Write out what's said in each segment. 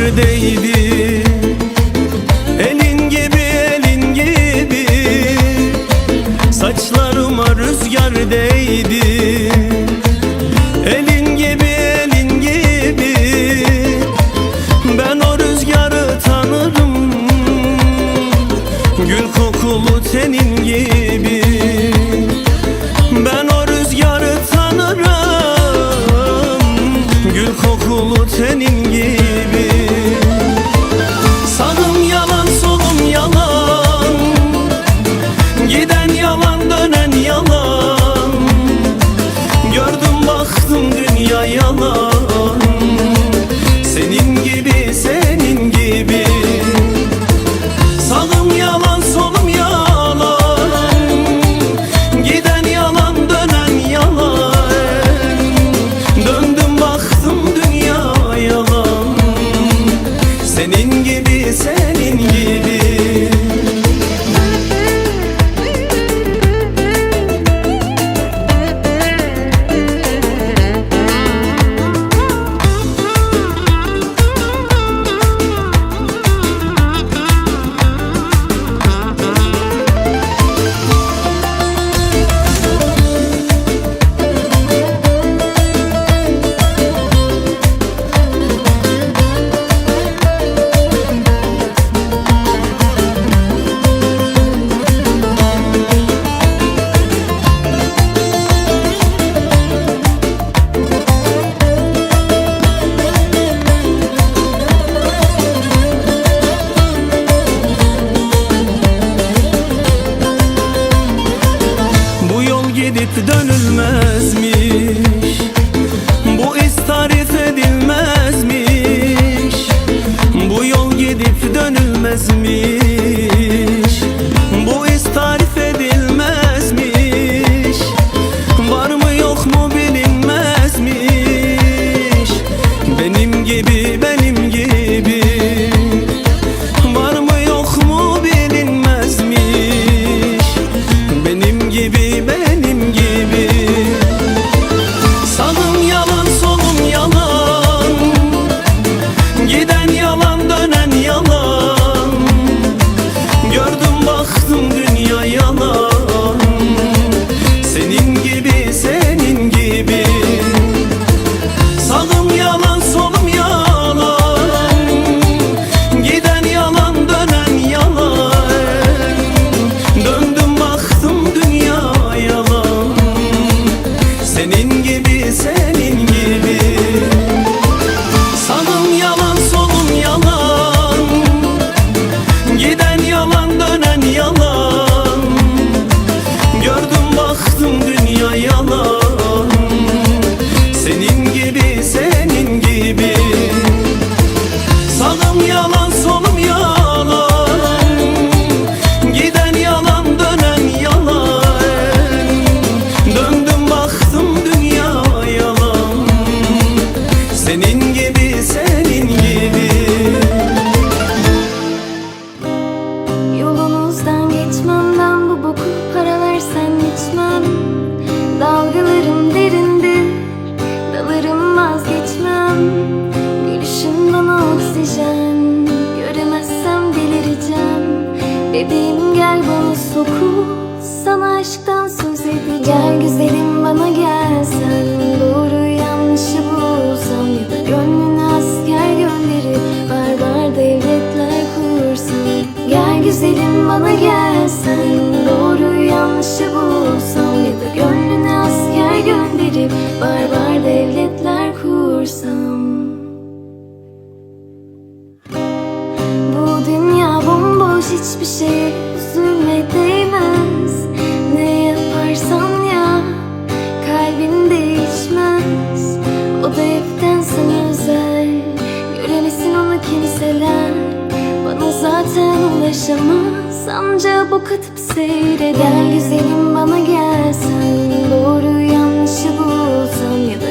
yerdeydi. Elin gibi, elin gibi, saçlarıma rüzgar değdi. Elin gibi, elin gibi, ben o rüzgarı tanırım. Gül kokulu tenin gibi, ben o rüzgarı tanırım. Gül kokulu tenin gibi. Sağım yalan, solum yalan, giden yalan, dönen yalan. Gördüm baktım dünya yalan, senin gibi, senin gibi. Sağım yalan, solum yalan, giden yalan, dönen yalan. Döndüm baktım dünya yalan, senin gibi, senin gibi. Gidip dönülmezmiş, bu iz tarif edilmezmiş. Bu yol gidip dönülmezmiş, bu iz tarif edilmezmiş. Var mı yok mu bilinmezmiş, benim gibi, benim gibi. Var mı yok mu bilinmezmiş, benim gibi, benim gibi. Sağım yalan, solum yalan, giden yalan, dönen yalan. Gördüm baktım dünya yalan, senin gibi, senin gibi. Sağım yalan, solum yalan, giden yalan, dönen yalan. Döndüm baktım dünya yalan, senin gibi, senin gibi. Sağım yalan, solum yalan, giden yalan, dönen yalan. Gördüm baktım dünya yalan, senin gibi, senin gibi. Sağım yalan, solum yalan, giden yalan, dönen yalan. Döndüm baktım dünya yalan, senin gibi, senin gibi. Yolunuzdan geçmem, ben bu boku para versen içmem. Dalgalarım derindir, dalarım vazgeçmem. Gülüşün bana oksijen, göremezsem delireceğim. Bebeğim gel bana sokul, sana aşktan söz edeceğim. Gel güzelim bana gelsen, doğru yanlışı bulsam. Ya da gönlüne asker gönderip barbar devletler kursam. Gel güzelim bana gelsen, doğru yanlışı bulsam. Ya da gönlüne asker gönderip barbar devletler kursam. Bu dünya bomboş, hiçbir şeye üzülme değmez. Ne yaparsan yap, kalbin değişmez. O da hepten sana özel, göremesin onu kimseler. Bana zaten ulaşamaz, anca bok atıp seyreder. Gel güzelim bana gelsen, doğru yanlışı bulsam. Ya da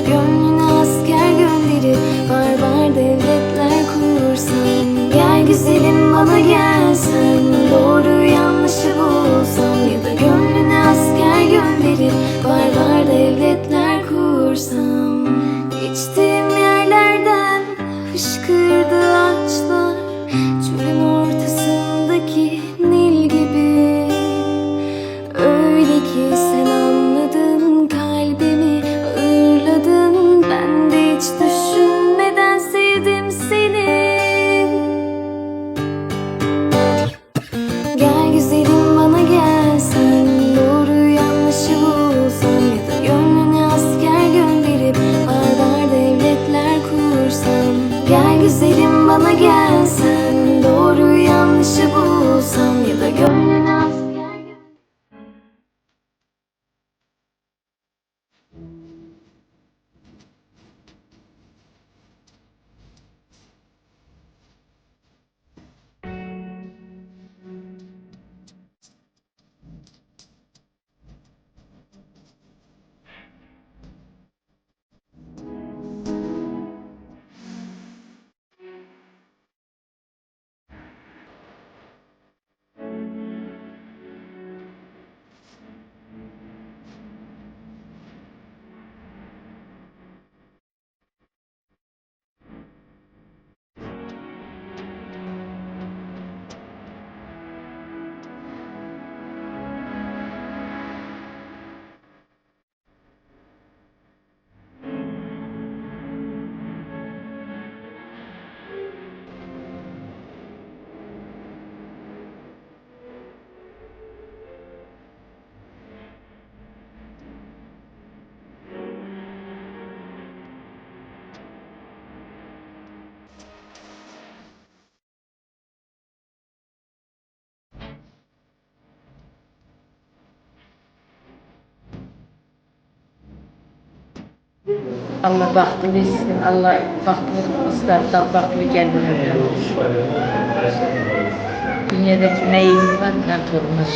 Allah baktı versin, Allah baktı ısrardan baktı kendine. Dünyadaki neyimiz var, ben torunlar.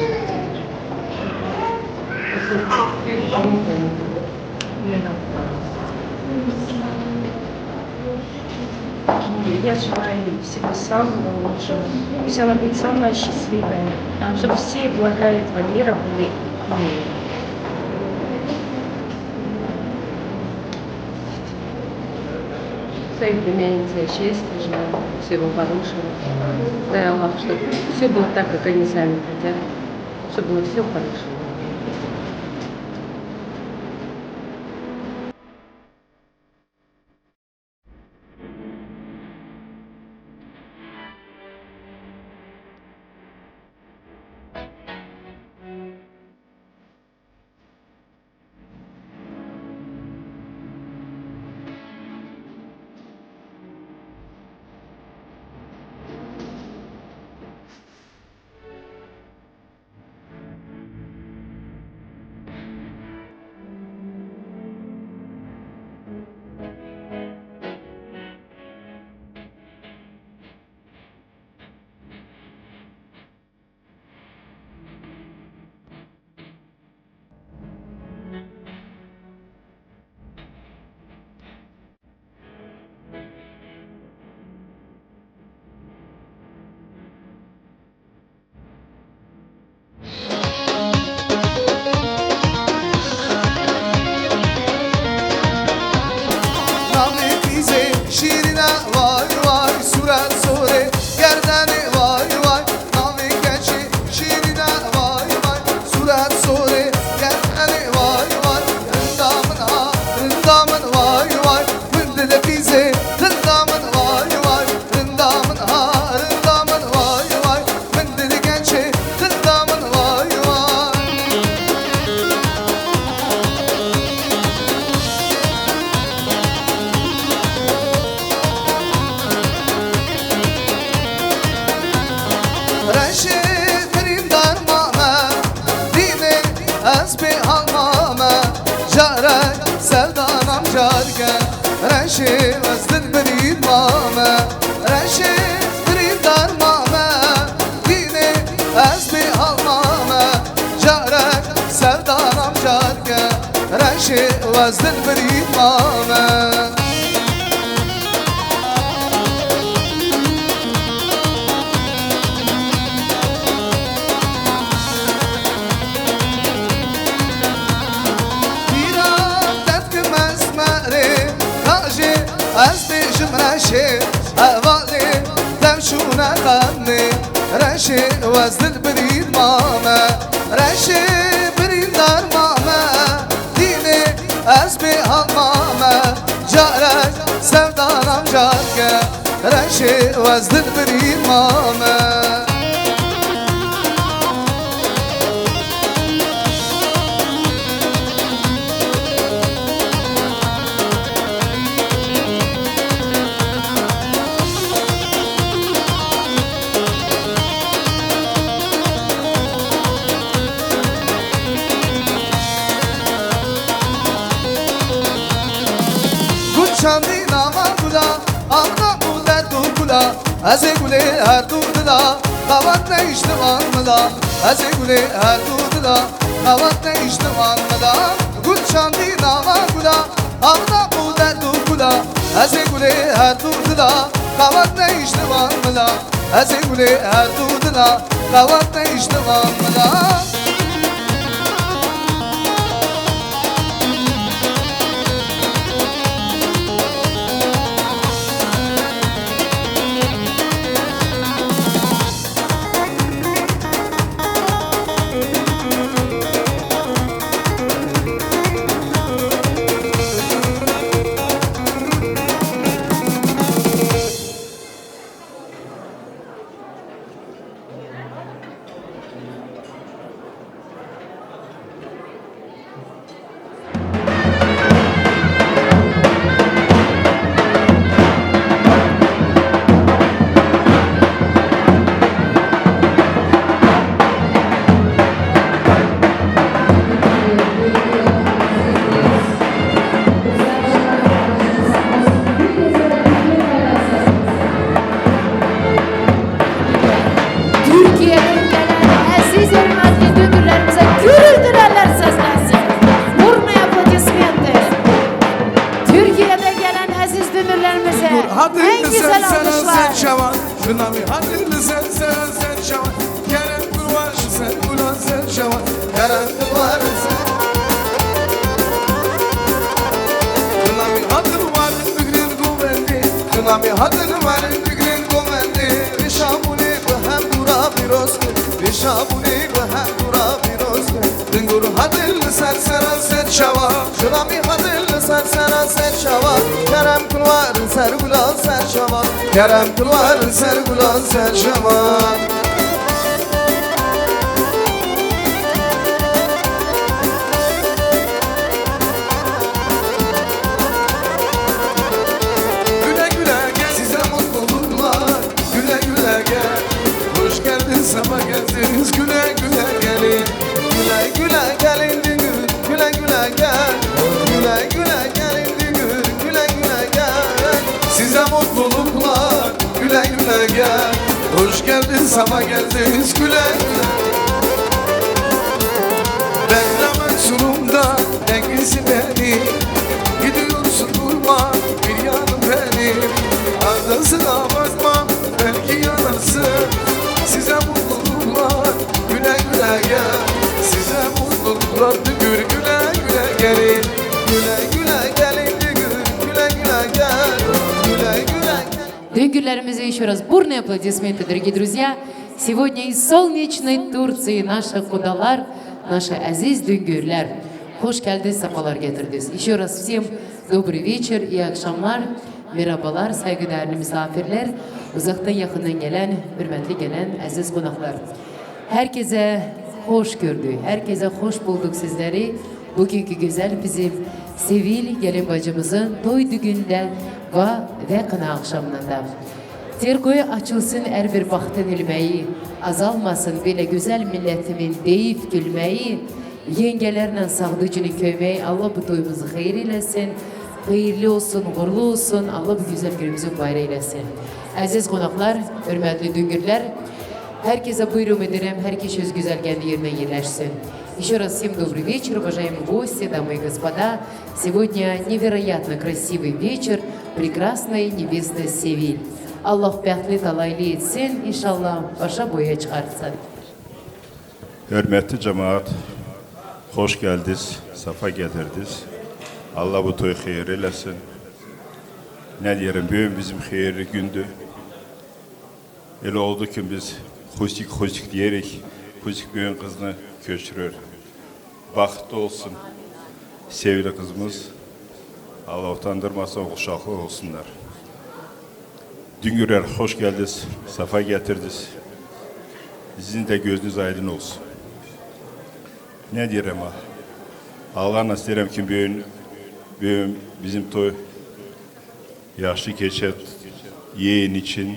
Я желаю всего самого лучшего. Пусть она будет самая счастливая. Чтобы все блага этого мира были к ней. Своей племяннице счастья желаю, всего хорошего. Дай Аллах, чтобы все было так, как они сами хотят. Чтобы было все хорошо. Şirine vay vay suret sore gerdeni vay vay Navi keçi şirine vay vay suret sore gerdeni vay vay Rındamın vay vay Mındile bize rındamın vay vay Rındamın vay vay Mındile geçi rındamın vay vay Reşit benim darmame Dini ezbi halmame Jarek sevdanam jarken Reşit vezdin benim mame Reşit benim darmame Dini ezbi halmame Jarek sevdanam jarken Reşit vezdin benim mame از بیشم رشی اوالی دمشونه خمی رشی وزدل برید مامه رشی برید در مامه دینی از بی مامه جارک sevdanam jarke رشی وزدل برید مامه چندی نامه گلا آقا بوده دو گلا از گله هر دو دلا قوات نیشتوان ملا از گله هر دو دلا قوات نیشتوان ملا گل چندی نامه گلا آقا بوده دو گلا از گله هر دو دلا قوات نیشتوان ملا از گله هر دو دلا قوات نیشتوان ملا kulvarın Kına bir hatır var bugün gomendi Kına bir hatır var bugün gomendi Rişabuni behem dura biroz Rişabuni behem dura biroz Dingur hadil sersera serçava Kına bir hadil sersera serçava Kerem kulvarın sergulan serçava Kerem kulvarın sergulan serçava Sabah geldiniz güle güle gelin Güle güle gelin düğün güle güle gel Güle güle gelin düğün güle güle gel Size mutluluklar güle güle gel Hoş geldin sabah geldiniz güle güle Beklemek surumda dengesi beni Gidiyorsun durma bir yanım benim Ardasına bakma belki yanarsın Size mutluluklar güle güle gel Size mutluluklar güle güle gelin Güle güle gelin güle güle gel Güle güle Düнгюрlerimize еще раз бурные аплодисменты, дорогие друзья. Сегодня из солнечной Турции наши кудалар, наши азиз düнгюрлер. Hoş geldiniz, sefalar getirdiniz. Еще раз всем добрый вечер, iyi akşamlar, merhabalar, saygıdeğerli misafirler, uzaktan yakından gelen, hürmetli gelen aziz konaklar. Herkese hoş gördük, herkese hoş bulduk sizleri. Bugünkü güzel bizim Sevil gelin bacımızın toy düğünde ve kına akşamında. Tergoy açılsın her bir baktın ilmeği, azalmasın böyle güzel milletimin deyip gülmeyi, yengelerle sağdıcını köymeyi, Allah bu toyumuzu hayır eylesin, hayırlı olsun, uğurlu olsun, Allah bu güzel günümüzü bayrağı eylesin. Aziz konaklar, hürmetli düngürler, herkese buyurun ederim, herkes öz güzel kendi yerine yerleşsin. Еще раз всем добрый вечер, уважаемые гости, дамы и господа. Сегодня невероятно красивый вечер прекрасной невесты Sevil. Allah bəxtli talaylı etsin, inşallah başa boya çıxartsın. Hürmetli cemaat, hoş geldiniz, safa getirdiniz. Allah bu toyu hayır eylesin. Ne diyelim, bugün bizim hayırlı gündü. Öyle oldu ki biz husik diyerek, husik bugün kızını köçürür. Bahtlı olsun, sevgili kızımız. Allah utandırmasa uşaklı olsunlar. Düngürer hoş geldiniz, safa getirdiniz. Sizin de gözünüz aydın olsun. Ne diyelim ha? Allah nasıl diyelim ki bugün bizim toy yaşlı geçer, yeğen için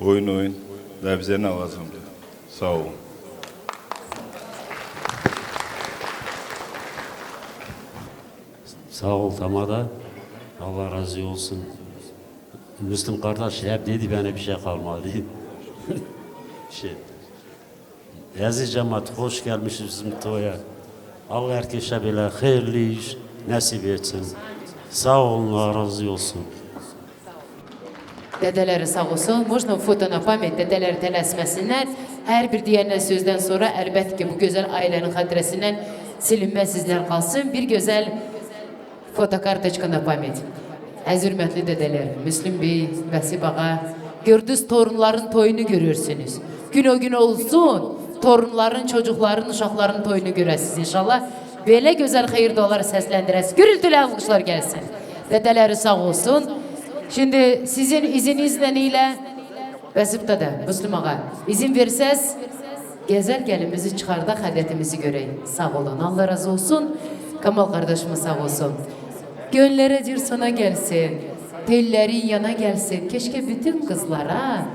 oyun da bize ne lazımdı? Sağ olun. Sağ ol Tamada. Allah razı olsun. Müslüm kardeş hep dedi bana bir şey kalmadı. Aziz cemaat hoş gelmişiz bizim toya. Allah herkese böyle hayırlı iş nasip etsin. Sağ olun, Allah razı olsun. Dedeleri sağ olsun. Можно foto na pamət dedeleri tələsməsinlər. Hər bir deyənə sözdən sonra əlbəttə ki bu gözəl ailənin xatirəsindən silinməsizlər qalsın. Bir gözəl fotokartoçka na pamət. Əziz hürmetli dedeler, Müslüm Bey, Vəsib ağa, gördünüz torunların toyunu görürsünüz. Gün o gün olsun, torunların, çocukların, uşaqların toyunu görəsiniz inşallah. Böyle güzel hayır duaları səsləndirəsiniz. Gürültülü alqışlar gəlsin. Dedeleri sağ olsun. Şimdi sizin izinizle ile Vəsib dede, Müslüm ağa, izin versəz, gezer gelimizi çıxardaq, hədətimizi görək. Sağ olun, Allah razı olsun. Kamal kardeşimiz sağ olsun. Gönlere bir sana gelsin, telleri yana gelsin. Keşke bütün kızlara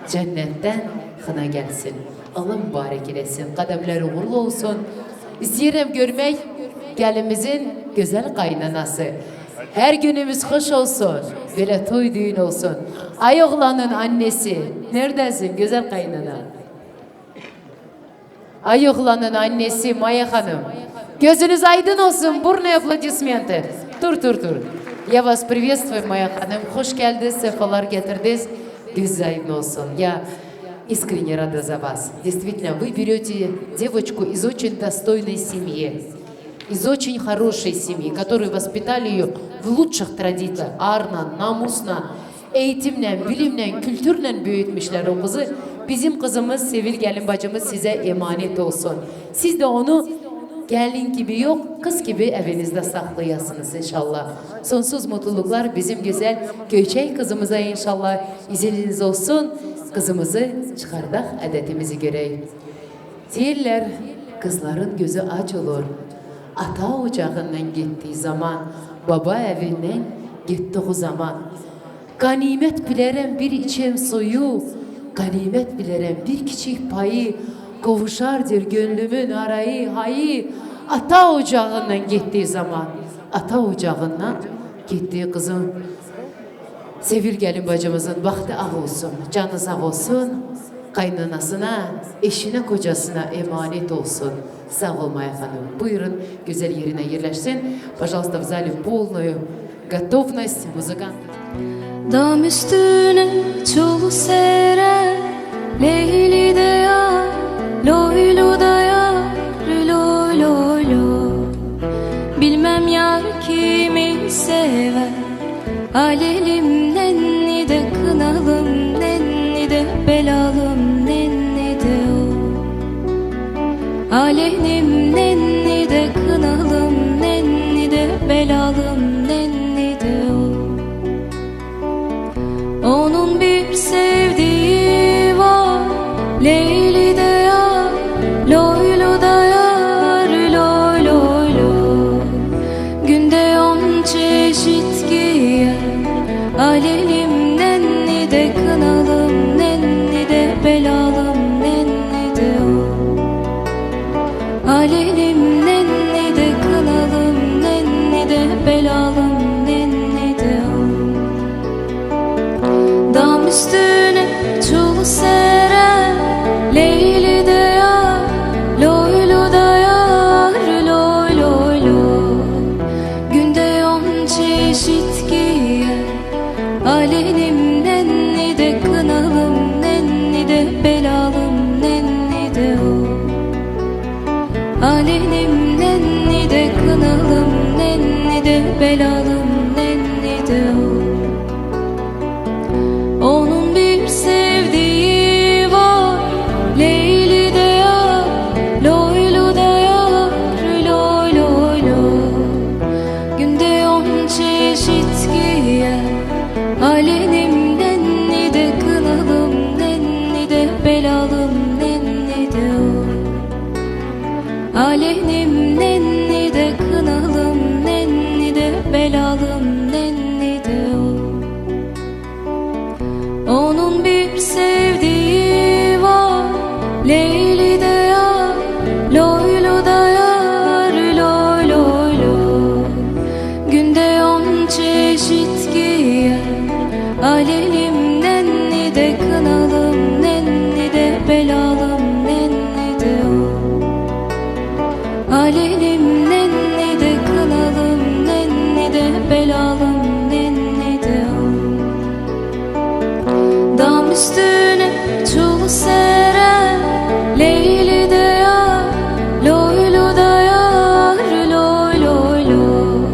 cennetten kına gelsin. Allah mübarek eylesin, kademleri uğurlu olsun. İstəyirəm görmek gelimizin güzel kaynanası. Her günümüz hoş olsun, böyle toy düğün olsun. Ay oğlanın annesi, neredesin güzel kaynana? Ay oğlanın annesi Maya Hanım. Gözünüz aydın olsun, burnu aplodismenti. Dur. Я вас приветствую, Maya Hanım. Hoş geldiniz, sefalar getirdiniz. Gözünüz aydın olsun. Ya искренне рада за вас. Действительно, вы берете девочку из очень достойной семьи, из очень хорошей семьи, которые воспитали ее в lучших традициях, arla, namusla, eğitimle, bilimle, kültürle büyütmüşler o kızı. Bizim kızımız, Sevil gelin bacımız size emanet olsun. Siz de onu gelin gibi yok, kız gibi evinizde saklayasınız inşallah. Sonsuz mutluluklar bizim güzel Göçey kızımıza inşallah izniniz olsun. Kızımızı çıkardak, adetimizi göreyim. Deyirlər, kızların gözü aç olur. Ata ocağından gittiği zaman, baba evinden gittiği zaman. Ganimet bilərəm bir içim suyu, ganimet bilərəm bir kiçik payı, qovuşardır gönlümün arayı, hayı. Ata ocağından gittiği zaman, ata ocağından gittiği kızım. Sevil gelin bacımızın vaxtı ağ olsun, canı sağ olsun. Kaynanasına, eşine, kocasına emanet olsun. Sağ ol Maya Hanım. Buyurun güzel yerine yerleşsin. Пожалуйста, в зале полную готовность музыкантов. Dam üstüne çulu sere, Leyli de yar, loylu da yar, loy loy loy. Bilmem yar kimi sever, alelim nenni de kınalım, nenni de belalım, nenni de o. Alelim nenni de kınalım, nenni de belalım, nenni de o. Onun bir sevdiği var, Leyli de yar, loylu da yar, loy loy loy. Günde 10 çeşit giyer, alelim nenni de kınalım, nenni de belalım, nenni de o. Alelim nenni de kınalım, nenni de belalım, nenni de o. Dam üstüne çul sere, Leyli de yar, loylu da yar, loy loy loy. Günde 10 çeşit giyer, alelim nenni de kınalım, nenni de belalım, nenni de o. Alelim nenni de kınalım, nenni de belalım, nenni de o. Onun bir sevdiği var, Leyli de yar, loylu da yar, loy loy loy. Günde 10 çeşit giyer, alelim nenni de kınalım, nenni de belalım, nenni de o. Alelim nenni de kınalım, nenni de belalım, nenni de o. Onun bir sevdiği var, Leyli de yar, loylu da yar, loy loy loy. Günde 10 çeşit giyer, alelim nenni de kınalım, nenni de belalım, nenni de o. Alelim nenni de kınalım, nenni de belalım, nenni de o. Dam üstüne çul sere, Leyli de yar, loylu da yar, loy loy loy.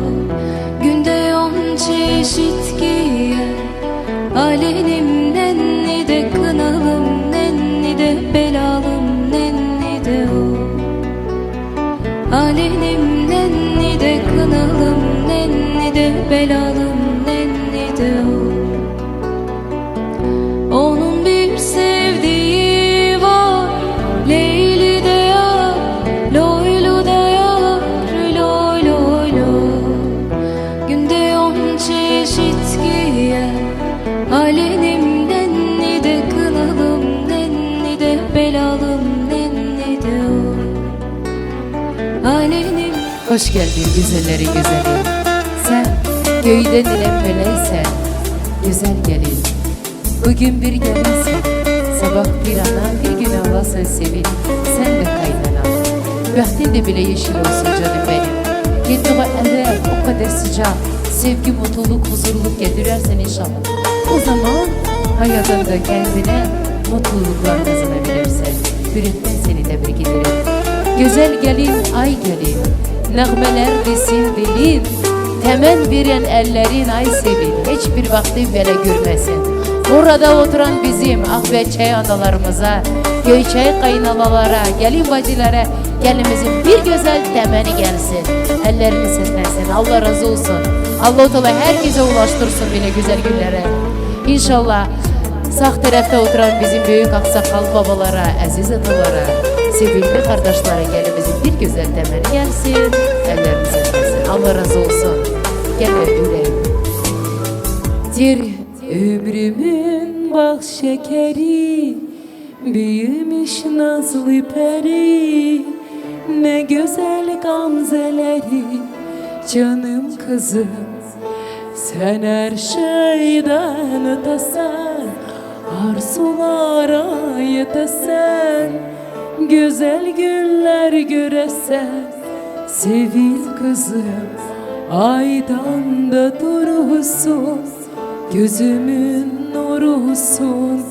Günde 10 çeşit giyer, alelim nenni de kınalım, nenni de belalım, nenni de o. Alelim nenni de kınalım, nenni de belalım, nenni de o. Onun bir sevdiği var, Leyli de yar, loylu da yar, loy loy loy. Günde 10 çeşit giyer, alelim nenni de kınalım, nenni de belalım, nenni de o. Alelim. Hoş geldin güzelleri güzeli. Sen köyden inen meleysen, güzel gelin. Bugün bir gelinsin, sabah bir ana, bir gün ağlasın Sevil. Sen de kaynana. Vaktin de bile yeşil olsun canım benim. Gittiği eve o kadar sıcak, sevgi, mutluluk, huzurluk getirirsen inşallah. O zaman hayatında kendine mutluluklar kazanabilirsen. Yürekten seni tebrik ederim. Güzel gelin, ay gelin, nağmeler desin dilin, temen veren ellerin ay sevin, hiçbir vakti böyle görmesin. Burada oturan bizim Akbetçay analarımıza, Göyçay kayınalalara, gelin bacılara, gelinimizin bir güzel temeni gelsin. Ellerini seslensin. Allah razı olsun. Allah-u Teala herkese ulaştırsın bile güzel günlere. İnşallah sağ tarafta oturan bizim büyük aksakal babalara, aziz atalara, sevimli kardeşlere gelinimizin bir güzel temeni gelsin. Ellerini seslensin. Allah razı olsun. Gel öpeyim. Dir ömrümün bak şekeri, büyümüş nazlı peri, ne güzel gamzeleri, canım kızım. Sen her şeyden ötesen, arzulara yetesen, güzel günler göresen, sevil kızım. Aydan da durursun, gözümün nurusun,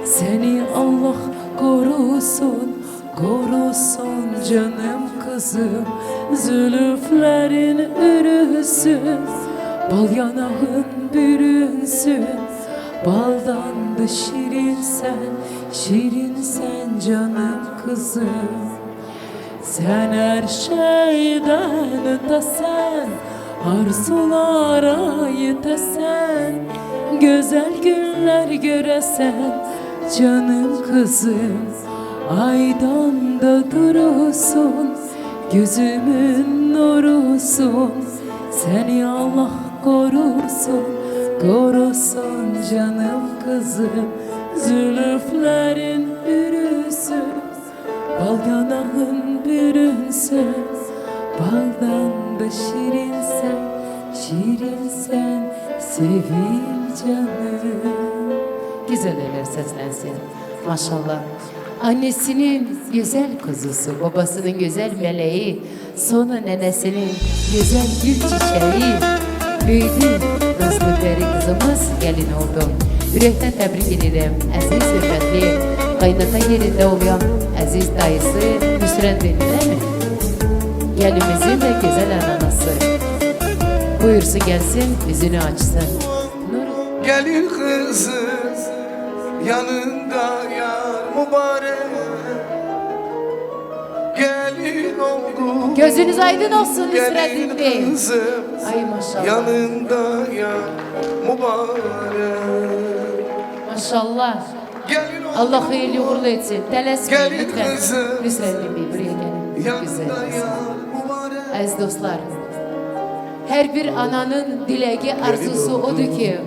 seni Allah korusun, korusun canım kızım. Zülüflerin ürüsün, bal yanağın bürünsün, baldan da şirinsen, şirinsen canım kızım. Sen her şeyden ötesen, arzulara yetesen, güzel günler göresen, canım kızım. Aydan da durursun, gözümün nurusun, seni Allah korusun, korusun canım kızım. Zülüflerin ürüsün, bal yanağın bürünsün, baldan da şirinsen, şirinsen, sevil canım. Güzel eller seslensin. Maşallah. Annesinin güzel kuzusu, babasının güzel meleği, sonra nenesinin güzel gül çiçeği, büyüdü nazlı peri kızımız gelin oldu. Yürekten tebrik ederim. Aziz hürmetli, kaynata yerinde olan aziz dayısı Nusret Bey değil mi? Gelinimizin de güzel ananası. Buyursun gelsin, yüzünü açsın. Nur. Gelin kızım yanında yar mübarek, gelin oldu. Gözünüz aydın olsun Nusret Bey. Gelin kızım Ay maşallah. yanında yar mübarek. Maşallah. Gelin oldu. Allah hayırlı uğurlu etsin. Telesmeyin Gelin lütfen. kızım. Nusret Bey buraya gelin. Güzel. Yanında yar mübarek. Aziz dostlar, her bir ananın dileği arzusu odur ki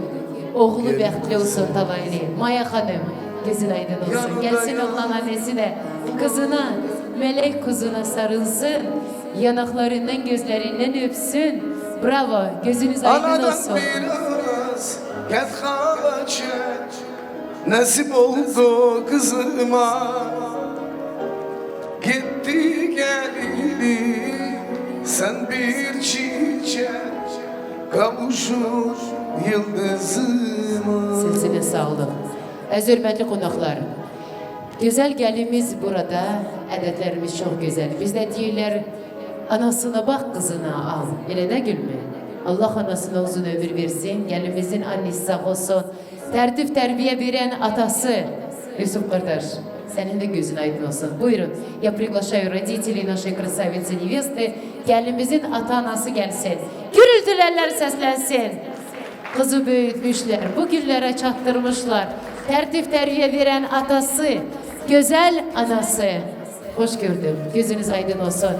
oğlu bəxtli olsun talaylı. Maya Hanım gözün aydın olsun. Gelsin olan annesi de kızına, melek kuzuna sarılsın. Yanaklarından gözlerinden öpsün. Bravo, gözünüz aydın Anadan olsun. biraz get halaçı nasip oldu kızıma. Gitti geldi sen bir çiçek, kavuşur yıldızıma. Silsine sağ olun. Əziz hörmətli qonaqlar, güzel gelimiz burada, ədədlərimiz çok güzel. Bizdə deyirlər, anasına bak kızına al. Elə də gülmü? Allah anasına uzun ömür versin, gelimizin annesi sağ olsun. Tertip terbiye veren atası Yusuf kardeş. Senin de gözün aydın olsun. Buyurun. Я приглашаю родителей нашей красавицы невесты. Gelimizin ata-anası gelsin. Gürültülerler seslensin. Kızı büyütmüşler. Bu günlere çattırmışlar. Tertip terbiye veren atası. Güzel anası. Hoş gördüm. Gözünüz aydın olsun.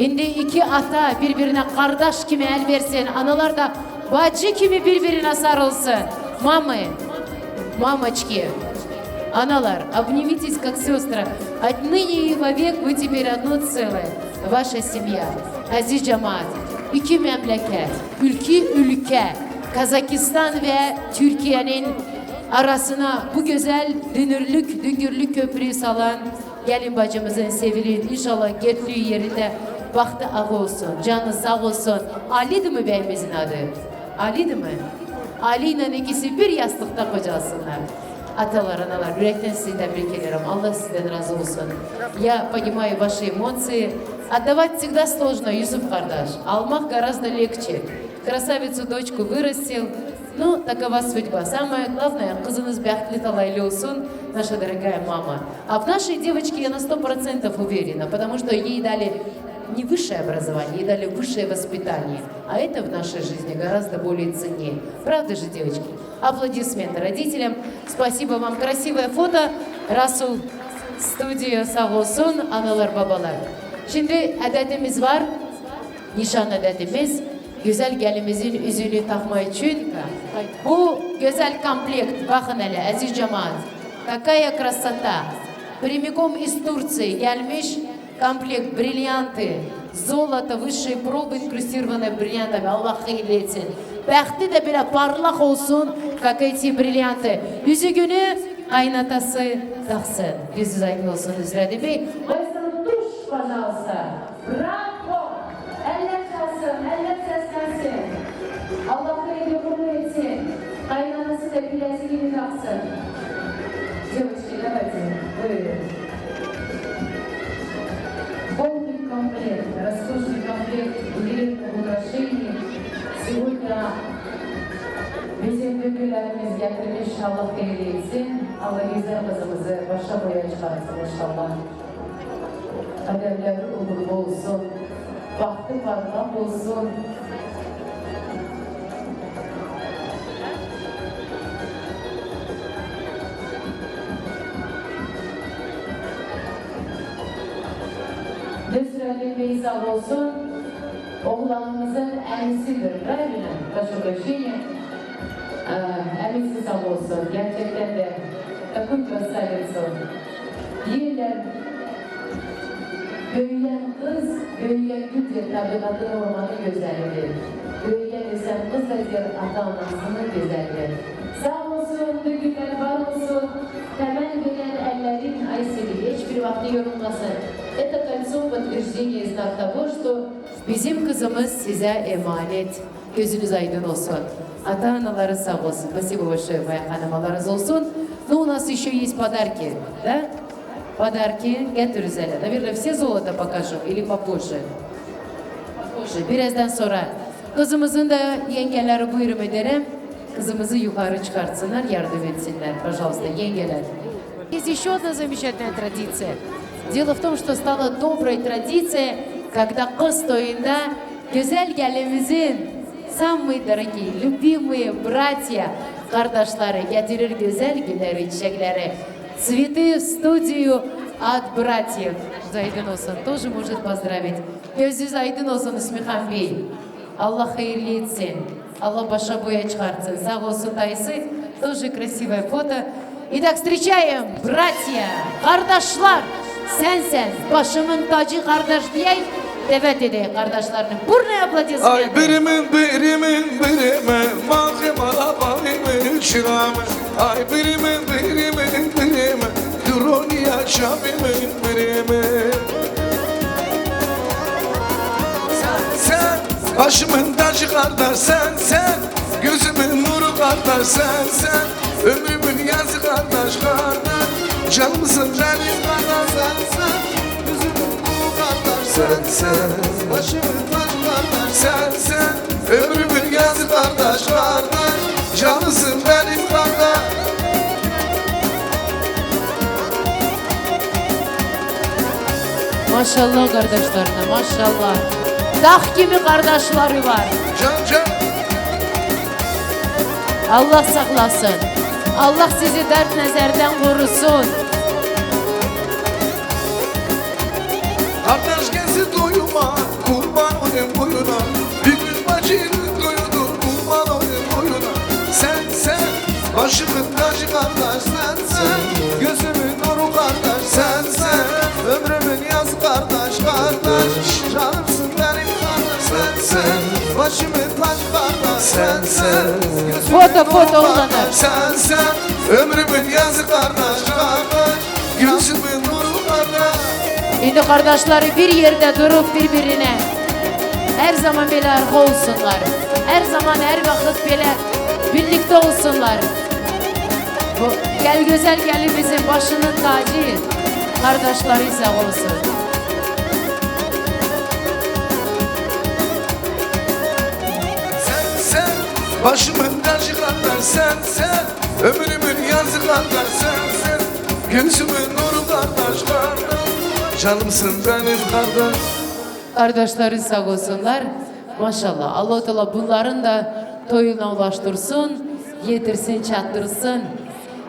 Şimdi iki ata birbirine kardeş gibi el versin. Analar da bacı gibi birbirine sarılsın. Мамочки, аналар, обнимитесь как сестры. Отныне и вовек вы теперь одно целое. Ваша семья. Aziz cemaat, iki memleket, ülke, Kazakistan ve Türkiye'nin arasına bu güzel düngürlük köprüyü salan gelin bacımızın sevilin. İnşallah getliği yerinde baktı ağ olsun, canı sağ olsun. Ali'di mi beyimizin adı? Ali'di mi? Ali ile ikisi bir yastıkta kocasınlar. Atalar, analar, yürekten sizi tebrik ederim. Allah sizden razı olsun. Я понимаю ваши эмоции. Отдавать всегда сложно, Юсуф Кардаш. Алмах гораздо легче. Красавицу дочку вырастил. Ну, такова судьба. Самое главное, кызınız бәхетле талайлы olsun, наша дорогая мама. А в нашей девочке я на 100% уверена, потому что ей дали не высшее образование, ей дали высшее воспитание. А это в нашей жизни гораздо более ценнее. Правда же, девочки? Аплодисменты родителям. Спасибо вам. Красивое фото. Расул студия sağ olsun, analar babalar. Şimdi adetimiz var. Nişan adetimiz. Güzel gelimizin yüzüğünü takma için bu güzel komplekt, bakın hele aziz cemaat, какая красота, прямиком из Турции gelmiş komplekt, бриллианты, золото, высшей пробы, инкрустированное бриллиантами, Allah hayırlı etsin. Bəxti de böyle parlak olsun, как эти бриллианты. Yüzüğünü kaynatası taksın. Yüzünüz aydın olsun Nusret Bey. Tuş, пожалуйста. Bravo. Eller çalsın, eller seslensin. Allah hayırlı kulu etsin. Kaynanası da bilesi gibi taksın. Девочки, давайте, buyurun. Полный комплект, роскошный комплект ювелирных украшений. Сегодня bizim bülbüllerimiz getirmiş, Allah hayırlı etsin. Allah güzel kızımızı başa boya çıkarsın inşallah. Kaderleri uğurlu olsun. Bahtı parlak olsun. Nusret Bey sağ olsun. Oğlanımızın emisidir. Правильно? Прошу прощения. Emisi sağ olsun. Gerçekten de takım krasavitsi. Yerler büyüyen kız, büyüyen güzel tabiatın ormanı güzelliği. Büyüyen isen kız da bir ata-anasının güzelliği. Sağ olsun, bugünler var olsun. Temel veren ellerin aysili hiçbir vakti yorulmasın. Это кольцо подтверждение знак того, что bizim kızımız size emanet. Gözünüz aydın olsun. Ата-аналары sağ olsun. Спасибо большое, моя ханым, Allah razı olsun. Но у нас еще есть подарки, да? Подарки getiririz hele. Наверное, все золото покажу или попозже? Попозже. Birazdan sonra. Kızımızın da yengeleri buyurun ederim. Kızımızı yukarı çıkartsınlar, yardım etsinler. Пожалуйста, yengeler. Есть еще одна замечательная традиция. Дело в том, что стала доброй традицией, когда kız toyunda güzel gelimizin самые дорогие, любимые братья, kardeşleri getirir güzel gülleri, çiçekleri. Цветы в студию от братьев. Aydın olsun, тоже может поздравить. Gözünüz aydın olsun İsmihan Bey. Allah hayırlı etsin. Allah başa boya çıkartsın. Sağ olsun dayısı. Тоже красивое фото. Итак, встречаем, братья, kardeşler. Sen, başımın tacı kardeş diye davet edeyim kardeşlerini. Buraya aplodismen. Ay birimin, mahkem arabayımın şiramı. Ay birimin, Durunya şabimin birimi. Sen, başımın tacı kardeş sen, gözümün nuru kardeş sen, ömrümün yazı kardeş, canımsın benim kardeş sen, gözümün nuru kardeş sen, başımın tacı kardeş sen, ömrümün yazı kardeş, canımsın benim kardeş. Maşallah kardeşlerine, maşallah. Dağ gibi kardeşleri var. Can. Allah saklasın. Allah sizi dert nezerden korusun. Kardeş gelsin doyuma, kurban olayım boyuna. Bir gün bacının doyudur, kurban olayım boyuna. Sen, başımın tacı kardeş sen, gözümün nuru kardeş sen, ömrümün yazı kardeş, canımsın benim kardeş sen, başımın tacı kardeş sen, gözümün Foto nuru ulanır. kardeş sen, ömrümün yazı kardeş, gözümün nuru kardeş. Şimdi kardeşleri bir yerde durup birbirine her zaman böyle arka olsunlar. Her zaman her vakit böyle birlikte olsunlar. Gel güzel gelinimizin başının tacı. Kardeşleri sağ olsun. Sen başımın tacı kardeş sen ömrümün yazı kardeş sen gözümün nuru kardeş canımsın benim kardeş. Kardeşleri sağ olsunlar. Maşallah. Allah Teala bunların da toyuna ulaştırsın, yetirsin, çattırsın.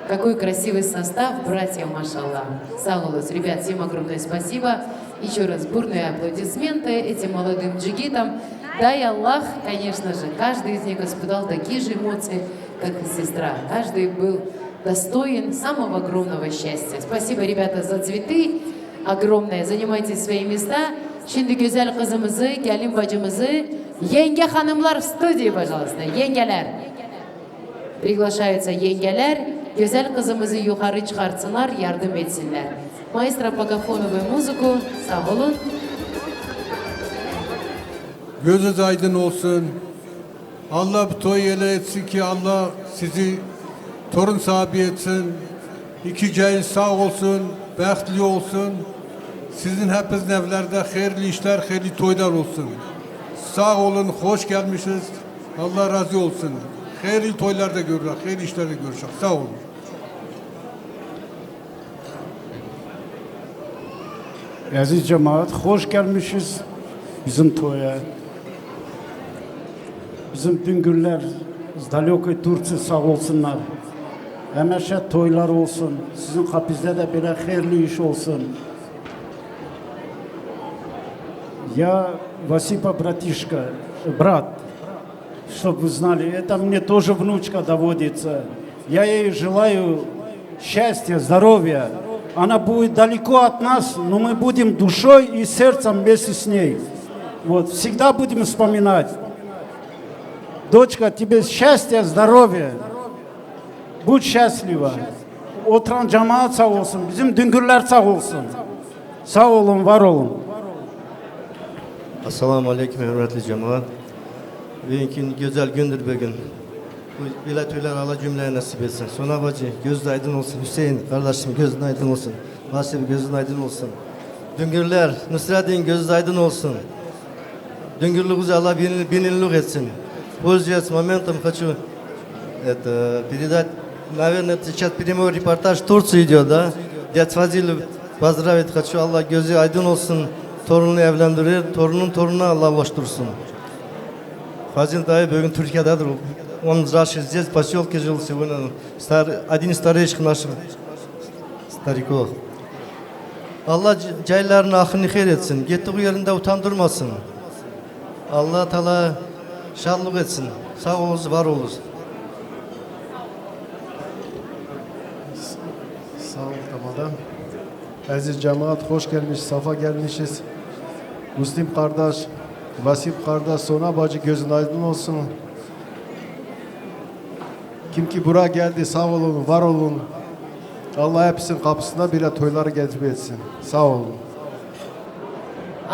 Какой красивый состав, братья, машаллах. Саулус, ребят, всем огромное спасибо. Еще раз бурные аплодисменты этим молодым джигитам. Дай Аллах, конечно же, каждый из них испытал такие же эмоции, как и сестра. Каждый был достоин самого огромного счастья. Спасибо, ребята, за цветы. Огромное. Занимайте свои места. Şimdi güzel kızımızı, gelin bacımızı, yenge hanımlar в студии, пожалуйста, yengeler. Приглашаются yengeler, güzel kızımızı yukarı çıkartsınlar, yardım etsinler. Maestro Pagafonov ve müziku, sağ olun. Gözünüz aydın olsun. Allah bu toy ele etsin ki Allah sizi torun sahibi etsin. İki ceyiz sağ olsun, bəxtli olsun. Sizin hepinizin evlerde hayırlı işler, hayırlı toylar olsun. Sağ olun, hoş gelmişsiniz. Allah razı olsun. Hayırlı toylarda görürüz, hayırlı işlerde görüşürüz. Sağ olun. Aziz cemaat, hoş gelmişiz bizim toya. Bizim Düngürler, Dalyokoy Turci sağ olsunlar. Hemeşe toylar olsun. Sizin kapınızda da böyle hayırlı iş olsun. Я, Васипа братишка, брат, чтобы вы знали, это мне тоже внучка доводится. Я ей желаю счастья, здоровья. Она будет далеко от нас, но мы будем душой и сердцем вместе с ней. Вот, всегда будем вспоминать. Дочка, тебе счастья, здоровья. Будь счастлива. Oturan cemaat sağ olsun, bizim Düngürler sağ olsun. Sağ olun, var olun. Assalamu alaikum hürmetli cemaat. Bugün güzel gündür bugün. Bu biletüler Allah cümleye nasip etsin. Sona bacı gözün aydın olsun. Hüseyin kardeşim gözün aydın olsun. Vasip gözün aydın olsun. Düngürler, Nusret'in gözün aydın olsun. Düngürlüğümüzü Allah binillik etsin. Пользуясь моментом, хочу передать, наверное, сейчас прямой репортаж в Турцию идет, да? Дядь Фазилов поздравить хочу, Allah gözü aydın olsun. Torununu evlendirir, torunun torununa Allah ulaştırsın. Fazil dayı bugün Türkiye'dedir. Он раньше здесь, в поселке жил сегодня. Один из старейших наших стариков. Allah caylarını ahını hayır etsin. Gittiği yerinde utandırmasın. Allah Teala şanlık etsin. Sağ olunuz, var olunuz. Sağ ol Ramazan. Aziz cemaat hoş gelmiş, safa gelmişiz. Müslim kardeş, Vasip kardeş, Sona bacı gözün aydın olsun. Kim ki buraya geldi sağ olun, var olun. Allah hepsinin kapısına bile toyları getirip etsin. Sağ olun.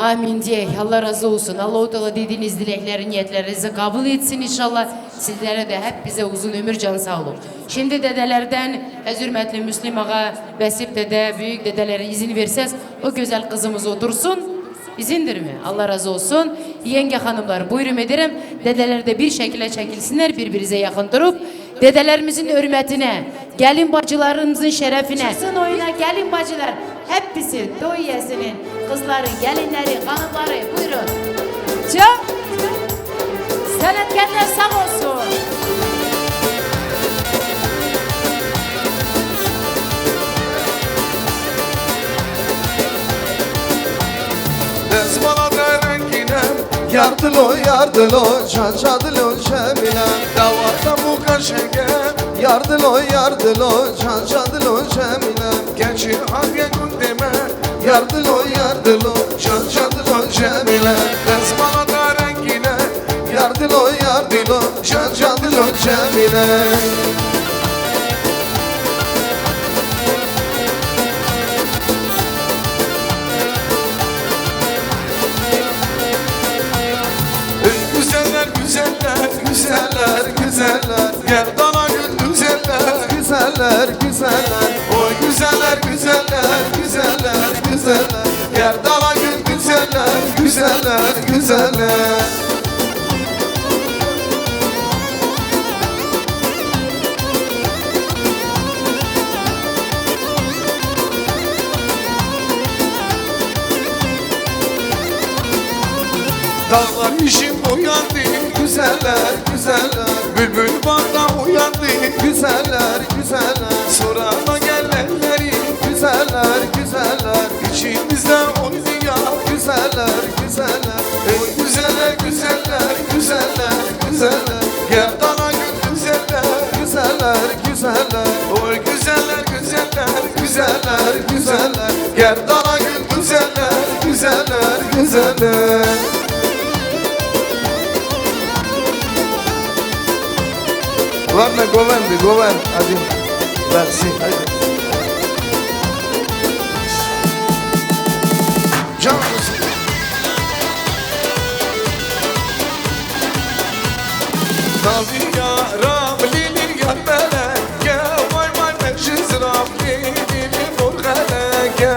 Amin diye. Allah razı olsun. Allah-u Teala dediğiniz dilekleri, niyetlerinizi kabul etsin inşallah. Sizlere de hep bize uzun ömür, can sağ olun. Şimdi dedelerden hürmetli Müslim Ağa, Vesip dede, büyük dedelere izin verseniz o güzel kızımız otursun. İzindir mi? Allah razı olsun. Yenge hanımlar buyurun ederim. Dedeler de bir şekilde çekilsinler, birbirinize yakın durup. Dedelerimizin hürmetine, gelin bacılarımızın şerefine. Çıksın oyuna gelin bacılar. Hepsi Doğiyesi'nin kızları, gelinleri, hanımları buyurun. Çok sanatkarlar sağ olsun. Desmala derenginem yardılo yardılo çançadılo cemilem Davata bu kaşegem yardılo yardılo çançadılo cemilem Geçi hangi gündeme yardılo yardılo çançadılo cemilem Desmala derengine yardılo yardılo çançadılo cemilem Güzeller, güzeller, güzeller Gerdana gül güzeller, güzeller, güzeller Gerdana gül güzeller Güzeller güzeller Dağlar işim uyandı Güzeller güzeller Bülbül bağda uyandı Güzeller güzeller Sorana gelenleri Güzeller güzeller İçimizde oynuyor Güzeller güzeller Ey güzeller güzeller Güzeller güzeller Gerdana gül güzeller Güzeller güzeller Oy güzeller güzeller Güzeller güzeller Gerdana gül güzeller Güzeller güzeller Ладно, Говен, один. Merci, haydi. Can mısın? Navi yaram lili yarmeleke Vay vay meclis ram lili burgeleke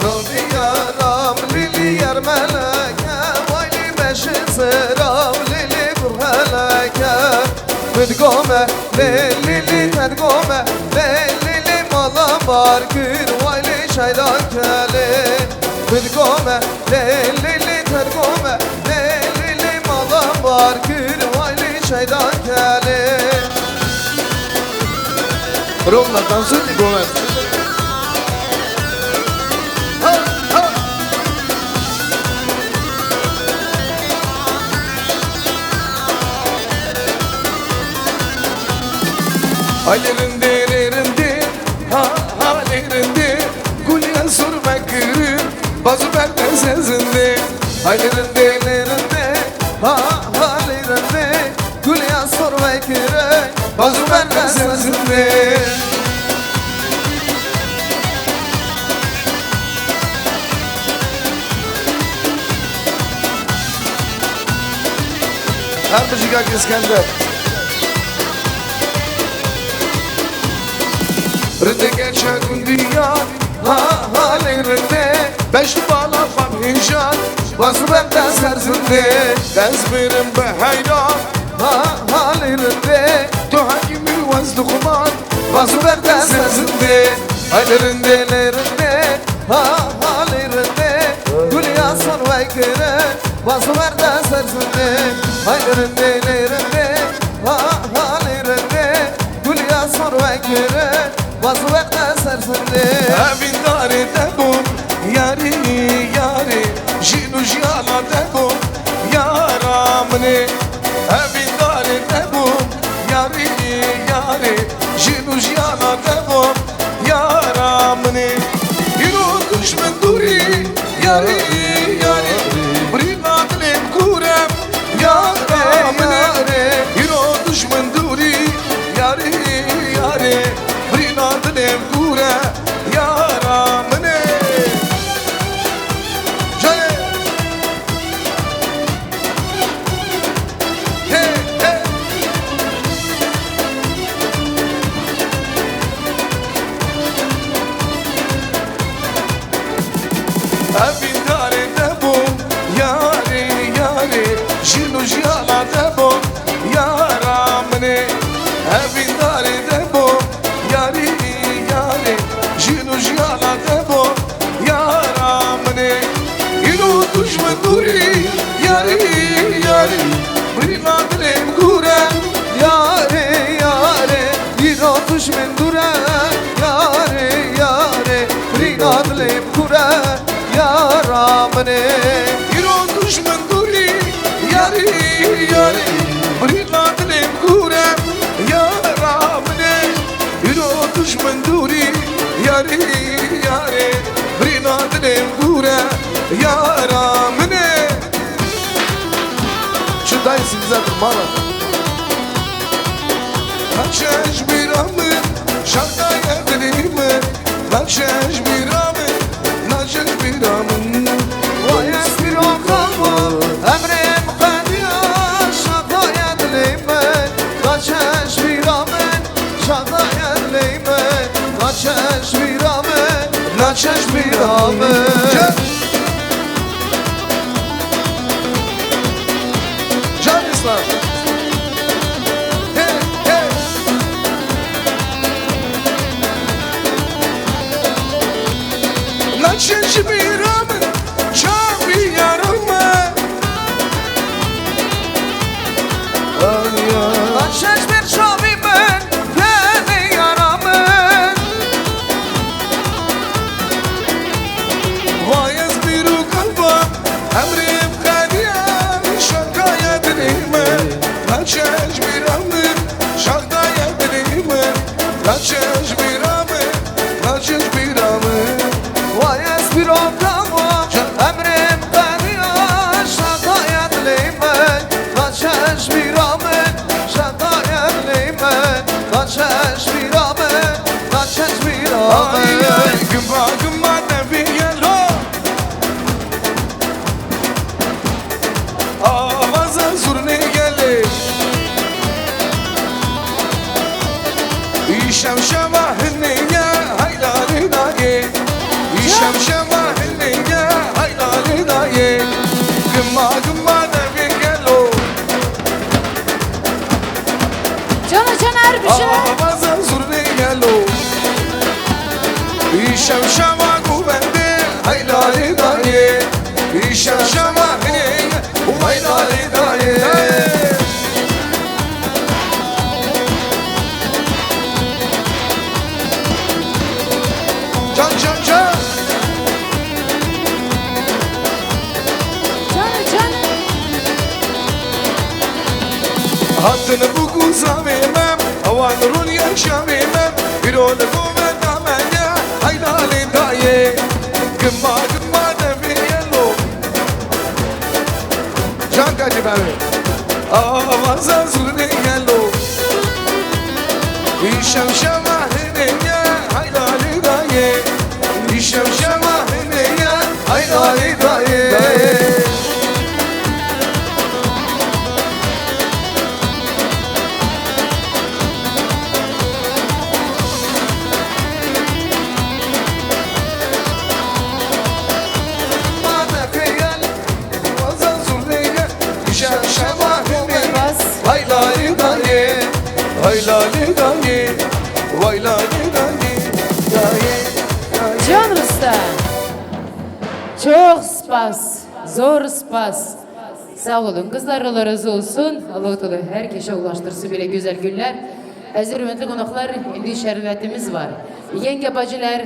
Navi yaram lili yarmeleke Vay li meclis ram lili burgeleke Tedgome, lelili tedgome, lelili malamar gül vayli şaydan kele Tedgome, lelili tedgome, lelili malamar gül vayli şaydan kele Romla dansın di Gomen Aylerinde lerinde ha lerinde Gülyen sürme kırı bazı benden sezinde Aylerinde lerinde ha lerinde Gülyen sürme kırı bazı benden sezinde Her bıcık İskender Rinde geçen dünya ha lerinde Beş bala famhişan Bazı benden serzinde Dezbirim be hayran ha lerinde Tu hakimi vazlı kuman Bazı benden serzinde Aylerinde lerinde ha lerinde Gülya son veykire Bazı benden serzinde Aylerinde lerinde ha lerinde Gülya son veykire Bazı vakta sersinde Evin dare debum Yari yari Jinu jiyala debum Yaramne Evin dare debum Yari yari Jinu jiyala debum Yaramne Yino düşmen duri Yari yari Brinadlem kurem Yaramne Yino düşmen duri Yari yari Brinadlem kure yaramne Jale Hey hey Evin dare debum Yari yari Jinu jiyala debum Yaramne Evin dare debum Yari yari Jinu jiyala debum Yaramne Yino düşmen duri Yari yari Brinadlem kure Yari yari Yino düşmen dure Yari yari Brinadlem kure Yaramne Yino düşmen duri Yari yari Brinadlem kure Yaramne Yino düşmen duri Yari yari Brinadlem kure Yaramne Şu dayısı bize durmalı Kaçış bir amı Şarkı evlimi Kaçış bir amı Naçış bir amı Vay esbir okamı Emrem kadiya Şarkı evlimi Kaçış bir amı Şarkı evlimi Naçış bir amı Naçış bir amı ramı Can İslam Hey hey Naçenci bir ramı Çam bir yarımı Naçenci bir çam ben Yeni yaramı Vayız bir kalba Emrim kadiyan Şakaya dilime Naçenci bir ramı Şakaya dilime Naçenci bir ramı Naçenci bir ramı Vayız bir kalba Emrim kadiyan Şakaya dilime Naçenci bir ramı Şakaya dilime Naçenci bir ramı Naçenci bir ramı Gımba gımba neviyelo Avaza zurni gelir İşem şema hınniye haylali daye İşem şema hınniye haylali daye Gımba gımba neviyelo Cana Caner bir şey. Avaza zurni gelo İşem şema kuvvende haylali daye İşem şema hınniye haylali daye Can can can Cana Caner. Hattını bu kuzamemem Avanurun yaşamemem Bir oğlu kuvvet amenya Haylali daye Gımma gımma deviyelo Can kaçı babi Avaza zurni gelo İşem şema hıneye Haylali daye İşem şema hıneye Haylali daye Haylali daye Haylali daye Haylali daye Can Usta. Çok spas. Zor spas. Sağ olun. Kızlar Allah razı olsun. Allah-u Teala herkese ulaştırsın böyle güzel günler. Hazır hürmetli konuklar, indi şerbetimiz var. Yenge bacılar,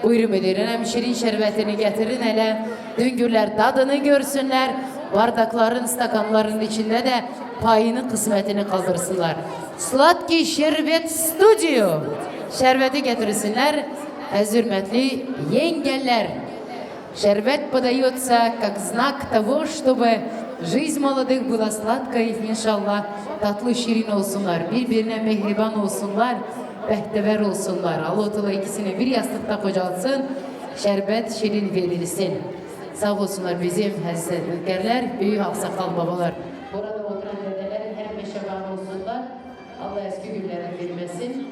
buyurun edirin. Hem şirin şerbetini getirin hele. Düngürler tadını görsünler. Bardakların, stakanların içinde de payını, kısmetini kaldırsınlar. Slatki Şerbet Studio. Şerbeti getirsinler. Hazır hürmetli yengeler. Шербет подается как знак того, чтобы жизнь молодых была сладкой, иншаллах. Tatlı şirin olsunlar, birbirine mehriban olsunlar, behtever olsunlar. Allah-u Teala ikisini bir yastıkta kocalsın, şerbet şirin verilsin. Sağ olsunlar bizim hazretlerler, büyük aksakal babalar. Burada oturan dedeler hep meşeban olsunlar. Allah eski günlere vermesin.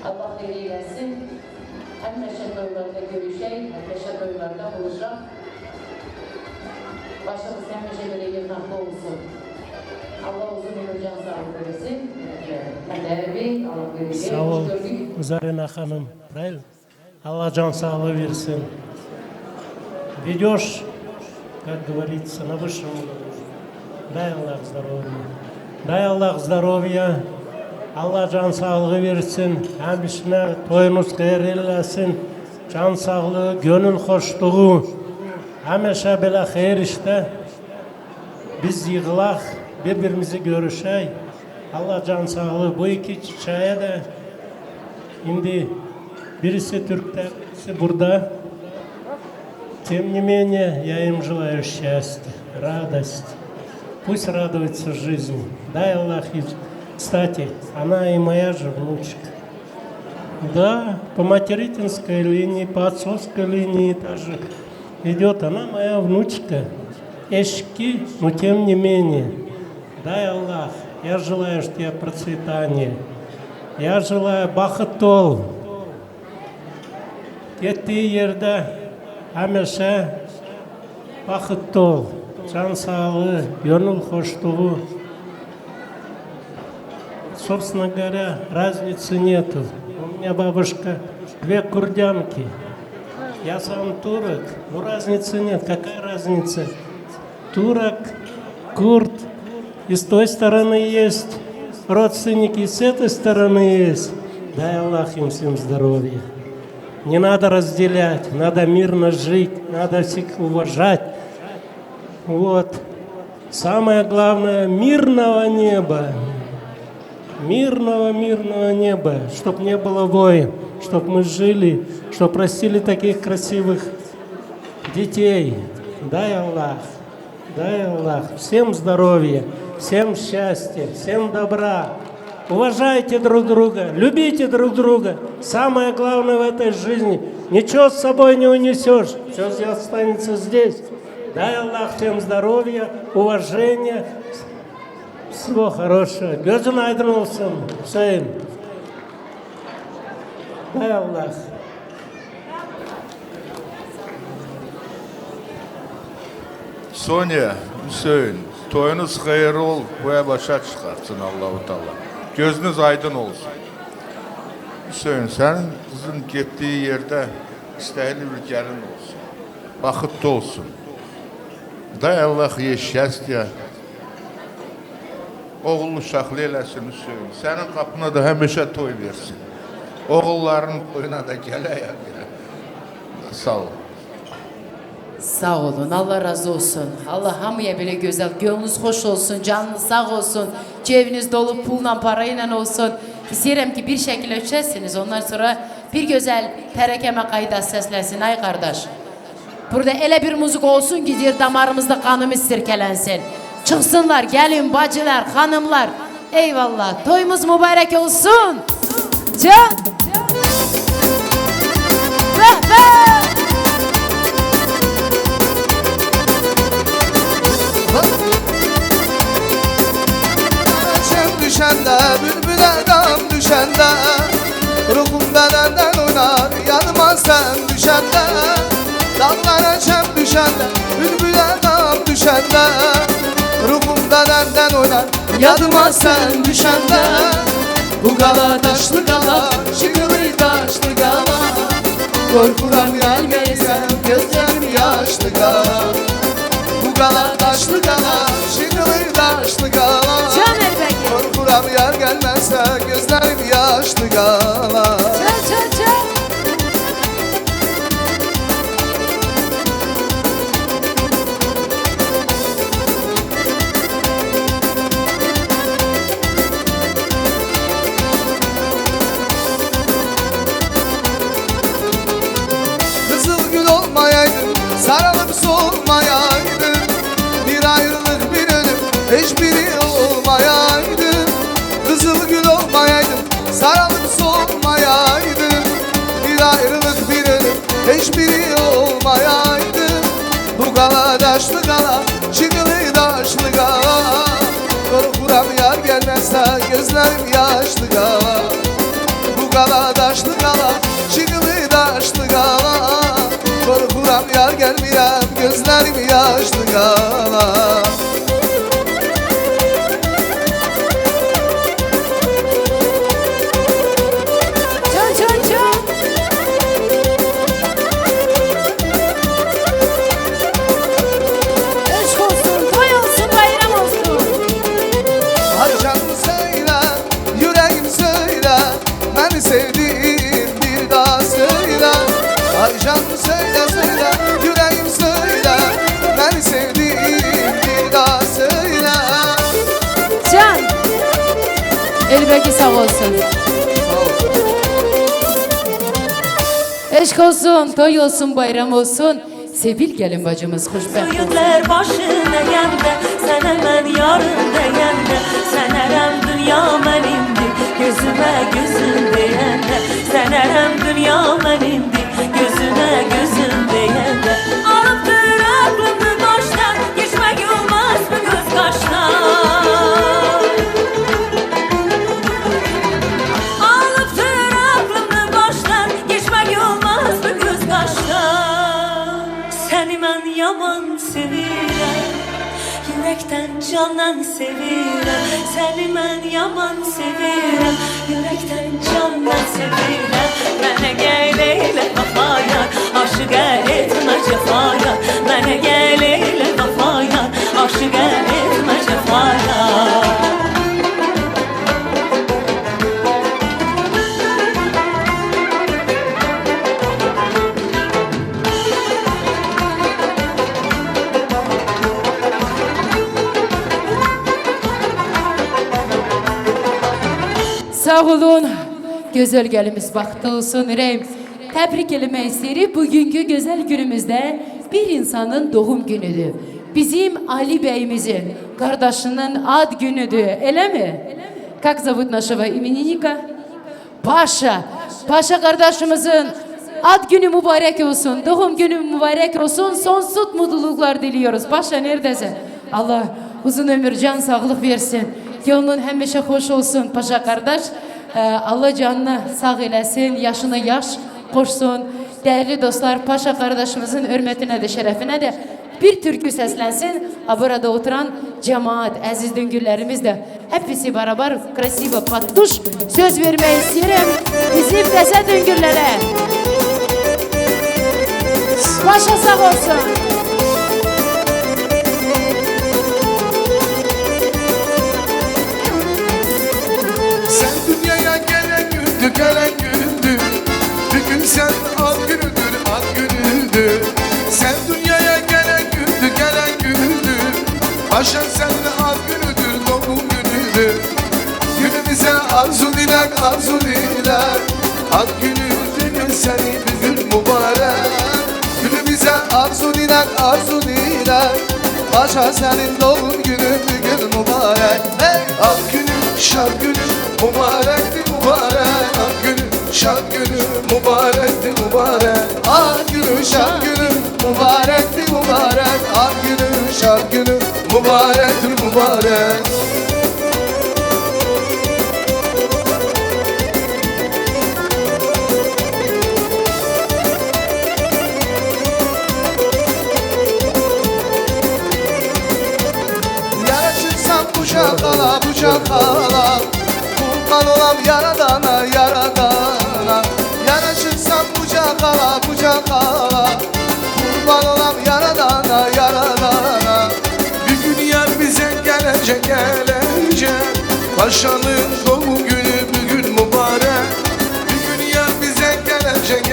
Allah eylesin. Hem meşedoylarda görüşey, hem meşedoylarda buluşak. Başımız hem meşedoyla yırnaklı olsun. Allah uzun ömür can sağlık versin. Kader Bey, Allah verir. Sağ ol Zarina Hanım. Правильно? Allah can sağlığı versin. Ведешь, как говорится, на высшем уровне. Дай Аллах здоровья. Дай Аллах здоровья. Allah can sağlığı versin. Hem işine toyunuz hayırlılasın. Can sağlığı, gönül hoşluğu. Hemeşe böyle hayır işte. Biz yığılak, birbirimizi görüşey. Allah can sağlığı. Bu iki çiçeğe de şimdi birisi Türk'te, birisi burada. Тем не менее, я им желаю счастья, радости. Пусть радуется жизни. Дай Аллах. Кстати, она и моя же внучка. Да, по материнской линии, по отцовской линии тоже идет. Она моя внучка. Эшки, но тем не менее. Дай Аллах. Я желаю тебе процветания. Я желаю бақытты ol. Кетtiği yerde hemşe бақытты ol. Can sağlığı, gönül hoşluğu. Собственно говоря, разницы нету. У меня бабушка 2 курдянки. Я сам турок, но разницы нет. Какая разница? Турок, курд. И с той стороны есть родственники, и с этой стороны есть. Дай Аллах им всем здоровья. Не надо разделять, надо мирно жить, надо всех уважать. Вот. Самое главное, мирного неба. Мирного неба, чтоб не было войн, чтоб мы жили, чтоб растили таких красивых детей. Дай Аллах, всем здоровья, всем счастья, всем добра. Уважайте друг друга, любите друг друга. Самое главное в этой жизни, ничего с собой не унесешь, все останется здесь. Дай Аллах всем здоровья, уважения. Всего хорошего. Gözün aydın olsun Hüseyin. Hay Allah. Sonya, Hüseyin, toyunuz hayırlı ol, boya başa çıkartsın Allah-u Teala. Gözünüz aydın olsun. Hüseyin, senin kızın gittiği yerde istəyili bir gelin olsun. Bakıtlı olsun. Day Allah yeşəstə. Oğul uşaqlı eləsin Hüseyin. Sənin qapına da həmişə toy versin. Oğulların toyuna da gələyəm. Sağ ol. Sağ olun, Allah razı olsun. Allah hamıya böyle güzel, gönlünüz hoş olsun, canınız sağ olsun, cebiniz dolu pulla, parayla olsun. İstəyirəm ki bir şekilde öçəsiniz, ondan sonra bir güzel terekeme kayda seslensin. Ay kardeş, burada elə bir müzik olsun ki deyir damarımızda kanımız sirkelensin. Çıksınlar, gelin bacılar, hanımlar. Eyvallah, toyumuz mübarek olsun. Can. Rahmet. Çem düşende, bülbüle dam düşende, ruhum belenden oynar, yanıma sen düşende. Dağlara çem düşende, bülbüle dam düşende, ruhum belenden oynar, yanıma sen düşende. Bu gala taşlı gala, şıkılı taşlı gala, korkuram gelmeysen gözlerim yaşlı gala. Bu gala taşlı gala, şıkılı taşlı gala, korkuram yer gelmezse gözlerim yaşlı gala. Kızıl gül olmayaydın, sarılıp solmayaydın, bir ayrılık bir ölüm hiçbiri olmayaydı. Kızıl gül olmayaydın, sarılıp solmayaydın, bir ayrılık bir ölüm hiçbiri olmayaydı. Bu gala daşlı gala, çıkılı daşlı gala, korkuram yar gelmezse gözlerim yaşlı gala. Bu gala daşlı gala, çıkılı daşlı gala, korkuram yar gelmirem gözlerim yaşlı gala. Sevdiğin bir daha söyle, ay canım söyle söyle, yüreğim söyle, beni sevdiğin bir daha söyle. Can, elbette sağ olsun. Eşk olsun, toy olsun, bayram olsun. Sevil gelin bacımız hoşbext olsun. Söyüdler başına gende, sen hemen yarın deyende, sen erem dünya menindi, gözüme gözün deyende, sen erem dünya menindi, gözüme gözün deyende. Alıptır aklımı baştan, geçmek olmaz mı göz kaştan? Səni mən yaman sevirəm Yürekten candan sevirəm Səni mən yaman sevirəm Yürekten candan sevirəm Mənə gəl eylə vəfayar Aşıqə etmə cəfayar Mənə gəl eylə vəfayar Aşıqə etmə cəfayar Sağ olun. Güzel gelimiz baktı olsun Rem. Tebrik eləmək istəyirik. Bugünkü güzel günümüzdə bir insanın doğum günüdür. Bizim Ali Bey'imizin kardeşinin ad günüdür. Elə mi? Как зовут нашего именинника? Paşa. Paşa kardeşimizin ad günü mübarek olsun. Doğum günü mübarek olsun. Sonsuz mutluluklar diliyoruz. Paşa neredesin? Allah uzun ömür, can, sağlık versin. Yolun həmişə xoş olsun Paşa kardeş. Allah canını sağ eləsin, yaşını yaş qoşsun. Değerli dostlar, Paşa kardeşimizin hürmetine de şerefine de bir türkü seslensin. Burada oturan cemaat, aziz düngüllerimiz de hepsi beraber krasiva pattuş söz vermeyi isterim bizim dese düngüllere. Paşa sağ olsun. Sen dünyaya gelen gündür Bugün sen ad günüdür, ad günüdür Sen dünyaya gelen gündür Paşa senin ad günüdür, doğum günüdür Günümüze arzu dilek Ad günüdür seni bir gün mübarek Günümüze arzu dilek Paşa senin doğum günün bir gün mübarek Ad günü, şad günü mübarekti mübarek Ad günü, şad günü mübarekti mübarek Ad günü, şad günü mübarekti mübarek Ad günü, şad günü mübarekti mübarek Yaraşırsam bucakala Kurban olam yaradana Yaraşırsam bucakala Kurban olam yaradana Bir gün yar bize gelecek Paşanın doğum günü bugün mübarek Bir gün yar bize gelecek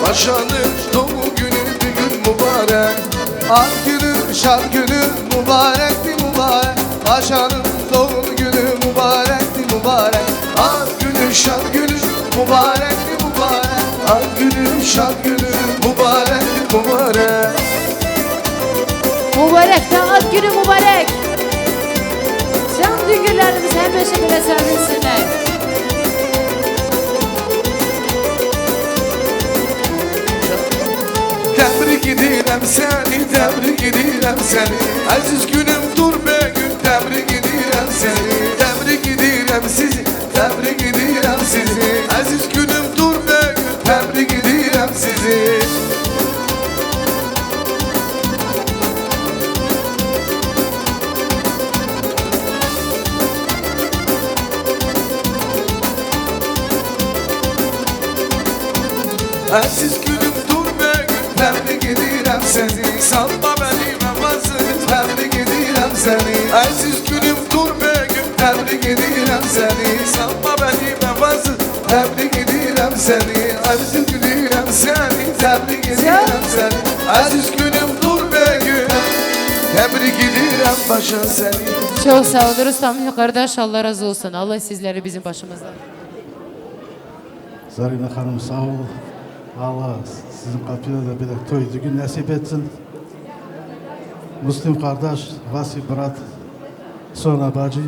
Paşanın doğum günü bugün mübarek Ad günü, şad günü mübarekti mübarek Paşanın doğum günü mübarekti mübarek Ad günü, şad günü mübarekti mübarek Ad günü, şad günü mübarekti mübarek Mübarek de ad günü mübarek. Can düngüllerimiz həmişə belə sevinsinler. Tebrik edirəm səni Aziz günüm dur be gün Tebrik edirəm sizi Tebrik edirəm sizi Aziz günüm dur be gün Tebrik edirəm sizi Aziz günüm dur be gün Tebrik edirəm səni Sanma beni vəfasız Tebrik edirəm səni Aziz günüm dur be gün Tebrik edirəm səni Sanma beni vəfasız Tebrik edirəm səni Aziz günüm səni Tebrik edirəm səni Aziz günüm dur be gün Tebrik edirəm başa səni Çok sağ olun Rüstem kardeş, Allah razı olsun. Allah sizleri bizim başımızdan. Zarina Hanım sağ ol. Allah sizin kapıya da bir toy gün nasip etsin. Müslüm kardeş, Vasi Brat, Sona bacı,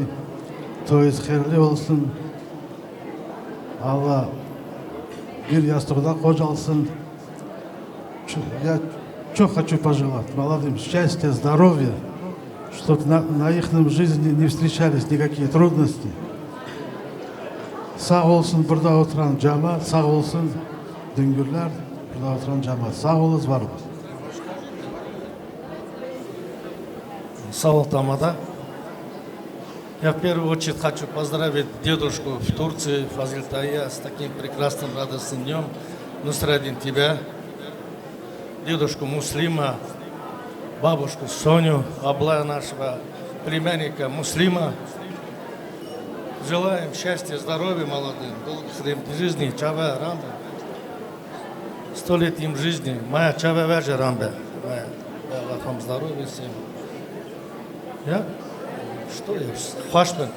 toyuz hayırlı olsun. Allah bir yastıkta kocalsın. Я что хочу пожелать молодым? Счастья, здоровья, чтобы на их жизни не встречались никакие трудности. Sağ olsun burada oturan cemaat, sağ olsun düngürler, burada oturan cemaat. Sağ olunuz, var olun. Савол Тамада. Я в первую очередь хочу поздравить дедушку в Турции, Фазиль Тая, с таким прекрасным радостным днем. Нусрадин тебя, дедушку Муслима, бабушку Соню, Аблая нашего племянника Муслима. Желаем счастья, здоровья молодым, долгих лет жизни, чава, рамбе. 100 лет им жизни, моя чава вяжа рамбе. Моя, Аллахом здоровья всем. Я? Что я? Хашпен.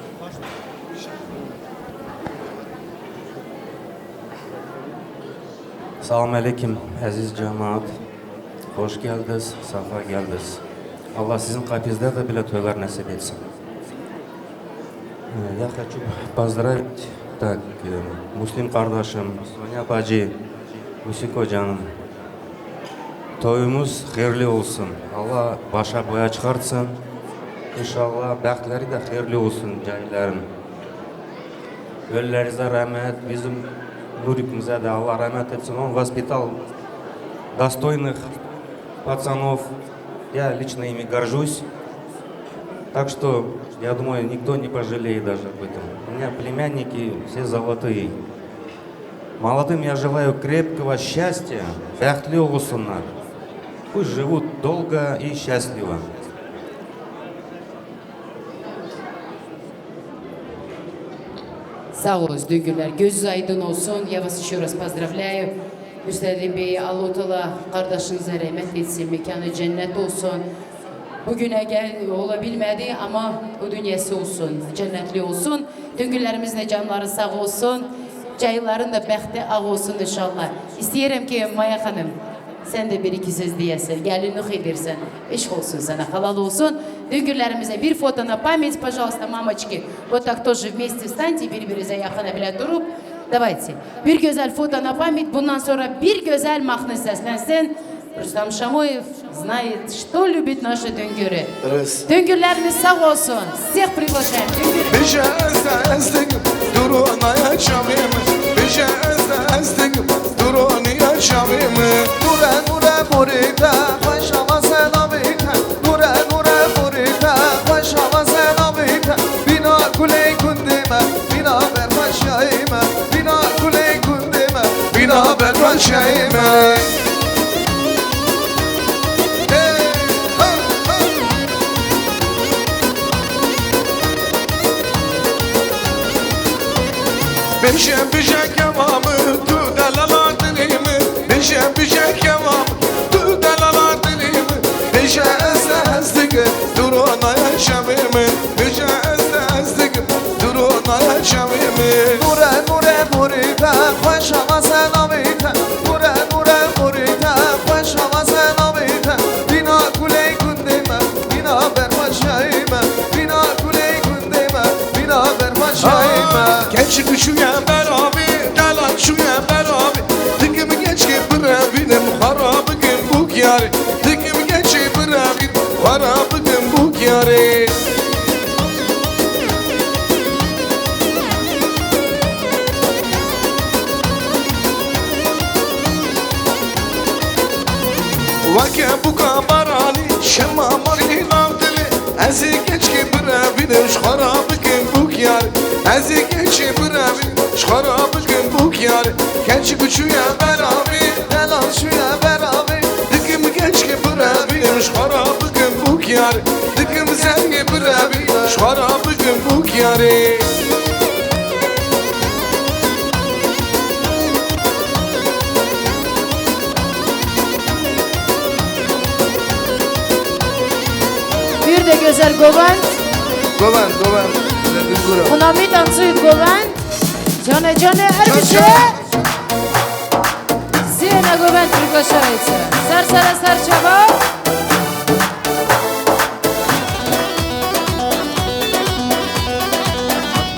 Salam aleyküm aziz cemaat. Hoş geldiniz, safa geldiniz. Allah sizin kapınızda da bile toylar nasip etsin. Я хочу поздравить так, Муслим kardeşim, Sonya bacı, Musiko canım. Toyumuz hayırlı olsun. Allah başa boya çıkartsın. İnşallah bəxtləri də hayırlı olsun cahillərin. Ölülərinizə rəhmət, bizim Nurikimizə də Allah rəhmət etsin. Он воспитал достойных пацанов. Я лично ими горжусь. Так что, я думаю, никто не пожалеет даже об этом. У меня племянники все золотые. Молодым я желаю крепкого счастья, бәхтлі olsunlar. Пусть живут долго и счастливо. Sağ olun düngürler. Gözünüz aydın olsun. Я вас еще раз поздравляю. Müstədim Bey, Allah-u Teala kardeşinize rahmet etsin. Mekanı cennet olsun. Bugüne gel olabilmedi ama bu dünyası olsun. Cennetli olsun. Düngürlerimizin de canları sağ olsun. Cayıların da bəxti ağ olsun inşallah. İstəyirəm ki Maya Hanım, sen de bir iki söz diyesin. Gelinlik edirsən. Eşq olsun sana, halal olsun. Düngürlerimize bir foto на память, пожалуйста, мамочки. Вот так тоже вместе встаньте, birbirinize yakına bile durup. Давайте. Bir güzel foto на память. Bundan sonra bir güzel mahnı seslensin. Рустам Шамоев знает, что любит наши düngürü. Düngürlerimiz sağ olsun. Всех приглашаем. Beşe kevamı tu delalar dilimi. Beşe kevamı tu delalar dilimi. Beşe ezdik duruna yaşamımı. Beşe ezdik duruna yaşamımı. Nure nure murita paşama selamita. Nure nure murita paşama selamita. Bina kuley kundema bina bermaşayma. Bina kuley kundema bina bermaşayma. Genç kuşuya beraber, dalan şuya beraber. Tıkım genç ki bırakırım, harabı gün bu yari. Tıkım genç ki bırakırım, harabı gün bu yari. Vake bu kamarani, şema marli navdili. Ezi genç ki bırakırım, harabı gün bu yari. Ezi genç ki bırakırım. Şarabı gün bu yar, genç küçüğe beraber, helal şuya beraber. Dıkım genç ki beraber, şarabı gün bu yar. Dıkım sen ki beraber, şarabı gün bu yar. Bir de güzel Govent. Govent. Ona mi tansuit Govent? Cane Erbiç'e Siyena Govent приглашается. Сарсара Сарчева.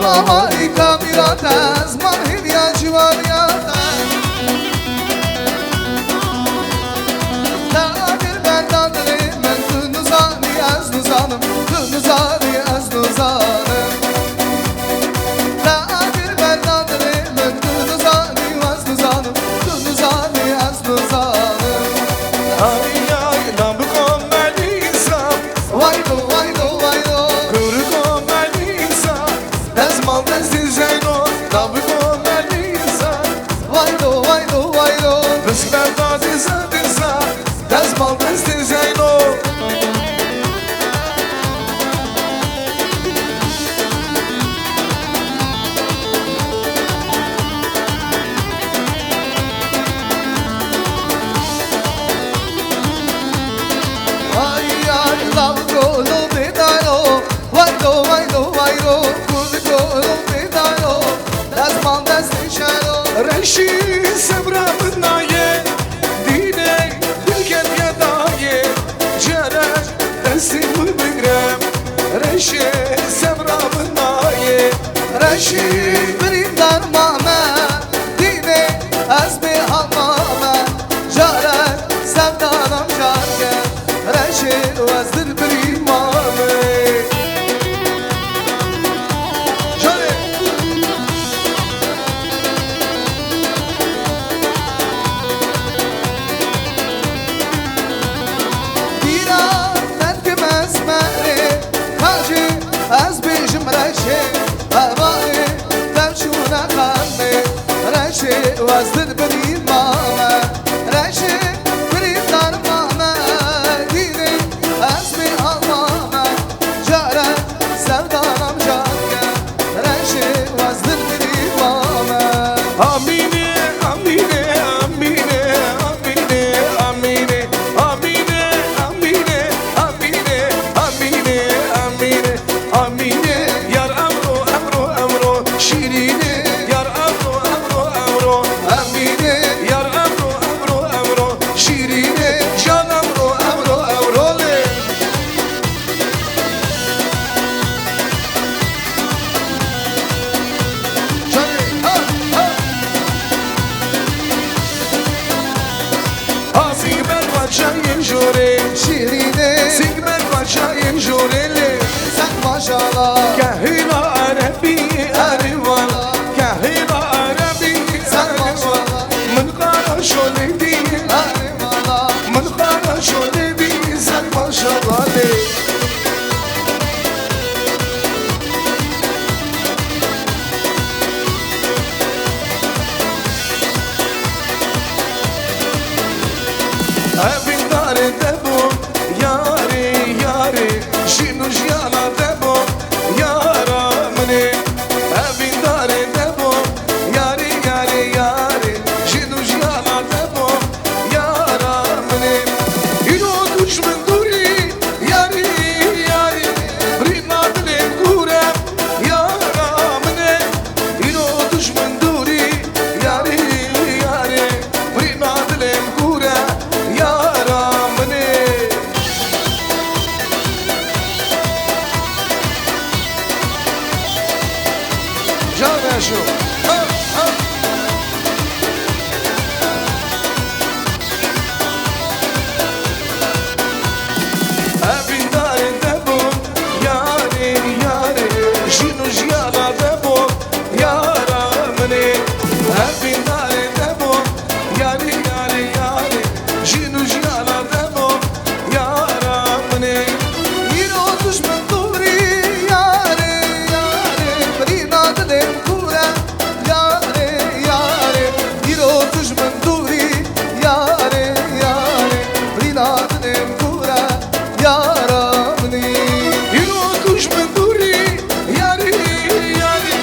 Ramai kamirata, zman hidya civariyata. Nadir ben dadırım, ben tınızani az nuzanım. Tınızani az nuzanım. Vay دست زینو رشی سبرا منایه دینه دلگم یادایه جرش دستی بگرم رشی سبرا منایه رشی بریم در مامه دینه از به همامه جرش سبدانم جارگه رشی از دل بریم مامه از بیشم رشه هوای تمشونه خانه رشه و از دل بریم مامه رشه بریم در مامه دینه از بی همامه جاره سردانم جارگه رشه و از دل بریم مامه آمینه آمینه آمینه آمینه آمینه آمینه آمینه آمینه آمینه آمینه آمینه یار امرو امرو امرو شیرینه یار امرو امرو امرو امینه یار امرو امرو امرو شیرینه جان امرو امرو امرو آسیبر بچه جوره شیرینه سیگمر بچه جوره ماشاءالله كهينا عربي أريوان كهينا عربي أريوان من قارن شولدي أريوان من قارن شولدي زك ماشاءالله أبي دار دبو ياري ياري شنو جيانا دبو yara mne abin dare debo yari yari yari jidu jana debo yara mne ino dushman duri yari yari rinadle gure yara mne ino dushman duri yari yari rinadle gure yara mne جان شو أبي دار دبو ياري ياري شنو جيانا دبو يارا مني أبي دار دبو ياري ياري ياري شنو جيانا دبو يارا مني ينو دشمن دوري ياري ياري برينا دلم كورا ياري ياري ينو دشمن دوري ياري ياري برينا دلم كورا يارا مني ينو دشمن دوري ياري ياري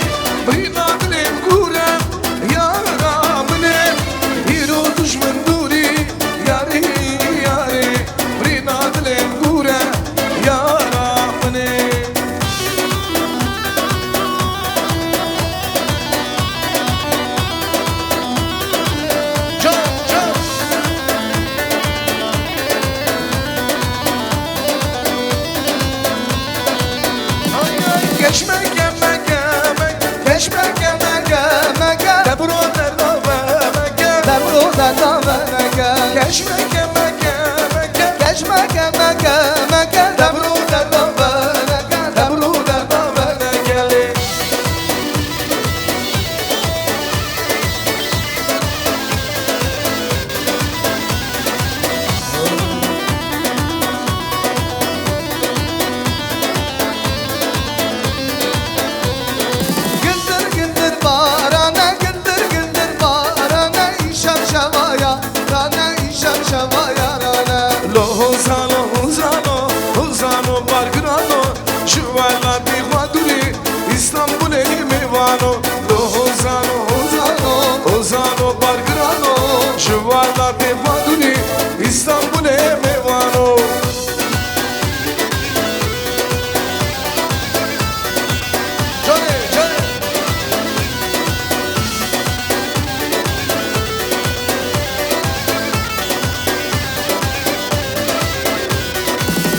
برينا دلم كورا يارا مني ينو دشمن دوري ياري ياري برينا دلم كورا يارا مني Geçmek yemek geçmek yemek debro derdo geçmek yemek geçmek yemek debro derdo geli Şavaya, rana işem şavaya Huzano, Huzano, Bargrano, Şuvala Bihaduri, İstanbul Mevano, Huzano, Huzano, Huzano, Bargrano, Şuvala Bihaduri, İstanbul Mevano.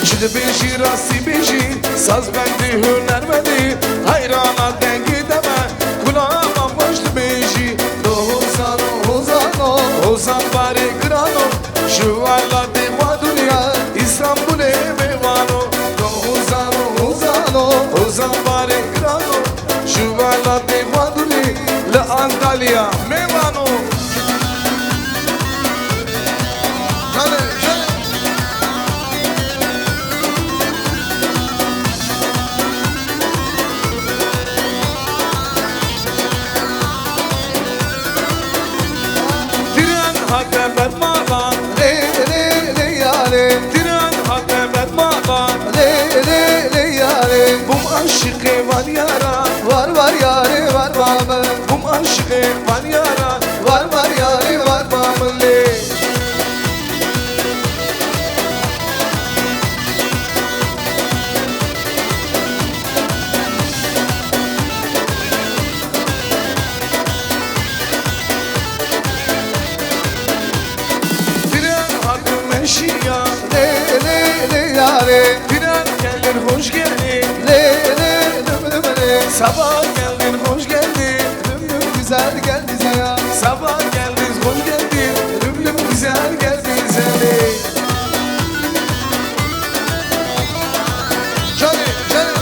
Şimdi beşi rasti beşi saz bendi hünermedi hayrana dengi deme kulağıma başlı beşi Hozano Hozano Hozan bari grano şu ala deva dünya İstanbul'e mevano Hozano Hozano Hozan bari grano şu ala deva dünya la Antalya mevano. Hakebet malan, le le le yare. Tiran hakebet malan, le le le yare. Bum aşıkı var yara, var yare var bamı. Bum aşıkı var yara, var yare var bamı le. Şiya le le le yare Tren geldin hoş geldin le le lüm lüm le Sabah geldin hoş geldin lüm lüm güzel gel bize ya Sabah geldin hoş geldin lüm lüm güzel gel bize le Canım canım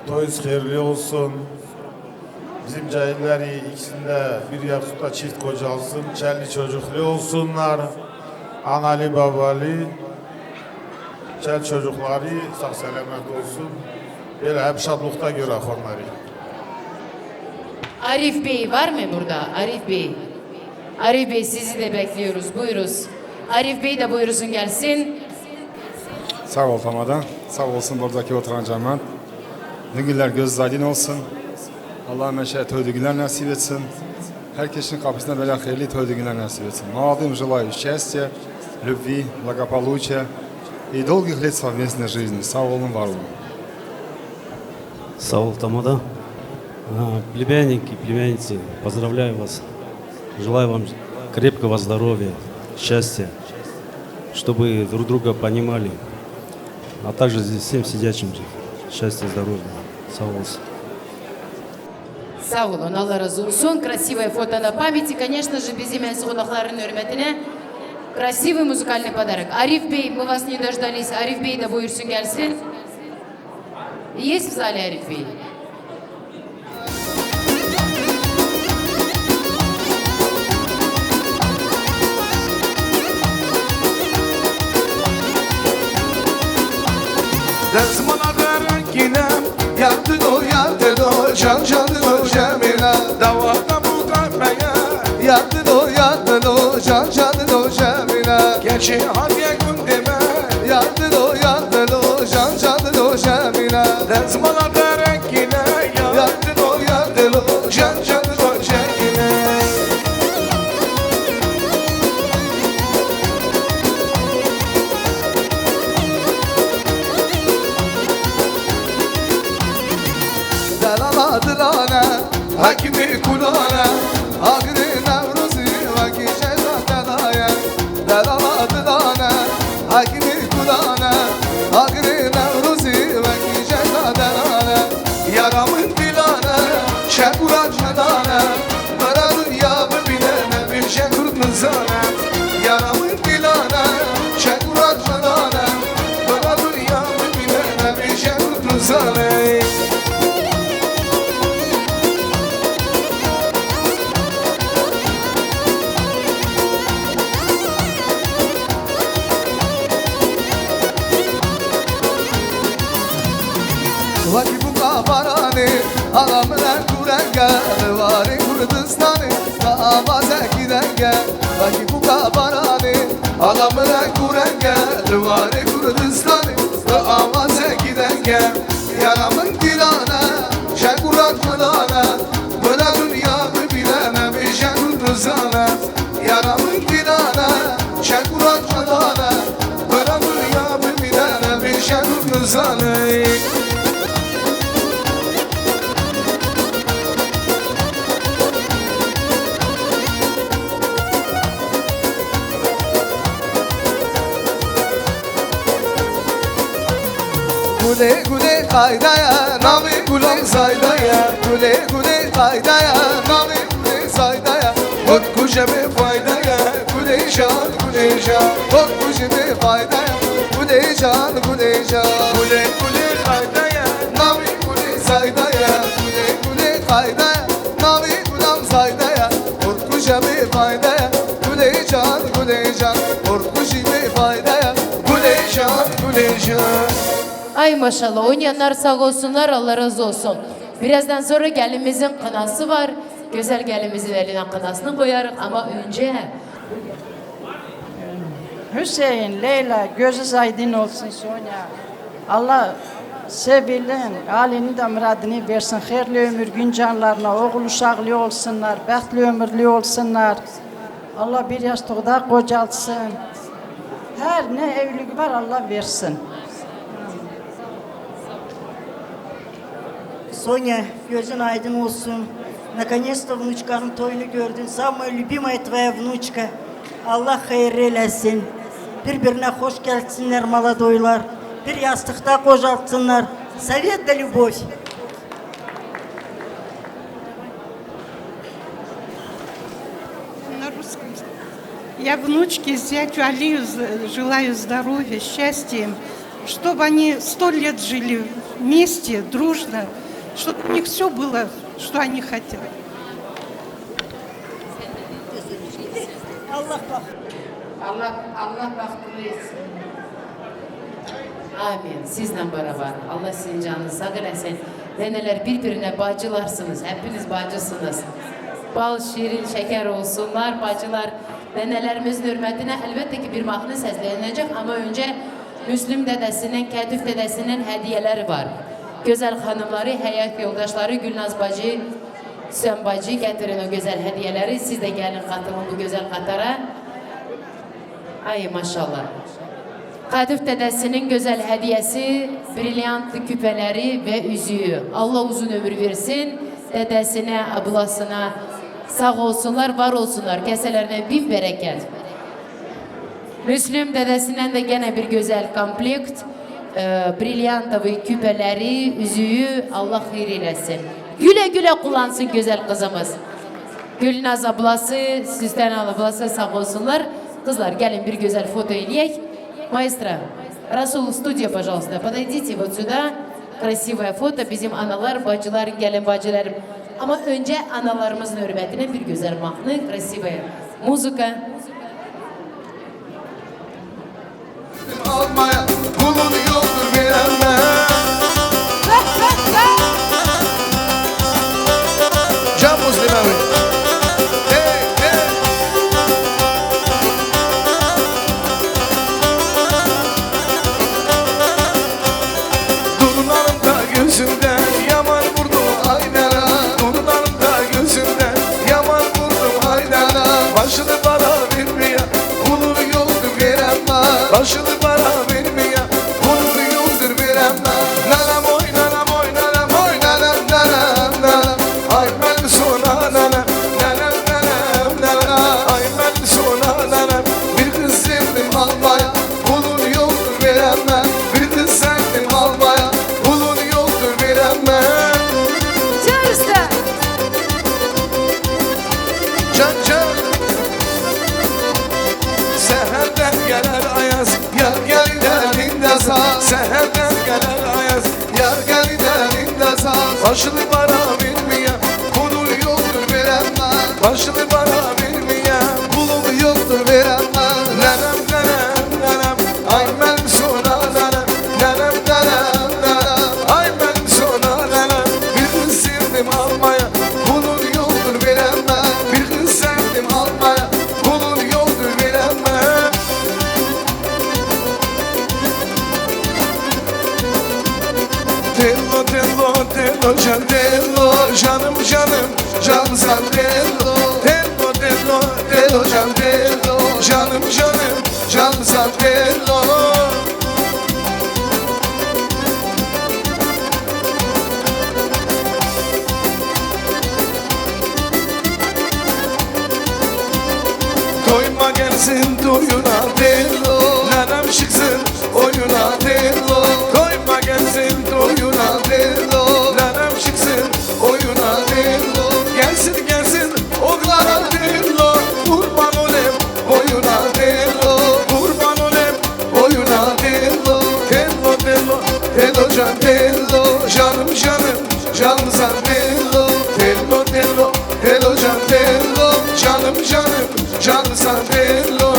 Toyunuz hayırlı olsun. Bizim cahilleri ikisinde bir yaksuta çift kocalsın. Çelli çocuklu olsunlar. Analı babalı. Çel çocukları sağ selamet olsun. Böyle hep şadlıkta göre onları. Arif Bey var mı burada? Arif Bey. Arif Bey sizi de bekliyoruz. Buyuruz. Arif Bey de buyursun gelsin. Sağ ol Tamadan. Sağ olsun buradaki oturan cemaat. Günler göz aydın olsun. Allah meşe toylu günler nasip etsin. Herkesin kapısına böyle hayırlı toylu günler nasip etsin. Молодым желаю счастья, любви, благополучия и долгих лет совместной жизни. Sağ olun, var olun. Саул Тамада. Племянники, племянницы, поздравляю вас. Желаю вам крепкого здоровья, счастья, чтобы друг друга понимали. А также здесь всем сидящим счастья, здоровья. Sağ olasın. Sağ olun, Allah razı olsun. Красивое фото на памяти, конечно же, без имен konukların hürmetine. Красивый музыкальный подарок. Ариф Бей, мы вас не дождались. Ариф Бей de buyursun gelsin. Есть в зале Ариф Бей? Dezmana renginem Yardın o can canın o cemine Davada bu kalbeye Yardın o can canın o cemine Geçi hadiye gündeme Yardın o can canın o cemine Dezmana da renkine Yardın o can canın o cemine Delaladırane Hakimi kulane Agri nevruzi Vaki şehzadelaya Delaladırane Hakimi kulane Agri nevruzi Vaki şehzadelaya Yaramın bilane Şekuran şedane Bana dünyamı bilene Bir şekur nızane Yaramın bilane Şekuran şedane Bana dünyamı bilene Bir şekur nızane Vaki bu kabarani Alamına kurenge Vari Kürdistan'ı Avaze gidenge Vaki bu kabarani Alamına kurenge Vari Kürdistan'ı Avaze gidenge Yaramın dilane Şekurat mılane Böyle dünyamı bilene Bir şekur rızane Yaramın dilane Şekurat mılane Böyle dünyamı bilene Bir şekur rızane Gule gule kaydaya Nami gulam saydaya Gule gule kaydaya Nami gule saydaya Ot kuşeme faydaya Gule can Ot kuşeme faydaya Gule can Gule gule kaydaya Nami gule saydaya Gule gule kaydaya Nami gulam saydaya Ot kuşeme faydaya Gule can Ot kuşeme faydaya Gule can Ay maşallah oynayanlar sağ olsunlar, Allah razı olsun. Birazdan sonra gelinimizin kınası var. Güzel gelinimizin eline kınasını koyarız ama önce... Hüseyin, Leyla, gözü aydın olsun Sonya. Allah sevilen, halini de muradını versin. Hayırlı ömür gün canlarına, oğul uşaklı olsunlar, bəxtli ömürlü olsunlar. Allah bir yastıqda qocalsın. Her ne evlilik var Allah versin. Соня, gözün aydın olsun. Наконец-то внучканın toyunu gördün. Самая любимая твоя внучка. Allah hayır eylesin. Birbirine hoş gelsinler молодойlar. Bir yastıkta kocaltsınlar. Совет да любовь. На русском. Я внучке, зятю Алию желаю здоровья, счастья, чтобы они 100 лет жили вместе, дружно, чтобы у них все было, что они хотят. Allah bahtını etsin. Amin. Sizle beraber. Allah sizin canınızı sağ eləsin. Neneler birbirine bacılarsınız. Hepiniz bacısınız. Bal, şirin, şeker olsunlar bacılar. Nenelerimizin hürmetine elbette ki bir mahnı seslenecek ama önce Müslüm dedesinin, Kedif dedesinin hediyeleri var. Güzel hanımları, hayat yoldaşları Gülnaz bacı, Süsen bacı getirin o güzel hediyeleri. Siz de gelin katılın bu güzel katara. Ay maşallah. Kadif dedesinin güzel hediyesi, brilyantlı küpeleri ve üzüğü. Allah uzun ömür versin. Dedesine, ablasına sağ olsunlar, var olsunlar. Keselerine bin bereket. Müslüm dedesinden de gene bir güzel komplekt. Brilyantlı küpeleri, üzüğü Allah hayır eylesin. Güle güle kullansın güzel kızımız. Gülnaz ablası, Süsten ablası sağ olsunlar. Kızlar gelin bir güzel foto eləyək. Маэстро, Расул, студия, пожалуйста, подойдите вот сюда. Красивое фото, bizim analar, bacılar, gelin bacılarım. Ama önce analarımızın hürmetine bir güzel mahnı, красивая muzika. Almaya kulun yoldur bilenler Karşılık para vermeye Bunun yoldur veremem Nanam oy nanam oy nanam oy nanam nanam nanam Ay ben sonra nanam nanam nanam nanam Ay ben sonra nanam Bir kız sevdim almaya Bunun yoldur veremem Bir kız sevdim almaya Bunun yoldur veremem Çağırsa. Can can Seherden gelir ayaz Yar gelin elinde saz Seherden gelir ayaz Yar gelin elinde saz Karşılık para vermeye Kulun yoktur veremem Karşılık para vermeye Kulun yoktur veremem Nenem nenem nenem Ay ben sonra nenem Nenem nenem nenem Ay ben sonra nenem Bir kız sevdim almaya Kulun yoktur veremem Bir kız sevdim almaya Kulun yoktur veremem Tello tello tello can tello Canım canım cansan tello Tello tello tello can tello Canım canım cansan tello Doyma gelsin toyuna tello Nenem çıksın oyuna tello Doyma gelsin toyuna tello Nenem çıksın oyuna tello Gelsin gelsin oğlana tello Kurban olayım oyuna tello Kurban olayım oyuna tello Tello tello tello can tello Canım canım cansan tello Tello tello tello can tello Canım canım cansan tello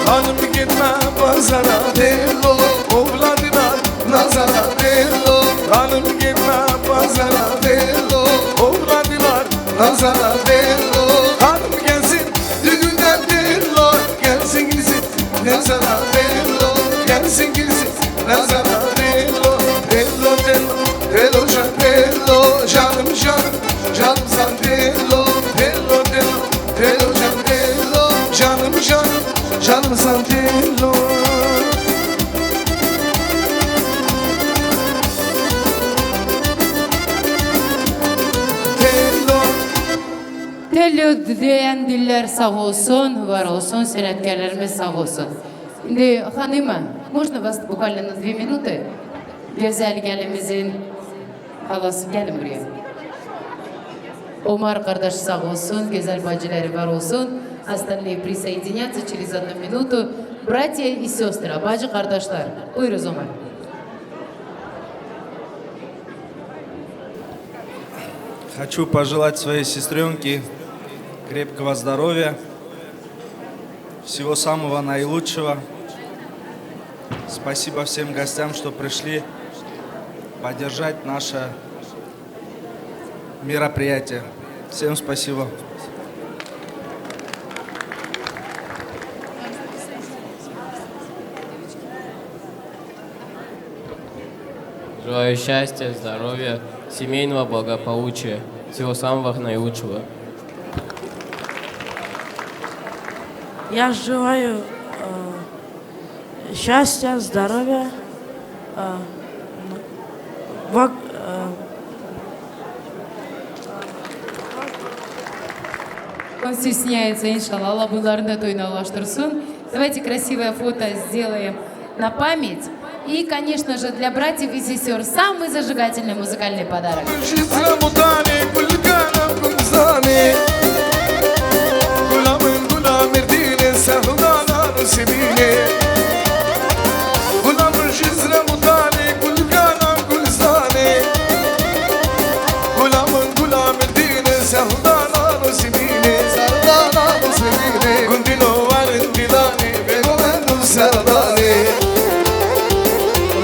Hanım gitme pazara tello Oğladına nazara tello Hanım gitme pazara tello Oğladına nazara tello Hanım gelsin düğünden tello Gelsin gitsin nazara tello Gelsin gitsin nazara tello Tello tello tello can tello Canım canım cansan tello Tello tello tello can tello Canım canım cansan tello Tello diyen diller sağ olsun, var olsun, senetkarlarımız sağ olsun. Şimdi hanıma, можно вас буквально на 2 минуты? Güzel gelimizin halası, gelin buraya. Omar kardeş sağ olsun, güzel bacıları var olsun. Остальные присоединятся через 1 минуту. Братья и сестры, бacı kardeşler. Buyuruz Omar. Хочу пожелать своей сестренке крепкого здоровья, всего самого наилучшего. Спасибо всем гостям, что пришли поддержать наше мероприятие. Всем спасибо. Желаю счастья, здоровья, семейного благополучия, всего самого наилучшего. Я желаю счастья, здоровья, Он стесняется, иншалла, Аллах bunların da toyuna ulaştırsın. Давайте красивое фото сделаем на память. И, конечно же, для братьев и сестер самый зажигательный музыкальный подарок.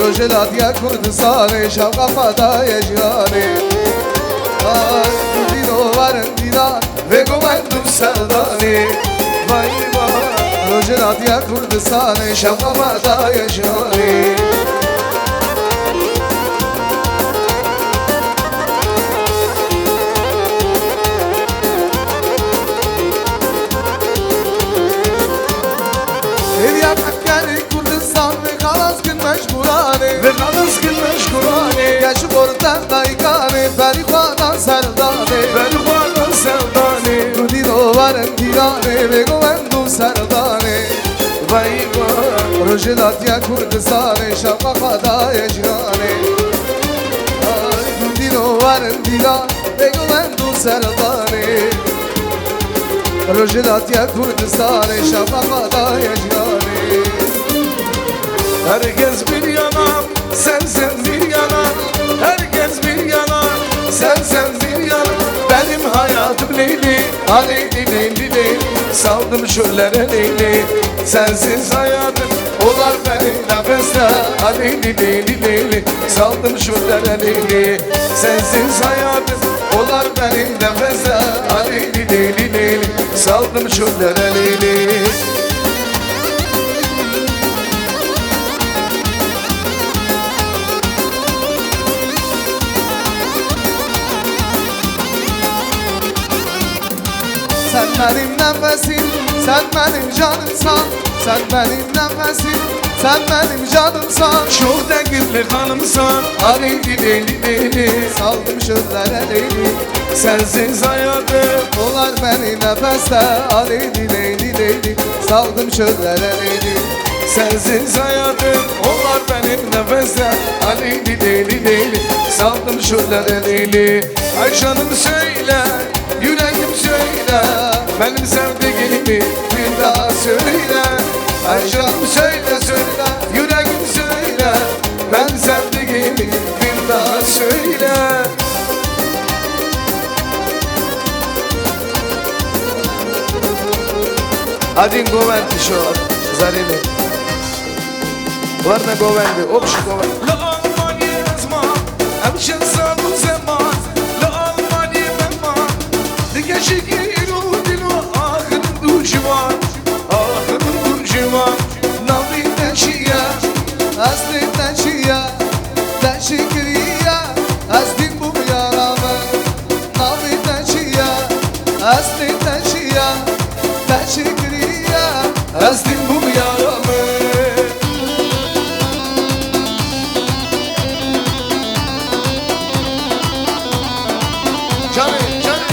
Rojelat ya Kurdistan, Şavkafada yaşarı. Ay, dino varın dinan ve komendum serdani. Vay vay, Rojelat ya Kurdistan, Şavkafada yaşarı. Suriye Mekkeli Kurdistan ve kalas gün meşgulane Ve kalas gün meşgulane Geçip oradan daykane Berikvadan serdane Berikvadan serdane Rudino varem dirane Ve govendu serdane Vay vay Rojilatya Kurdistane Şafakada ecrane Rudino varem dirane Ve govendu serdane Rojilatya Kurdistane Şafakada ecrane Herkes bir yana, sen bir yana. Herkes bir yana, sen bir yana. Benim hayatım Leyli, Leyli Leyli Leyli. Saldım çöllere Leyli, sensiz hayatım olar benim nefeste. Leyli Leyli Leyli. Saldım çöllere Leyli, sensiz hayatım olar benim nefeste. Leyli Leyli Leyli. Saldım çöllere Leyli. Sen benim nefesim, sen benim canımsan. Sen benim nefesim, sen benim canımsan. Çok da gizli hanımsan. Leyli Leyli Leyli. Saldım şöllere Leyli, sensiz hayatım olar beni nefeste. Leyli Leyli Leyli. Saldım çöllere Leyli, sensiz hayatım olar benim nefeste. Leyli Leyli Leyli. Saldım çöllere Leyli. Ay canım söyle, yüreğim söyle. Benim sevdiğimi bir daha söyle. Ay canım söyle söyle, yüreğim söyle. Ben sevdiğimi bir daha söyle. Один говенти шо, зарими. Варна говенти, общ говенти. La Almanya yazma, hemşen sağlı zaman. La Almanya memma, dikeşi giru dilo ahın ducivan. Ahın ducivan, navi neşiye. Asli teşiye, teşikriye. Asdin bu yarama. Navi teşiye, asli teşiye. Teşikriye. Asdin bu yaramı. Canım, canım.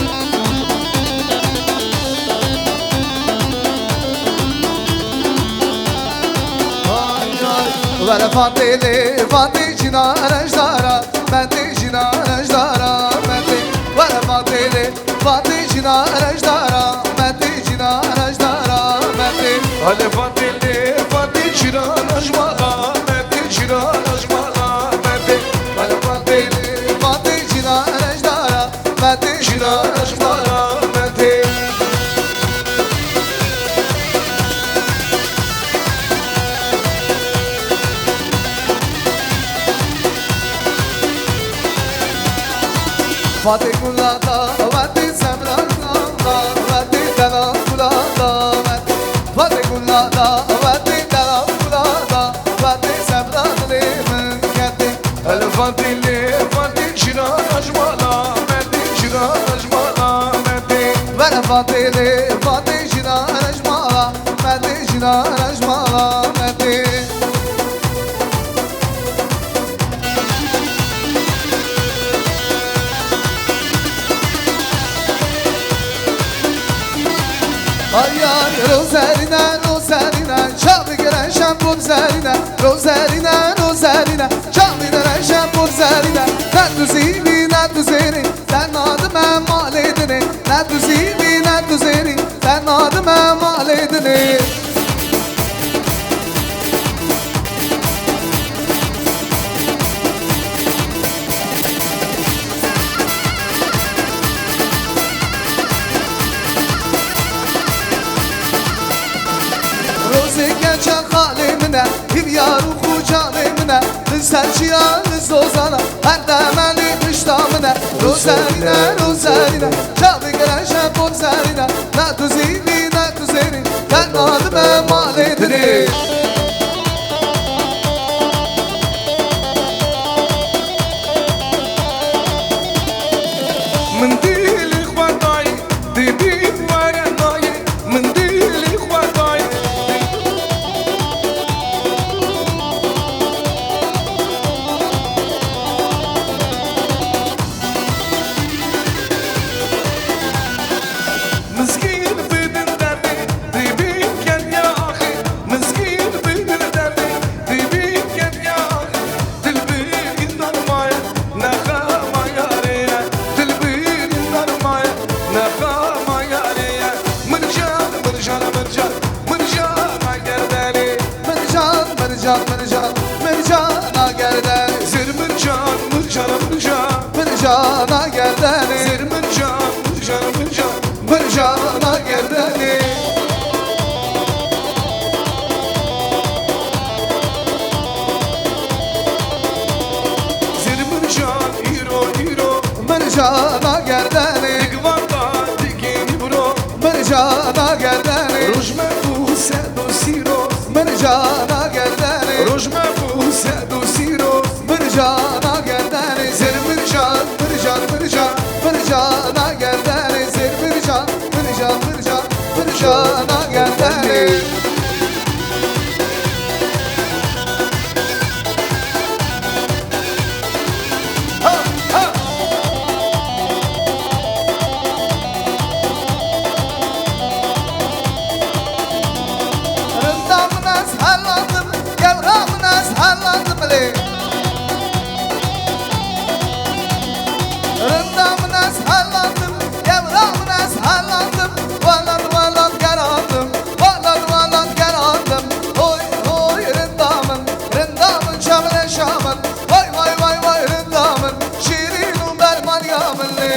Vere fatili, fatih cina rejdara. Menti cina rejdara. Menti. Vere fatili, fatih cina rejdara. Menti cina rejdara. Menti. Hadi fatili, fatih şiran ajmala. Mehdi şiran ajmala. Mehdi. Vere fatili, fatih cina rejdara. Menti cina Şiran ajmala. Mehdi. Fatih kulada, Fatih semranda, Fatih devam kulada, Fatih kulada, Fatih devam kulada, Fatih semranda limen kendi. El fatili, fatih şiran ajmala. Mehdi şiran ajmala. Mehdi. Vere Fatihli, Fatih cina rejmala, Mehdi cina rejmala, Mehdi. Ay ay rozerine rozerine Çabı giren şampur zerine Rozerine rozerine Çabı giren şampur zerine Ne düzini ne düzeni Sen adım emal edini Ne düzini ne düzeni Sen adım emal edini Rozi geçen halimine Bir yarı kucanimine Serçiya zozana Her demeli iştamine Rozerine rozerine Çabı giren şampur zerine Ne düzini ne düzeni Sen adım emal edini Mendili khwatai, dibi waranai. Mendili khwatai. Mırcan mırcan mırcana gerdeni Zir mırcan mırcana mırcan Mırcana gerdeni Zir mırcan mırcana mırcan Mırcana gerdeni Zir mırcan iro iro Mırcana gerdeni Digvanda digeni bro Mırcana gerdeni Rojme bu sedo siro Mırcana gerdeni Rojme bu sedo siro Mırcana gerdeni Zir mırcan mırcan mırcan Mırcana gerdeni Zir mırcan mırcan mırcan Mırcana gerdeni Rındamına sarlandım, yavrağımına sarlandım bile Rındamına sarlandım, yavrağımına sarlandım Vallahi vallahi gerandım, vallahi gerandım Oy oy rındamın şamine şamın Vay vay vay vay rındamın, şirin berman yamınlı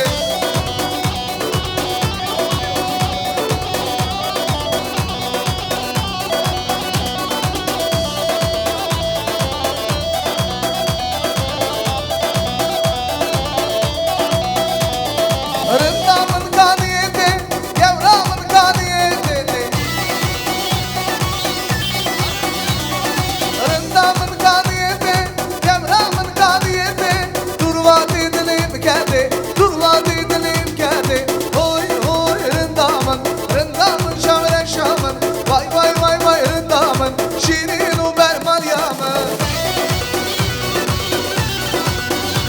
Rındamın kaniyeti, yavrağımın kaniyeti Rındamın kaniyeti, yavrağımın kaniyeti Durva didilim kendi, durva didilim kendi Oy oy rındamın şamine şamın Vay vay vay vay rındamın, şirin uber maryamın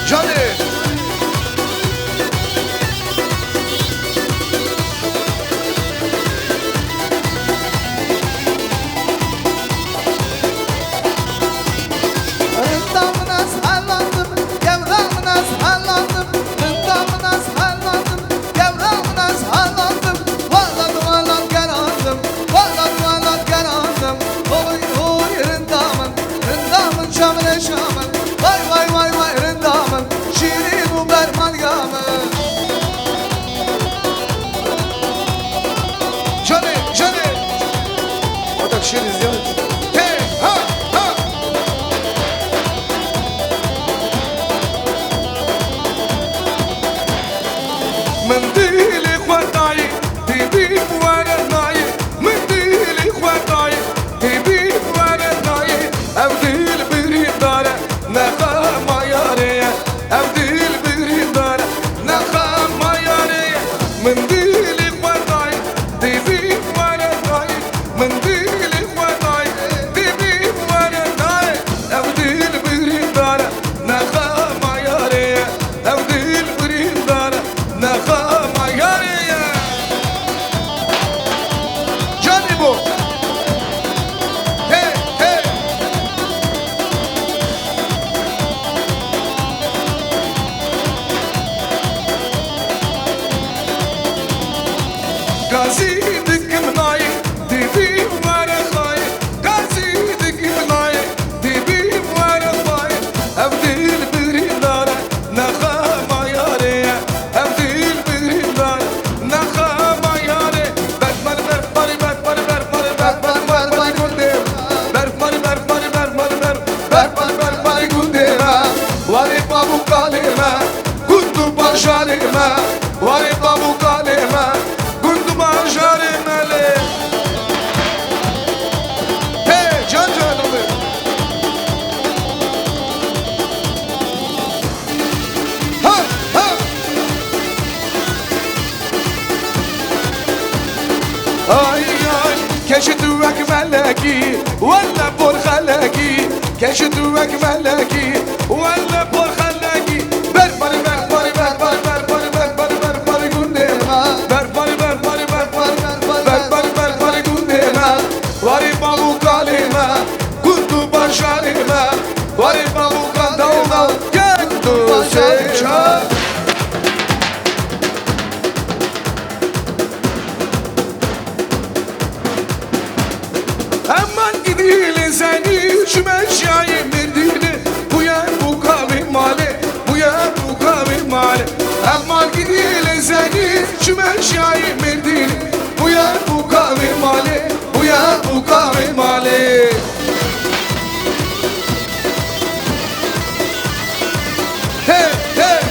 Johnny Rındamına sarlandım, yavrağımına sarlandım Rındamına sarlandım, yavrağımına sarlandım Vallahi gerandım, vallahi gerandım Oy oy rındamın şamine şamın Vay vay vay vay rındamın, şirin bu berman yamın Johnny O tak şirin izliyor Hey ha ha منديلي خواتاي تبي ورناي منديلي خواتاي تبي ورناي أبديل بريدار نخام ياري أبديل بريدار نخام ياري منديلي خواتاي تبي ورناي منديلي خواتاي تبي ورناي أبديل بريدار نخام ياري أبديل بريدار نخام ياري Johnny bu Hey hey Gazi dikimnay dibi varxay Gazi dikimnay dibi varxay Evdil birindar nakhama yare Evdil birindar nakhama yare Berkmar berkmar berkmar berkmar berkmar berkmar gundem Berkmar berkmar berkmar berkmar berkmar gundem Vare babu kalema kundu başarema Vare babu kalema kundu başarema le Hey can canım Ha ha Ay ay keşidüvek meleki Valla por halaki keşidüvek meleki Valla por halaki Berkmar berkmar berkmar berkmar berkmar berkmar gundem Berkmar berkmar berkmar berkmar berkmar gundem Vari babu kalema kundu başarema Vari babu kandavna kendu seçer Aman gidil seni Şümeşayı merdini bu yer bu kavim mali bu yer bu kavim mali Elmal gidiyle seni Şümeşayı merdini bu yer bu kavim mali bu yer bu kavim mali Hey hey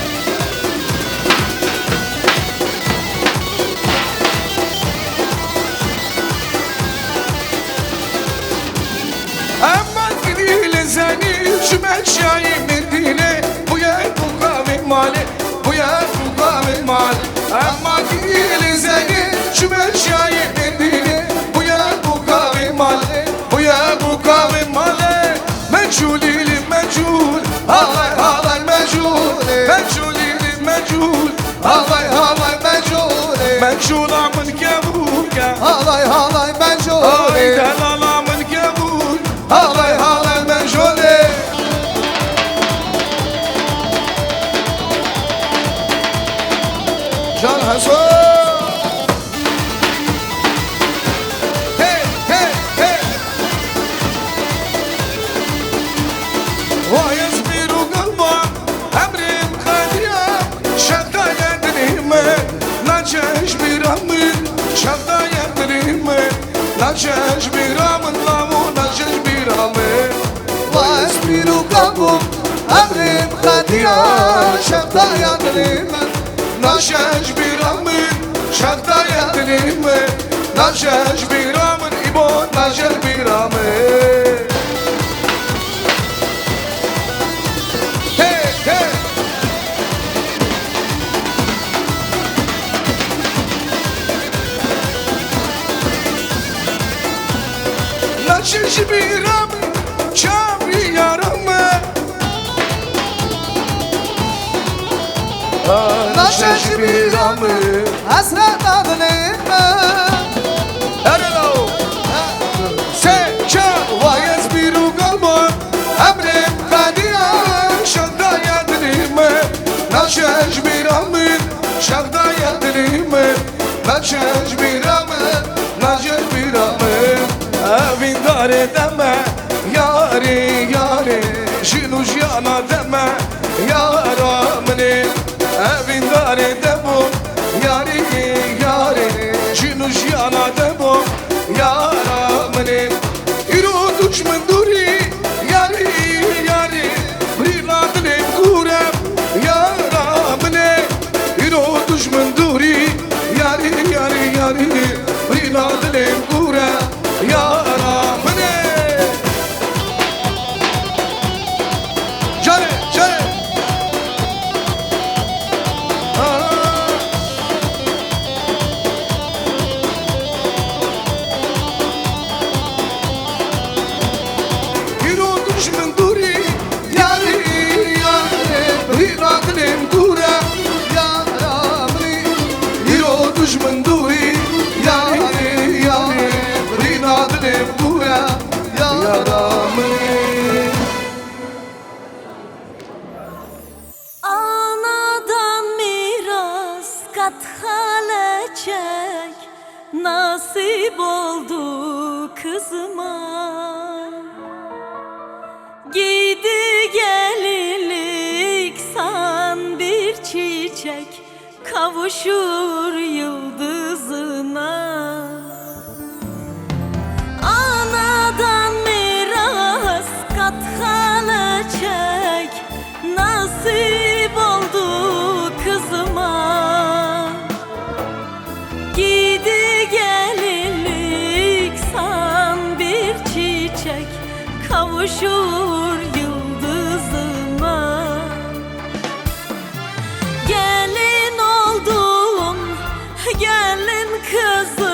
Ama gidiyle seni Şümeşayı merdini bu yer bu kavim mali bu yer bu kavim mali Ama gidiyle seni Şümeşayı merdini bu yer bu kavim mali bu yer bu kavim mali Meçhul ilim meçhul halay halay meçhul Meçhul ilim meçhul halay halay meçhul Meçhul amın kebuka halay halay meçhul Ay delalamın kebul halay halay meçhul Can Hasan Hey hey hey ويصبر قلبه أمرين قديم شدا يدريمه نجاش برامن شدا يدريمه نجاش برامن لامو نجاش برامن ويصبر قلبه أمرين خديا شدا يدريمه نجاش برامن شدا يدريمه نجاش برامن إبو نجاش برامن Hey hey Naşış biram çavi yaramı Naşış biramı hasret adlime Hello Seça vayez biru galma Emrim kadiya şada yadrime Naşış biramı şada yadrime Naşış biramı Naşış biramı Evin dare deme yari yari Jinuş yana deme yaramını Evin dare demo yari yari Jinuş yana demo yaramını İro düşman duri yari yari Brinadlim kurem yaramını İro düşman duri yari yari yari Brinadlim kurem yaramını Cane cane Yürü düşman duri yari yari Brinadlim kurem yaramını Yürü düşman duri yari yari Brinadlim kurem yaramını Anadan miras kat halecek nasip oldu kızıma Giydi gelinlik san bir çiçek kavuşur yıldızına Anadan miras kat halecek nasip oldu kızıma Giydi gelinlik san bir çiçek kavuşur yıldızıma Gelin oldum gelin kızım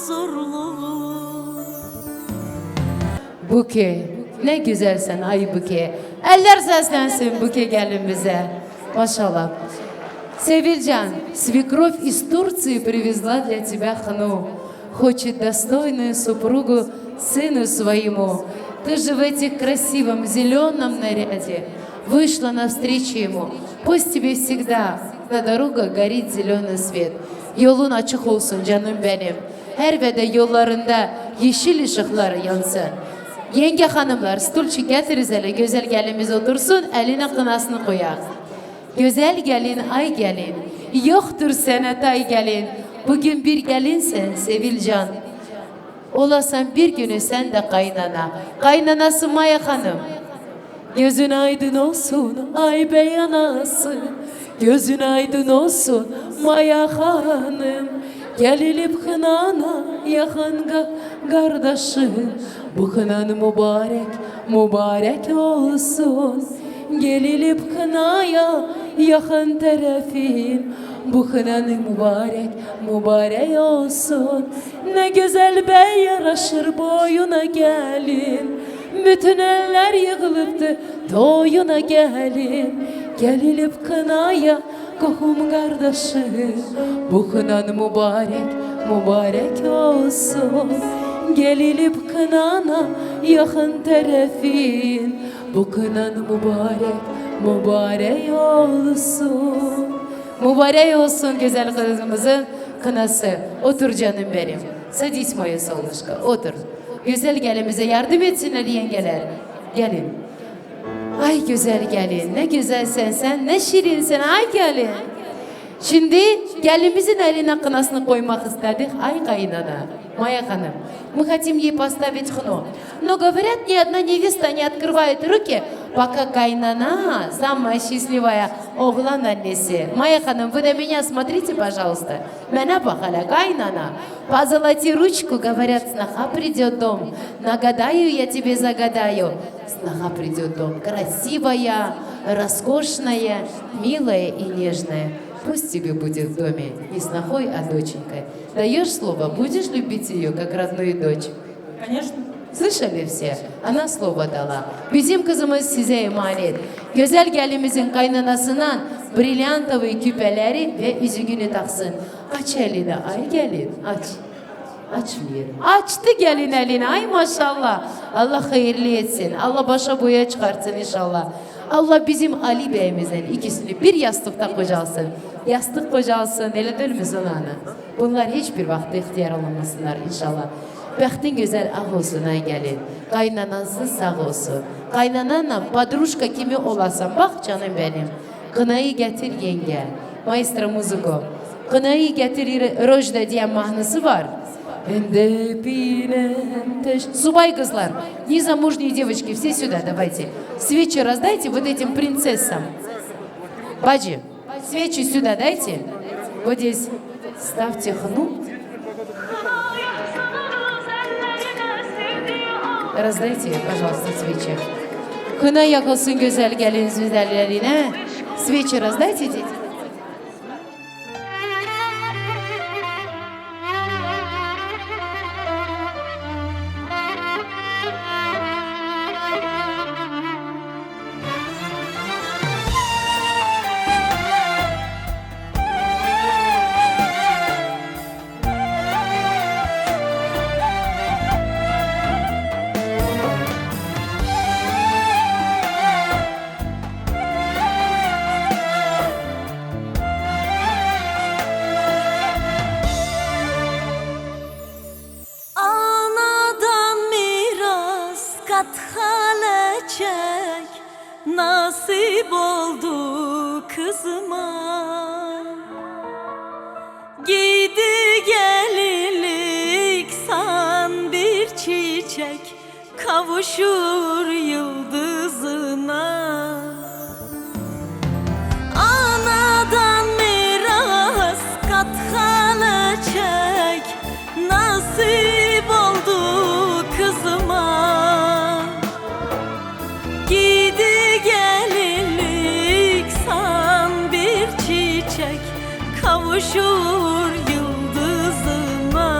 huzurluğu. Buke, ne güzelsen ay Buke. Eller seslensin Buke gelin bize. Maşallah. Севильджан, свекровь из Турции привезла для тебя хну. Хочет достойную супругу сыну своему. Ты же в этих красивом зеленом наряде вышла навстречу ему. Пусть тебе всегда на дорогах горит zеленый свет. Yolun açık olsun canım benim. Her ve de yollarında yeşil ışıklar yansın. Yenge hanımlar, stulçuk getiririz hele, güzel gelimiz otursun, eline kınasını koyar. Güzel gelin, ay gelin, yoktur senet ay gelin. Bugün bir gelinsen Sevilcan. Olasan bir günü sen de kaynana. Kaynanası Maya Hanım. Gözün aydın olsun ay bey anası. Gözün aydın olsun Maya Hanım. Gelilip kınana yakın kardeşim. Bu kınan mübarek, mübarek olsun. Gelilip kınaya yakın tarafın. Bu kınan mübarek, mübarek olsun. Ne güzel bey yaraşır boyuna gelin. Bütün eller yığılıptı toyuna gelin. Gelilip kınaya kohum kardeşim. Bu kınan mübarek, mübarek olsun. Gelilip kınana yakın tarafın. Bu kınan mübarek, mübarek olsun. Mübarek olsun güzel kızımızın kınası. Otur canım benim. Sadis moya solnuşka, otur. Güzel gelimize yardım etsinler yengeler. Gelin. Ay güzel gelin, ne güzelsen sen, ne şirinsin ay gelin. Şimdi gelinimizin eline kınasını koymak istedik. Ay kaynana, Maya Hanım, мы хотим ей поставить хну. Но говорят, ни одна невеста не открывает руки, пока кайнана, самая счастливая оглан аннеси. Майя Hanım, вы на меня смотрите, пожалуйста. Меня пахаля кайнана. Позолоти ручку, говорят, сноха придет дом. Нагадаю, я тебе загадаю. Сноха придет дом. Красивая, роскошная, милая и нежная. Пусть тебе будет в доме не снохой, а доченькой. Даешь слово, будешь любить ее, как родную дочь? Конечно. Слышали все? Она слово dala. Bizim kızımız size emanet. Güzel gelimizin kaynanasından brilyantovi küpeleri ve yüzüğünü taksın. Aç elini ay gelin, aç. Açmıyor. Açtı gelin elini ay maşallah. Allah hayırlı etsin. Allah başa boya çıkartsın inşallah. Allah bizim Ali Bey'imizden ikisini bir yastıkta kocalsın. Yastık kocalsın, elə dölmüsün ana. Bunlar hiçbir vakti ihtiyar olmasınlar inşallah. Bəxtin güzel ağ olsun ay gelin. Kaynanansın sağ olsun. Kaynananla padruşka kimi olasan. Bak canım benim. Kınayı getir yenge. Maestro muziko. Kınayı getir Rojda diye mahnısı var. Субай кызлар, незамужние девочки, все сюда, давайте. Свечи раздайте вот этим принцессам. Баджи, свечи сюда дайте. Вот здесь ставьте хну. Раздайте, пожалуйста, свечи. Хына yakılsın güzel gelin güzellerine. Свечи раздайте, дети. Nasip oldu kızıma. Giydi gelinlik san bir çiçek, kavuşur yıldızına. Anadan miras kat hala çek, nasip oldu kızıma. Giydi gelinlik san bir çiçek, kavuşur yıldızıma.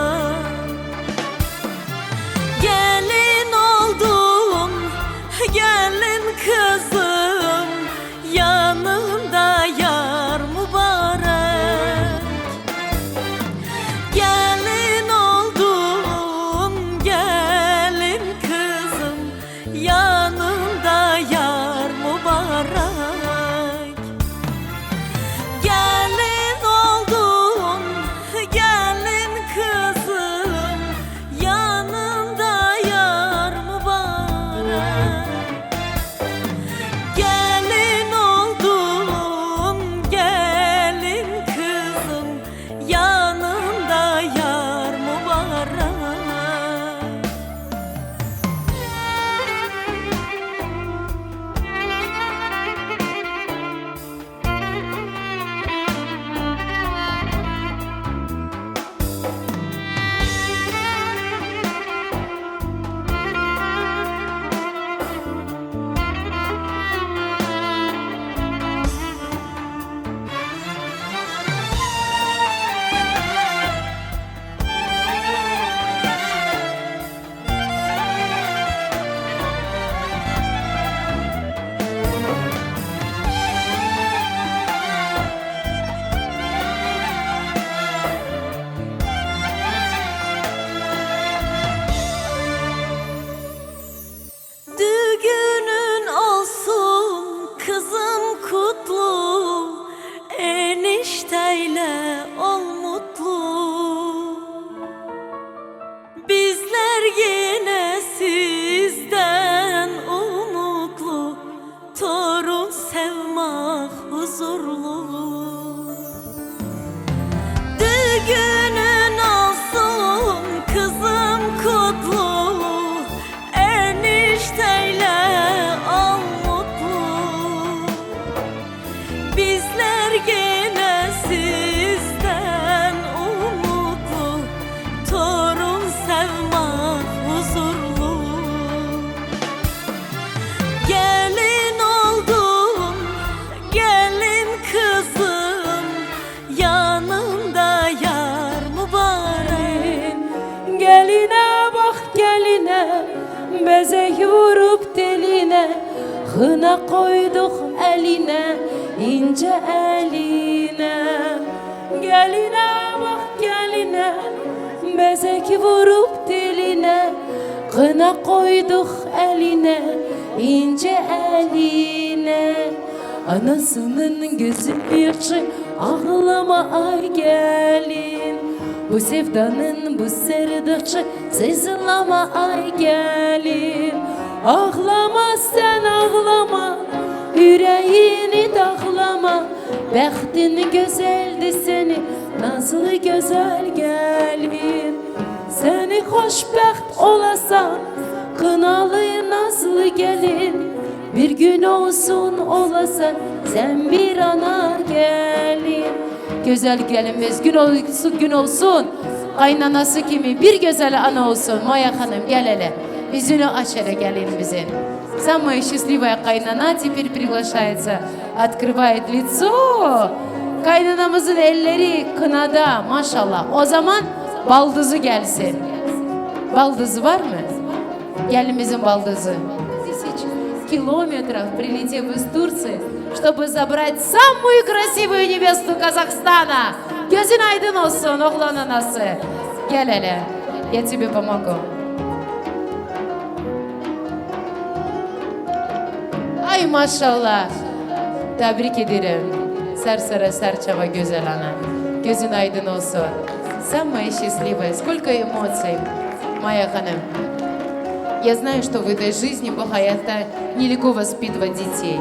yine sizden umutlu, torun sevmek huzurlu. Düğünün olsun kızım kutlu, enişteyle al mutlu. Bizler gene sizden umutlu, torun sevmek huzurlu. Gelin oldum, gelin kızım, yanımda yar mübarek. Geline bak geline, bezek vurup teline, hına koyduk eline, ince eline. Geline bak geline, bezek vurup teline, hına koyduk eline, ince eline. Anasının gözü yaşı, ağlama ay gelin. Bu sevdanın bu serdaşı, sızlama ay gelin. Ağlama sen ağlama, yüreğini dağlama. Bəxtin güzeldi seni, nazlı güzel gelin. Seni hoşbəxt olasan, kınalı nazlı gelin. Bir gün olsun olasa, sen bir ana gelin. Güzel gelimiz gün olsun. Kaynanası kimi bir güzel ana olsun. Maya Hanım gel hele. Yüzünü aç hele gelinimizin. Самая счастливая кайнана теперь приглашается. Открывает лицо. Kaynanamızın elleri kınada maşallah. O zaman baldızı gelsin. Baldızı var mı? Gelinimizin baldızı. Километров, прилетев из Турции, чтобы забрать самую красивую невесту Казахстана. Gözün aydın olsun oğlan anası. Gel hele, я тебе помогу. Ay maşallah. Tebrik ederim. Sersere serçava güzel ana. Gözün aydın olsun. Самая счастливая. Сколько эмоций, моя ханым. Я знаю, что в этой жизни богато нелегко воспитывать детей.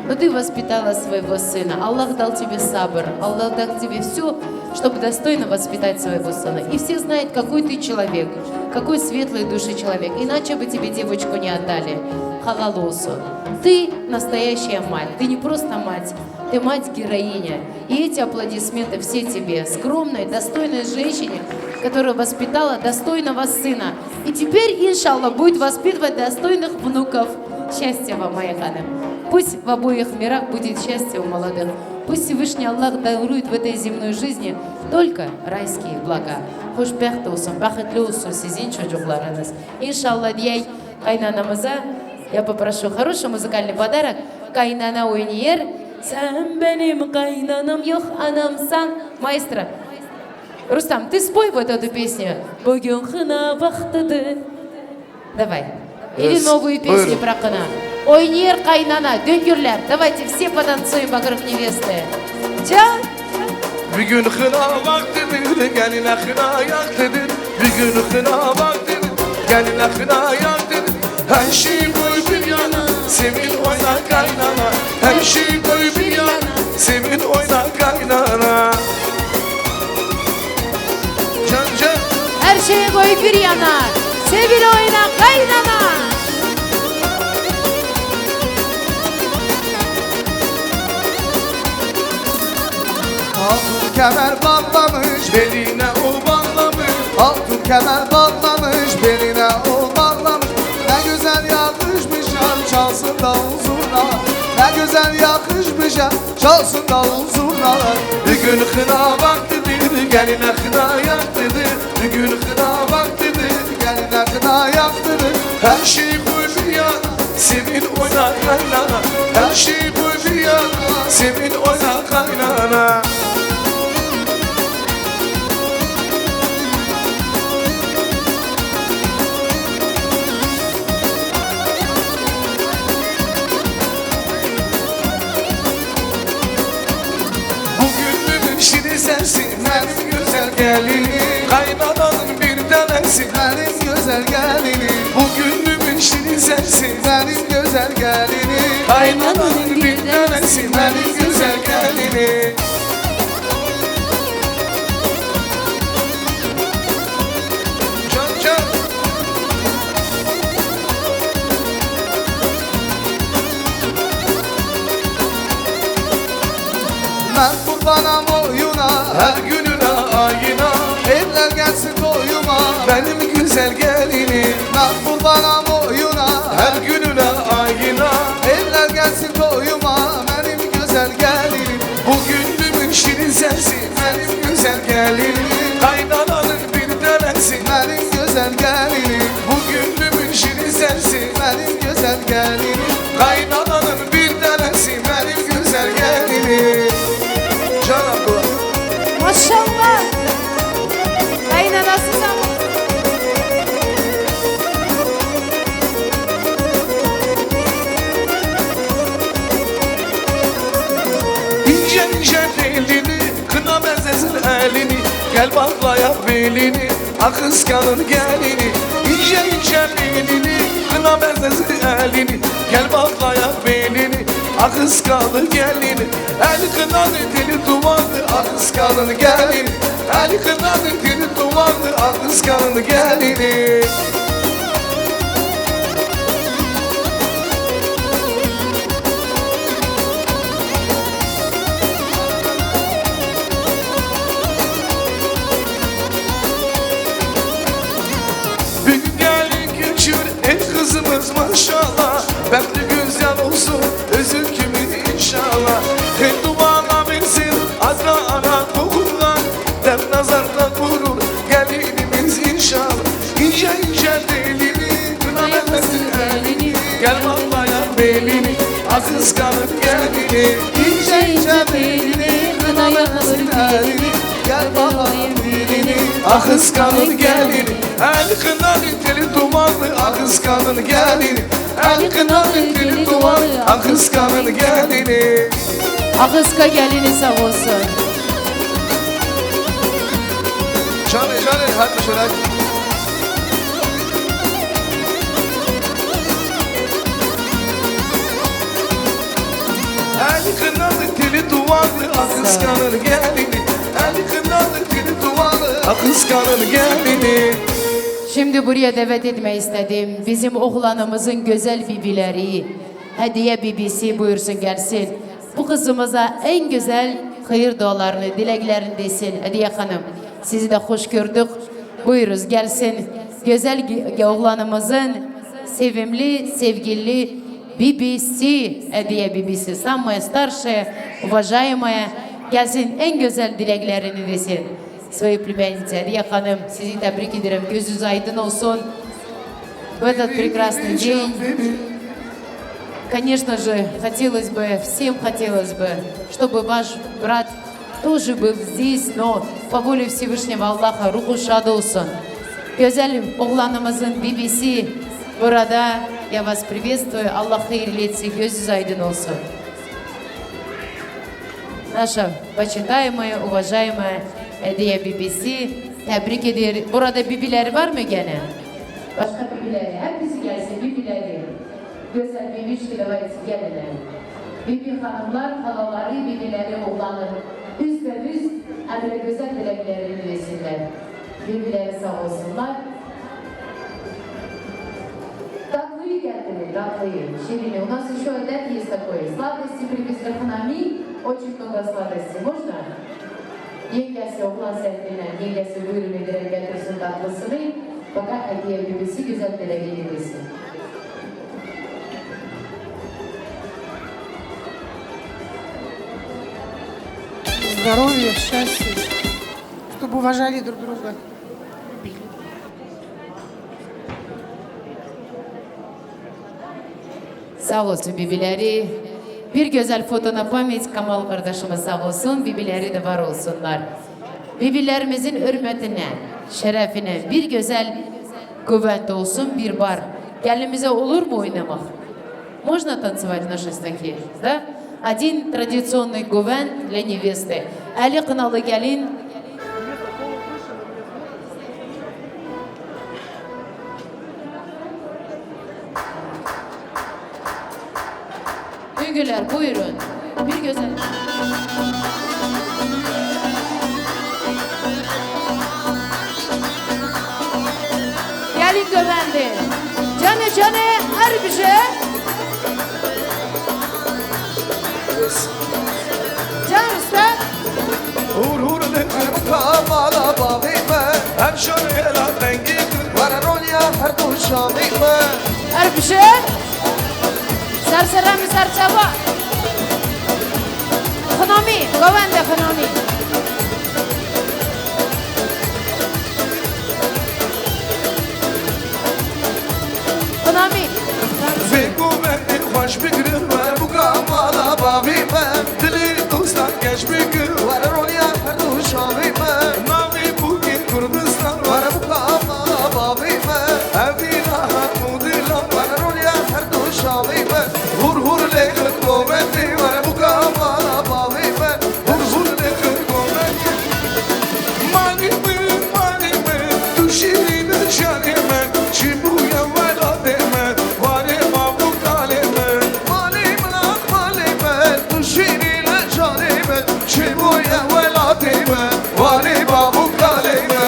Но ты воспитала своего сына. Аллах дал тебе сабр. Аллах дал тебе все, чтобы достойно воспитать своего сына. И все знают, какой ты человек, какой светлой души человек. Иначе бы тебе девочку не отдали. Халал олсун. Ты настоящая мать. Ты не просто мать. Ты мать-героиня. И эти аплодисменты все тебе. Скромной, достойной женщине, которая воспитала достойного сына. И теперь, иншаллах, будет воспитывать достойных внуков. Счастья вам, моя ханым. Пусть в обоих мирах будет счастье у молодых. Пусть Всевышний Аллах дарует в этой земной жизни только райские блага. Хушбехт olsun, бақытлы olsun sizin çocuklarınız. İnşallah diyey kaynanamıza я попрошу хороший музыкальный подарок. Kaynana oynuyor. Sen benim kaynanam yok anamsan. Маэстро, Рустам, ты спой вот эту песню. Bugün hına vaktidir. Давай. Или новую песню про кына. Ойнер кайнана, дöngürler. Давайте все потанцуем вокруг невесты. Ча? Bir gün hına vaktidir, geline hına yaktıdır. Bir gün hına vaktidir, geline hına yaktıdır. Her şey koy bir yana, sevin oyna kaynana. Her şey koy bir yana, sevin oyna kaynana. Can. Her şeyi koy bir yana, sevin oyna kaynana. Altın kemer bağlamış, Beline o bağlamış, altın kemer bağlamış, beline o bağlamış. Ne güzel yakışmış ya, çalsın davul zurna. Ne güzel yakışmış ya, çalsın davul zurna. bir gün hına vaktidir, geline hına yaktıdır. Bir gün hına vaktidir, Geline kına yaktırır. her şey koy bir yana, sevin oyna kaynana. Her şey koy bir yana, sevin oyna kaynana. Bugünün şirin sensin benim güzel gelinim. Kaynananın bir tanesi sensin, benim güzel gelinim. bu gönlümün şirin sensin. Benim güzel gelinim. Kaynananın bir tanesi, benim güzel gelinim. Can can. Ben kurbanam oyuna, Her gününe ayına, eller gelsin koyuma. benim güzel gelinim. Ben kurbanam oyuna, Her gününe ayına, eller gelsin koyuma. Benim güzel gelinim. bu gönlümün şirin sensin. Benim güzel gelinim. Kaynananın bir tanesi, Benim güzel gelinim. bu gönlümün şirin sensin. Benim güzel gelinim. Kaynananın bir tanesi, benim güzel gelinim. Can abla. Maşallah. Kaynanası da İnce ince belini, kına benzesin elini. Gel bağlaya belini, kıskanın gelini. İnce ince belini, kına benzesin elini. Gel bağlaya belini, kıskanın gelini. El kınanın dili duvardı, kıskanın gelini. El kınanın dili duvardı, kıskanın gelini. Bir gün gelin göçür el kızımız maşallah. Bekli güzel olsun özür kimi inşallah. Hey duana bensin adra ana kokundan. Der nazarda vurur gelinimiz inşallah. İnce ince delini kına benzesin elini. Gel vallahi belini kıskanın gelini. İnce ince belini, kına yakasın elini. Gel babayım dilini. Kıskanın gelini. El kınanın dili dumanlı, kıskanın gelini. El kınanın dili dumanlı, kıskanın gelini. Akıska gelini sağ olsun. Canı canı hadi şöyle. El kınanın dili dumanlı, kıskanın gelini. El kınanın dili dumanlı, kıskanın gelini. Şimdi buraya davet etmeyi istedim. Bizim oğlanımızın güzel bibileri. Hediye bibisi buyursun gelsin. Bu kızımıza en güzel hayır dualarını, dileklerini desin. Hediye Hanım, sizi de hoş gördük. Buyuruz gelsin. Güzel oğlanımızın sevimli, sevgili bibisi, Hediye bibisi. Самая старшая, уважаемая. Gelsin en güzel dileklerini desin. Своей племяннице Hediye Hanım, sizi tebrik ederim. Gözünüz aydın olsun. В этот прекрасный день, конечно же, хотелось бы, всем хотелось бы, чтобы ваш брат тоже был здесь, но по воле Всевышнего Аллаха ruhu şad olsun. Güzel oğlanımızın bibisi burada. Я вас приветствую. Allah hayırlı etsin. Gözünüz aydın olsun. Наша почитаемая, уважаемая Hediye bibisi tebrik ederim. Burada bibileri var mı gene? Başka bibileri. Hepsi gelsin bibileri. Güzel bibişki de var gelene. Bibi hanımlar, halaları, bibileri, oğlanı. Üst ve üst emre güzel dileklerini versinler. Bibileri sağ olsunlar. Татлıyı getirdim, татлıyı. Şirini. У нас еще опять есть такое. Сладости привезли к нами. Очень много сладостей. Можно? Yengesi oğlan sevdiğinden, yengesi buyurun ederek getirsin tatlısını. Fakat hediye bibisi güzel dileğini versin. Здоровья, счастья, чтобы уважали друг друга. Sağ olsun bibileri. Bir güzel fotona pamit Kamal kardeşimiz sağ olsun. Bibileri de var olsunlar. Bibilerimizin hürmetine, şerefine bir güzel kuvvet olsun bir bar. Gelimize olur mu oynamak? Можно танцевать в нашей стихи? Да? Один традиционный гувен для невесты. Али кынаlı gelin Teşekkürler. Buyurun. Bir güzel. Gelin dövendi. Canı her bir şey. Can usta. Uğur kamala bağıyma Hem şöyle rengi Var rolya her kuşağıyma Her bir şey. Sersere mi serçava? Ekonomi. Govende ekonomi. Ekonomi. Ve kuvveti hoş bir gün Var bu kamala bağıyma Dili dostan geç bir gün Var rolya her kuşağıyma Navi bugün Kürdistan Var bu kamala bağıyma Evdina mudilan Var rolya her kuşağıyma Hur lekut kuvveti Var bu kamala bağıyma Hur lekut kuvveti Manime Düşirine şanime Çibuya velademe Vare mavu kaleme Malime Düşirine şanime Çibuya velademe Vare mavu kaleme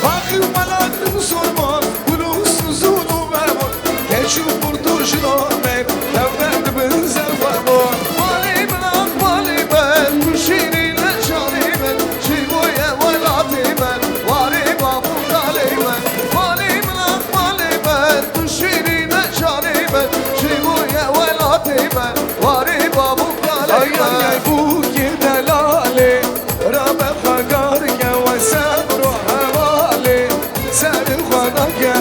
Bakır maladım sorma Bunu suzunu verme Geçip kurtuşunu ver Devlet benzer var mı Malime Düşirine şanime Çibuya velademe Vare mavu kaleme Malime Düşirine şanime Çibuya velademe Vare mavu kaleme Ay ay bu gidelale Rabe hagar ve sabru havale Seri khada ke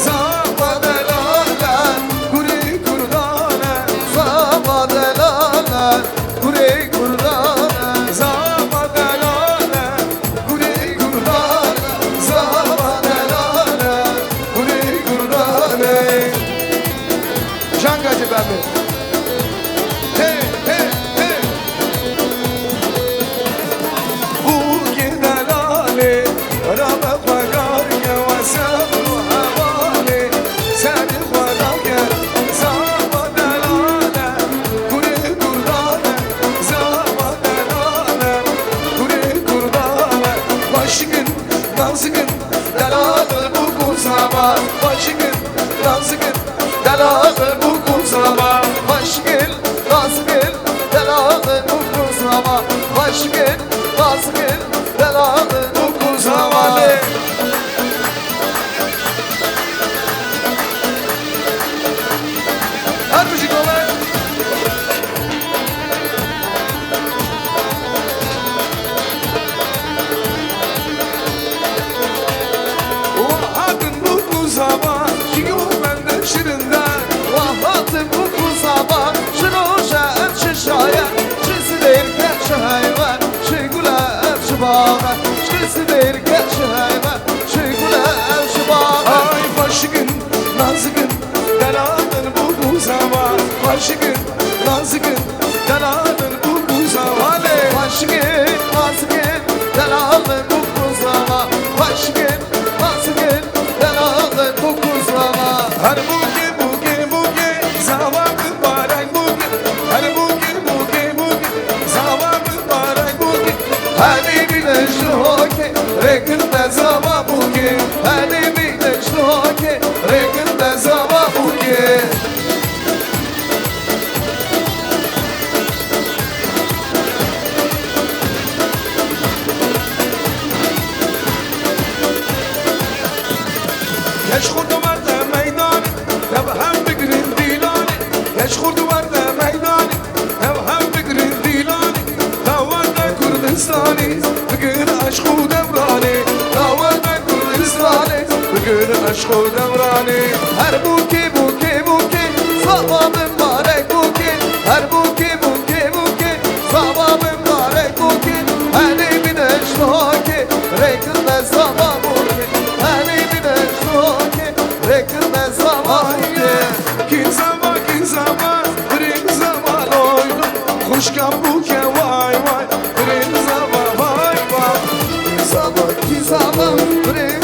Zama delala Kuri kurdane Zama delala Kuri kurdane Zama delala Kuri kurdane Zama delala Kuri kurdane Şangacı ben Hey hey hey Bu gidelale Rabe hagar ve sabru havale Seri khada ke Zama delala Kuri kurdane Zama delala Kuri kurdane Başıkın dansıkın Delalı bu kuzama Başıkın dansıkın Delalı bu kuzama Başıkın dansıkın Delalı bu kuzama Başıkın dansıkın Delalı bu kuzama Her müzik olan Vahadın bu kuzama Şiyo benden şirinden Vahadın bu kuzama Şiroşa şişaya Şisi derken şahayvan Şigula şibana Şisi derken şahayvan Şigula şibana Ay başıkın nazıkın Deladın bu kuzama Başıkın nazıkın Deladın bu kuzama Başıkın nazıkın Deladın bu kuzama Başıkın nazıkın Deladın bu kuzama Her buke Zaman mübarek buke Her buke Zaman mübarek buke Hani bir neşli hoke Rekinde zaman buke Hani bir neşli hoke Rekinde zaman buke Geç kurdu vardı meydanı Tevhem bigrin dilani Geç kurdu vardı meydanı Tevhem bigrin dilani Davada Kürdistan'ı Bugün aşkı devrani Davada Kürdistan'ı Bugün aşkı devrani Her buke Sabah mübarek buke Her buke Sabah mübarek buke Hani bir neşli hoke Rekinde sabah buke Hani bir neşli hoke Rekinde sabah buke Kin zaman Brin zaman oydu Kuşkan buke vay Brin zaman vay Kin zaman Brin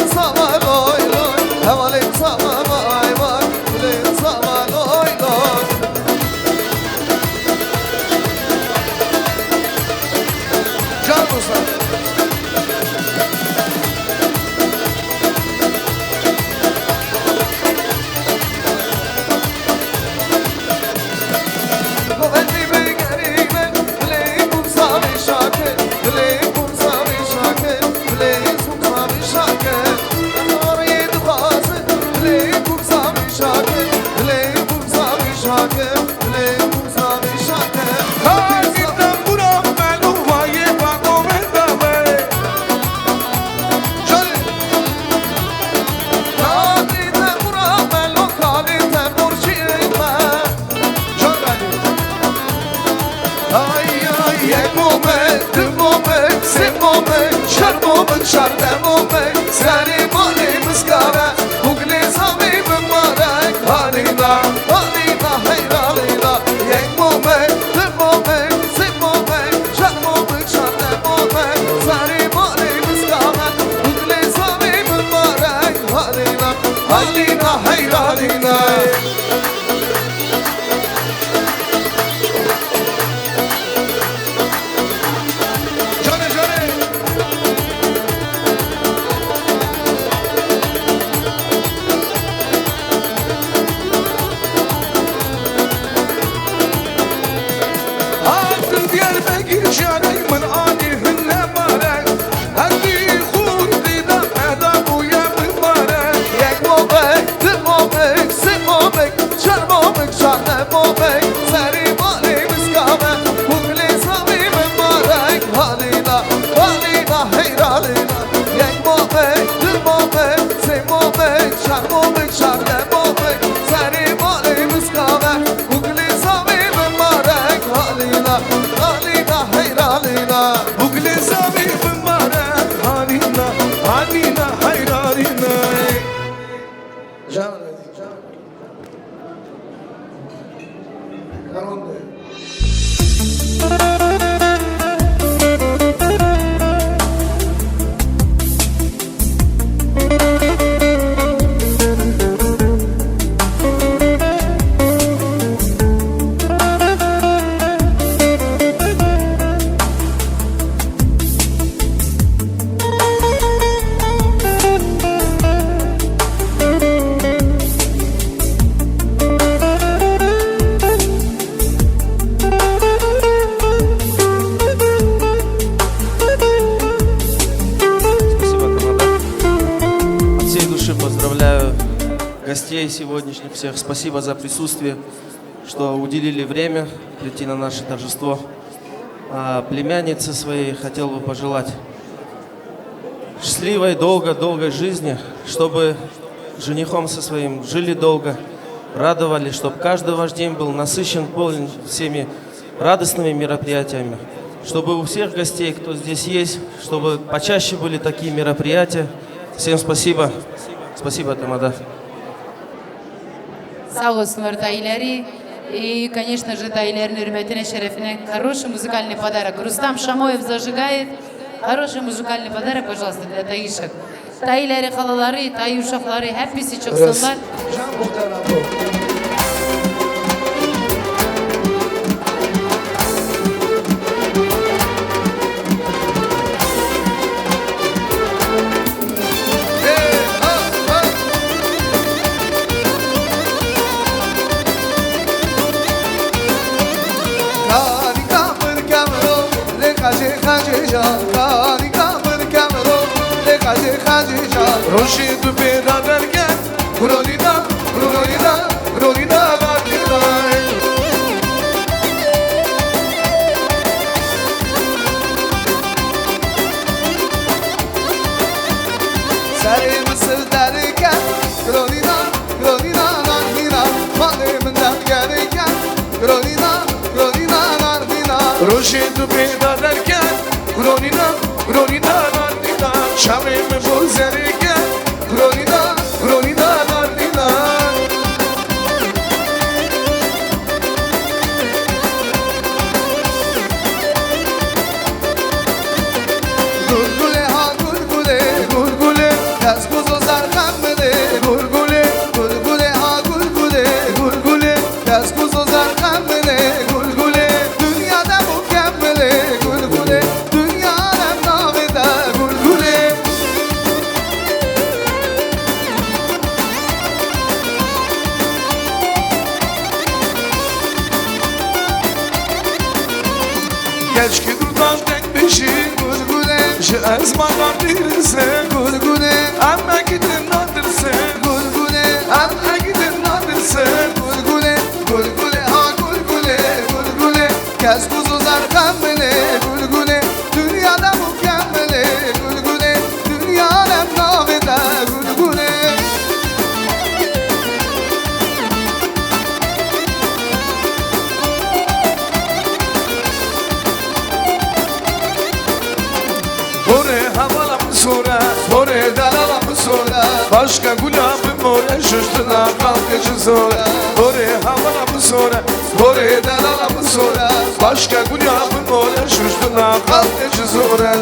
جانيمن آني هلا بارك هدي خودي دا أدا ويا مبارك یک موبک دل موبک سه موبک چار موبک چار موبک سری مالی مسکامه بگلی سامی مبارک حالینا حالینا حیرالینا یک موبک دل موبک سه موبک چار موبک چار موبک سری مالی مسکامه بگلی سامی مبارک حالینا حالینا حیرالینا بگلی سامی مبارك حالينا حالينا حيرانينا От всей души поздравляю гостей сегодняшних всех. Спасибо за присутствие, что уделили время прийти на наше торжество. А племяннице своей хотел бы пожелать счастливой, долгой жизни, чтобы женихом со своим жили долго, радовали, чтобы каждый ваш день был насыщен, полон всеми радостными мероприятиями. Чтобы у всех гостей, кто здесь есть, чтобы почаще были такие мероприятия. Всем спасибо. Спасибо, Тамада. Sağ olsunlar dayıları. Конечно же, дайылердің hürmetine, şerefine хороший музыкальный подарок. Рустам Шамоев зажигает. Хороший музыкальный подарок, пожалуйста, для таишек. Dayıları, halaları, dayı uşakları hepsi çıksınlar. روشی تو پیدا درگن رونینا رونینا رونینا رونینا سری مصر درگن رونینا رونینا رونینا مالی من درگن رونینا رونینا رونینا روشی تو پیدا درگن رونینا رونینا رونینا شمی من زرگن رونینا رونینا رونینا گلگله ها گلگله گلگله دست گذار زرخم بده گلگله گلگله ها گلگله گلگله دست گذار زرخم بده گلگله dünyada mükemmele gülgüle dünyanın namida gülgüle Geç ki dudağım tek beşi gülgüle Şu ezmanlar dirilse gülgüle Ama gidin nadırse gülgüle Ama gidin nadırse gülgüle gülgüle ha gülgüle gülgüle kes kuzu zarkan bile gülgüle dünyada mükemmele gülgüle dünyanın namida gülgüle Bore havalam sonra Bore dalalam sonra Başka gülabım more şuştuna kalkıcı sonra Bore havalam sonra Bore dalalam sonra Başka gülabım more şuştuna kalkıcı sonra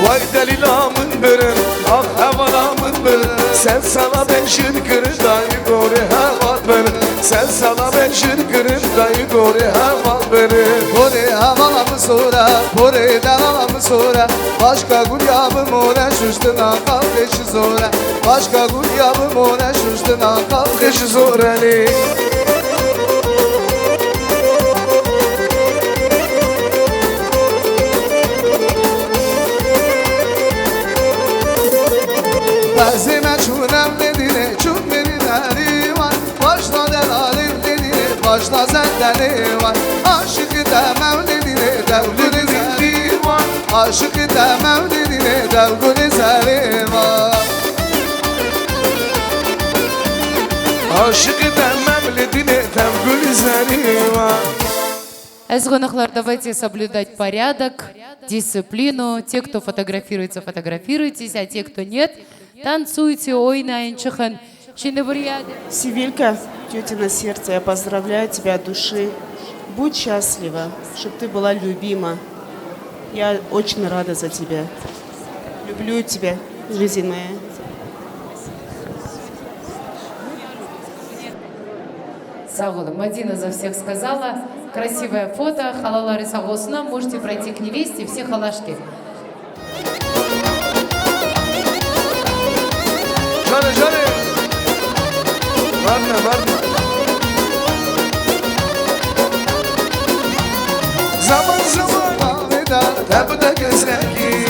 Vay delilamın bırın, ah havalamın bırın Sen sana ben şirkırı dahi gore havat bırın Sen sana ben şirkırım dayı gore hava verir. Gore havalamı sonra, gore devalamı sonra. Başka gül yabım ona şuştuna kalkışı sonra. Başka gül yabım ona şuştuna kalkışı sonra. Bazime çunem dediğine çok birileri var. Başla delalim dediğine başla zendeli var. Aşık demem dediğine devgülü zeli var. Aşık demem dediğine devgülü zeli var. Aşık demem dediğine devgülü zeli var. Азгонахлар, давайте соблюдать порядок, дисциплину. Те, кто фотографируется, фотографируйтесь, а те, кто нет, танцуйте. Ой, наинчихан. Сивилька, тетя на сердце, я поздравляю тебя от души. Будь счастлива, чтобы ты была любима. Я очень рада за тебя. Люблю тебя, жизнь моя. Сагола, Мадина за всех сказала. Красивое фото. Халалары саголсына. Можете пройти к невесте. Все халашки. Canı canı. Varma varma. Zaman zaman veda tabi de güzel ki.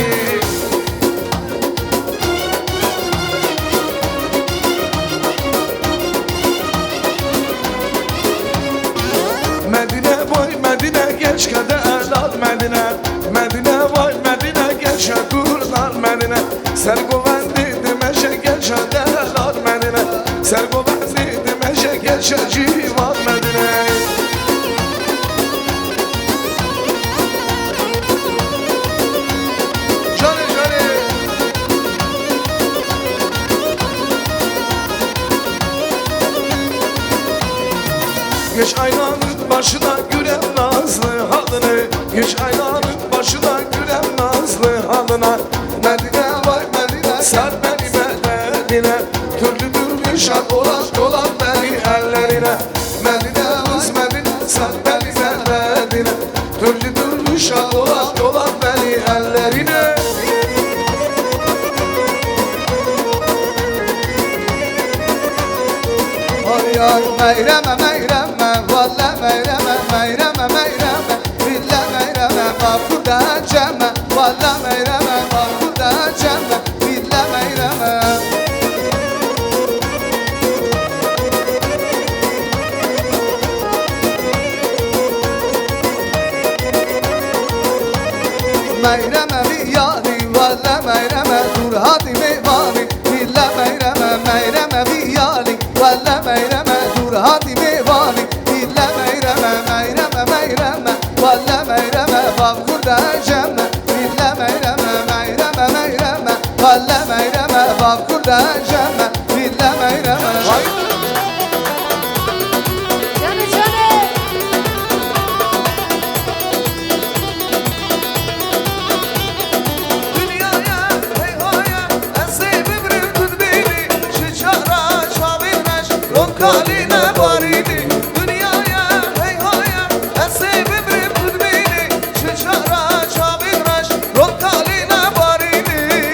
Medine boy Medine genç kaderler Medine. Medine boy Medine genç kurlar Medine. Sergovendi demeşe genç kaderler Medine. Sergovendi demeşe genç civan Medine. Canı canı. Geç aynanın başına gülem nazlı halını. Geç aynanın başına gülem nazlı halına. Medine vay Medine sar beni Medine. Türlü türlü şart olan dolan beni ellerine. Medine kız Medine sar beni Medine. Türlü türlü şart olan dolan beni ellerine. Ay ay meyreme meyreme valla meyreme meyreme meyreme billa meyreme bakuda cemme valla meyreme bakuda cemme billa meyreme. Meyreme bir yari valla meyreme dur hadi meyvani billa meyreme meyreme bir yari valla meyreme dur hadi meyvani billa meyreme meyreme meyreme valla meyreme bakuda cemme billa meyreme meyreme meyreme valla meyreme bakuda cemme billa meyreme. Kaline barini dünyaya hey haya esibim rıptın beni çiçara çabinraş rol kaline barini.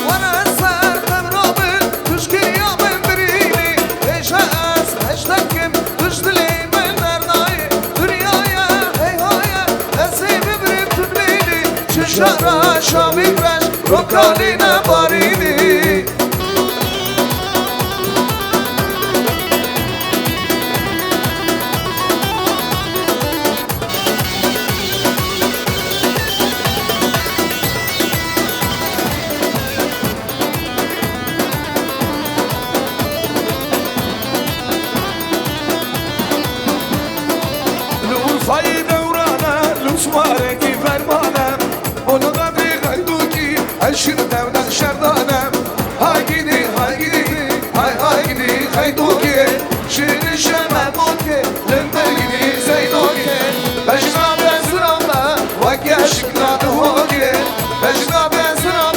Bana eser temrabın tuşkiyamın birini eşeğez eştekim düş dileğimin nernayı dünyaya hey haya esibim rıptın beni çiçara şabinraş rol kaline barini. Lufayı devrana lüsmareki fermanem onu kadri kaydu ki aşırı devlet şerdanem. Hay gidi hay gidi hay gidi kaydu ki şirin şemem o ki lember gidi zeyno ki beşna ben sıramda vak yaşıkladı o ki beşna ben sıramda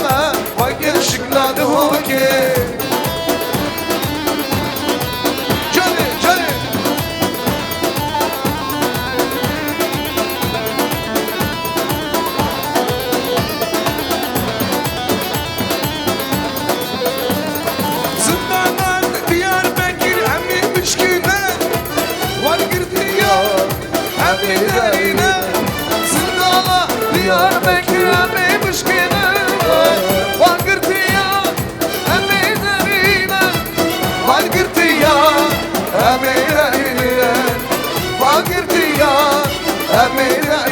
Emirlerine Zindala Diyarbakır'a memişkine Vargırtıya Emirlerine Vargırtıya Emirlerine Vargırtıya Emirlerine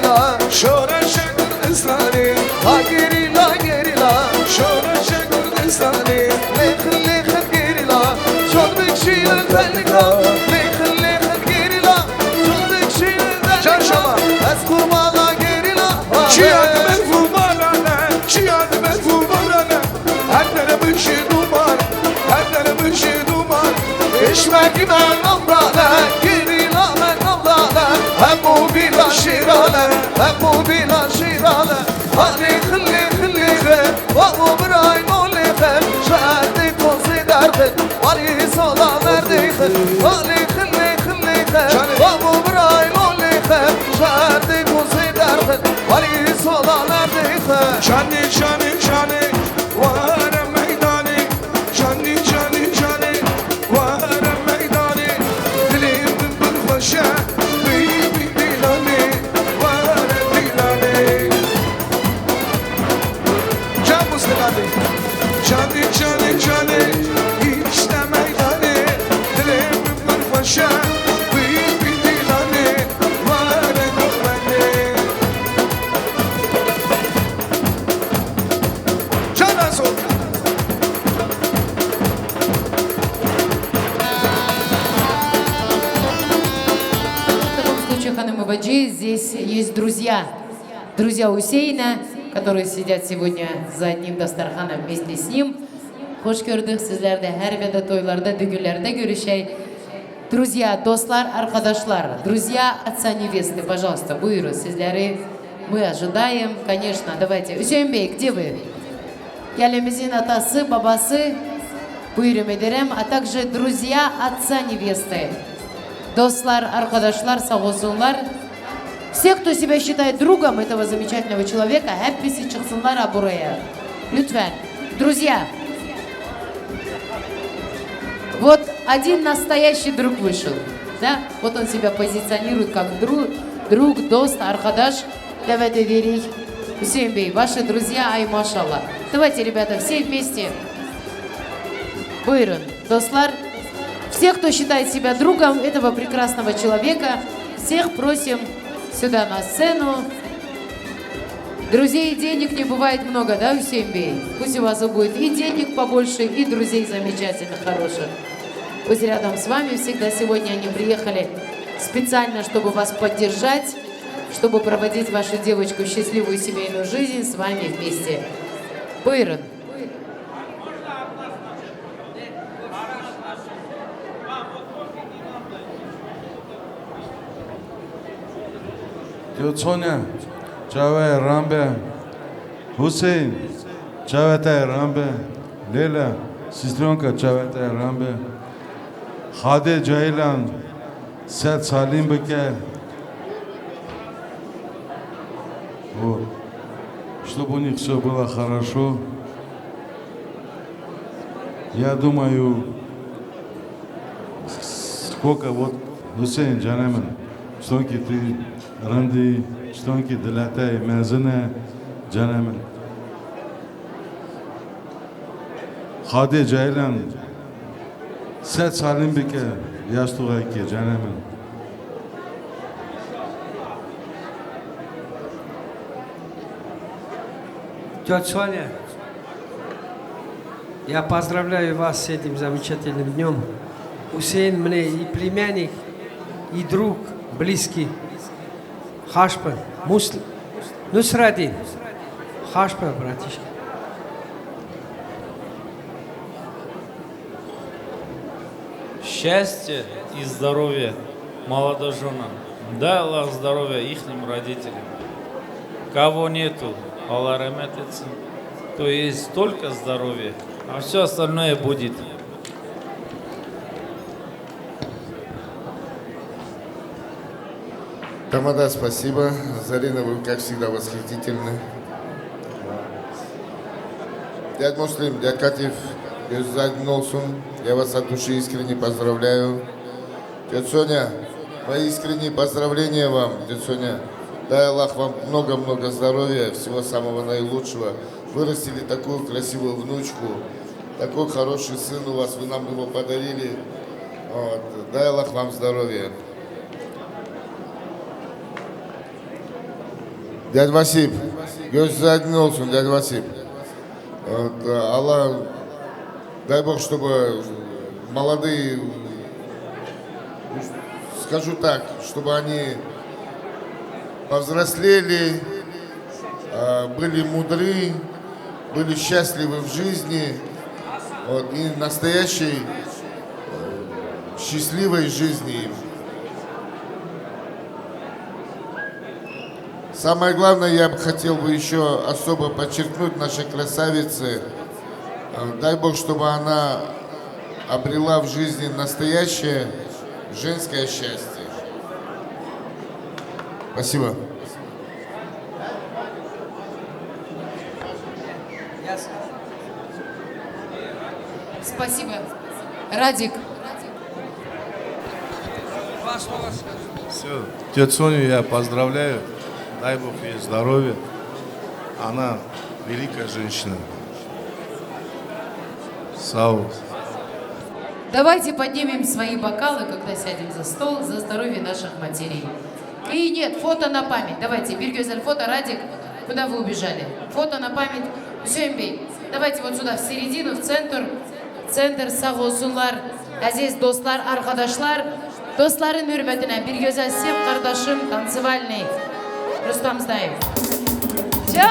gerila Şoreşe Kürdistan'ı Ha gerila gerila Şoreşe Kürdistan'ı Lekh lekh gerila Çok bekşiyle telika Lekh lekh gerila Çok bekşiyle Can Şama. telika Ez kurmağa gerila Çiğad mefhum alane Çiğad mefhum alane Hemlere bışı duman Hemlere bışı duman Eşmek ben amrale Gerila ben amrale Hem bu bila şirale Hem bu bila şirale Hani khilli khilli ghe Ve bu bray moli ghe Şehdi kozi derghe Vali sola verdi ghe Hani khilli khilli ghe Ve bu bray moli ghe Şehdi kozi derghe Vali sola verdi ghe Cani cani cani Vare meydani Cani cani cani Vare meydani Dilim bir başa Bibi dilani Vare dilani Can Mustafa Cani cani cani İşte meydani Dilim bir başa Bibi dilani Vare dilani Can Azul В таком случае, Ханым Абаджи, здесь есть друзья. Друзья Усейна, которые сидят сегодня за одним Дастарханом вместе с ним. Hoş gördük sizler de her birde toylarda, düğünlerde görüşey. Друзья, достlar, arkadaşlar, друзья отца невесты, пожалуйста, buyurun sizleri мы ожидаем, конечно, давайте. Hüseyin Bey, где вы? Gelimizin atası, babası, buyurun ederim, а также друзья отца невесты. Достlar, arkadaşlar, sağ olsunlar. Все, кто себя считает другом этого замечательного человека, hepsi çıksınlar buraya. Lütfen. Друзья. Вот один настоящий друг вышел. Да? Вот он себя позиционирует как друг, дост, аркадаш. Давайте верить. Hüseyin Bey, ваши друзья, ай машалла. Давайте, ребята, все вместе. Buyurun, достlar. Все, кто считает себя другом этого прекрасного человека, всех просим сюда на сцену. Друзей и денег не бывает много, да, Hüseyin Bey? Пусть у вас будет и денег побольше, и друзей замечательных, хороших. Пусть рядом с вами всегда сегодня они приехали специально, чтобы вас поддержать, чтобы проводить вашу девочку в счастливую семейную жизнь с вами вместе. Buyurun. Tioțonea, Ceava Rambe, Hussein, Ceaveta Rambe, Lela, Sistronka Ceaveta Rambe, Hade Ceylan, Set Salim Beke. Вот. Чтобы у них все было хорошо. Я думаю, сколько вот Hüseyin canımın, stonki ti randi, stonki dilatay mezene canımın. Hadi Ceylan, set salim bike yastuğa ki canımın. Тетя Соня, я поздравляю вас с этим замечательным днем. Усейн мне и племянник, и друг близкий. Хашпа, Нусрадин. Хашпа, братишка. Счастья и здоровья молодоженам. Дай Аллах здоровья ихним родителям. Кого нету, Аллах рахмет этим. То есть только здоровье, а все остальное будет. Тамада, спасибо. Зарина, вы, как всегда, восхитительны. Дядь Муслим, дядь Катив, Gözün olsun. Я вас от души искренне поздравляю. Тетя Соня, мои искренние поздравления вам, тетя Соня. Дай Аллах вам много-много здоровья, всего самого наилучшего. Вырастили такую красивую внучку, такой хороший сын у вас, вы нам его подарили. Вот. Дай Аллах вам здоровья. Ded Vasip, gözünüz aydın olsun, Ded Vasip. Вот, Allah, дай Бог, чтобы молодые, скажу так, чтобы они повзрослели, были мудры, были счастливы в жизни, вот, и настоящей счастливой жизни им. Самое главное, я бы хотел бы еще особо подчеркнуть нашей красавице. Дай Бог, чтобы она обрела в жизни настоящее женское счастье. Спасибо. Спасибо. Радик. Все, тетю Соню я поздравляю. Дай Бог ей здоровья. Она великая женщина. Сау. Давайте поднимем свои бокалы, когда сядем за стол, за здоровье наших матерей. И нет, фото на память. Давайте, Биргюзель, фото, Радик. Куда вы убежали? Фото на память. Hüseyin давайте вот сюда, в середину, в центр. Центр, sağ olsunlar. Aziz dostlar, arkadaşlar. Dostların hürmetine bir güzel sev kardeşim, танцевальный. Рустам Знаев. Все?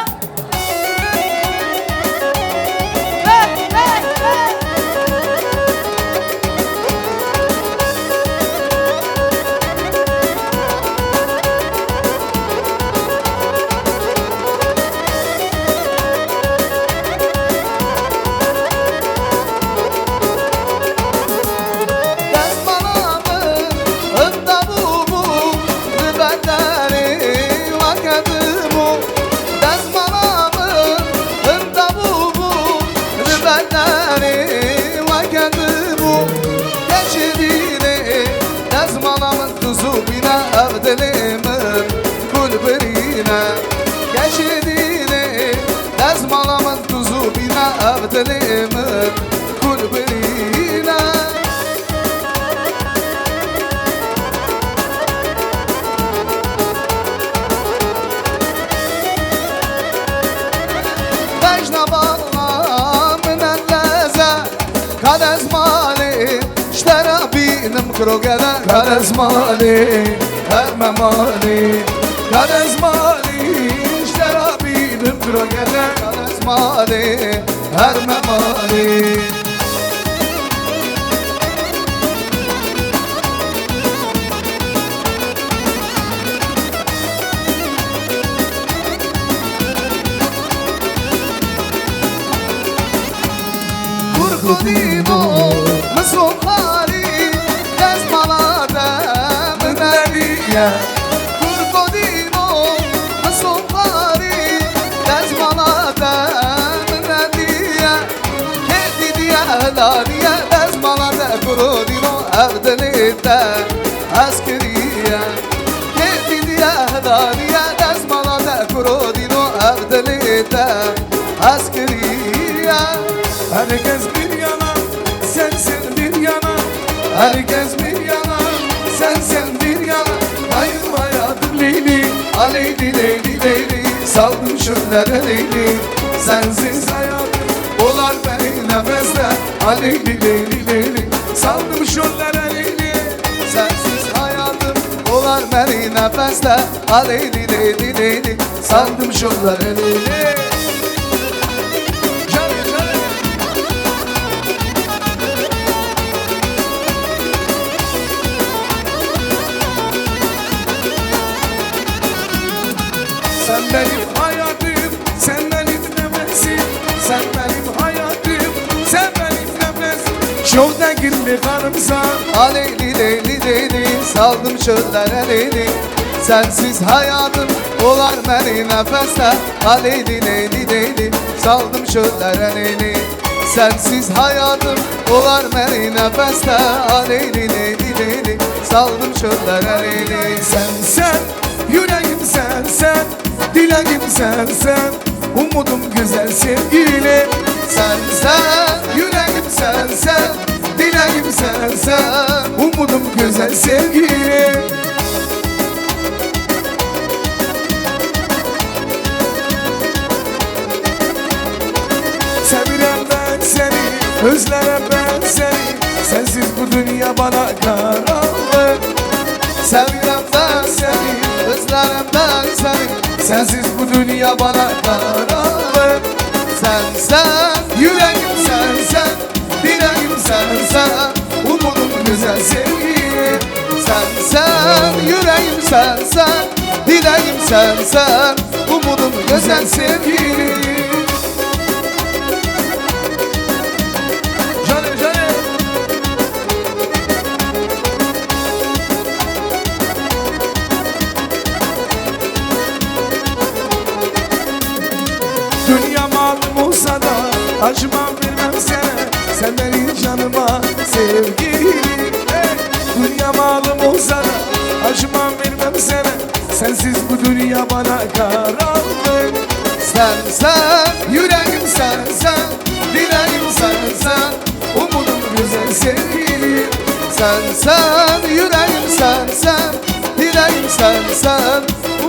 Dilimin kulberine geçidine Dezmalamın tuzu bina dilimin kulberine Vecna bağla minen leze Kadezmali işlere binim krogede Kadezmali Hermemali Kadezmali işlere binim krogede Kadezmali Hermemali Kurkudino Mesukali Dezmalada Mıneliye Kurkudino Mesukali Dezmalada Mıneliye Kedi diye helaliye Dezmalada Kurkudino Evdelite Askeriye Kedi diye helaliye Dezmalada Kurkudino Evdelite Askeriye Herkes bir yana, sensin bir yana. Herkes bir yana, sensin bir yana. Hayır hayatım Leyli, aleyli leyli leyli. Saldım şöllere Leyli, sensiz hayatım olar beni nefeste. Aleyli leyli leyli. Saldım şöllere Leyli, sensiz hayatım olar beni nefeste. Aleyli leyli leyli. Saldım şöllere Leyli. Sen benim hayatım, sen benim nefesim. Sen benim hayatım, sen benim nefesim. Şovda girdi karımsa Aleyli leyli leyli. Saldım çöllere Leyli, sensiz hayatım olar beni nefeste. Aleyli leyli leyli. Saldım çöllere Leyli, sensiz hayatım olar beni nefeste. Aleyli leyli leyli. Saldım çöllere Leyli. sen, yüreğim sen, dileğim sen, umudum güzel sevgili. Sen, yüreğim sen, dileğim sen, umudum güzel sevgili. Özlerim ben seni, sensiz bu dünya bana karanlık. Sevirem ben seni, özlerim ben seni, sensiz bu dünya bana karanlık. Sen, yüreğim sen, dileğim sen, umudum güzel sevgilim. Sen, yüreğim sen, dileğim sen, umudum güzel sevgilim. Canım canım. Dünya malum olsa da acımam vermem sana. Sen benim canıma sevgilim. Hey! Dünya malum olsa da acımam vermem sana. Sensiz bu dünya bana karanlık. Sen, yüreğim sen, dileğim sen, umudum güzel sevgilim. Sen, yüreğim sen, dileğim sen,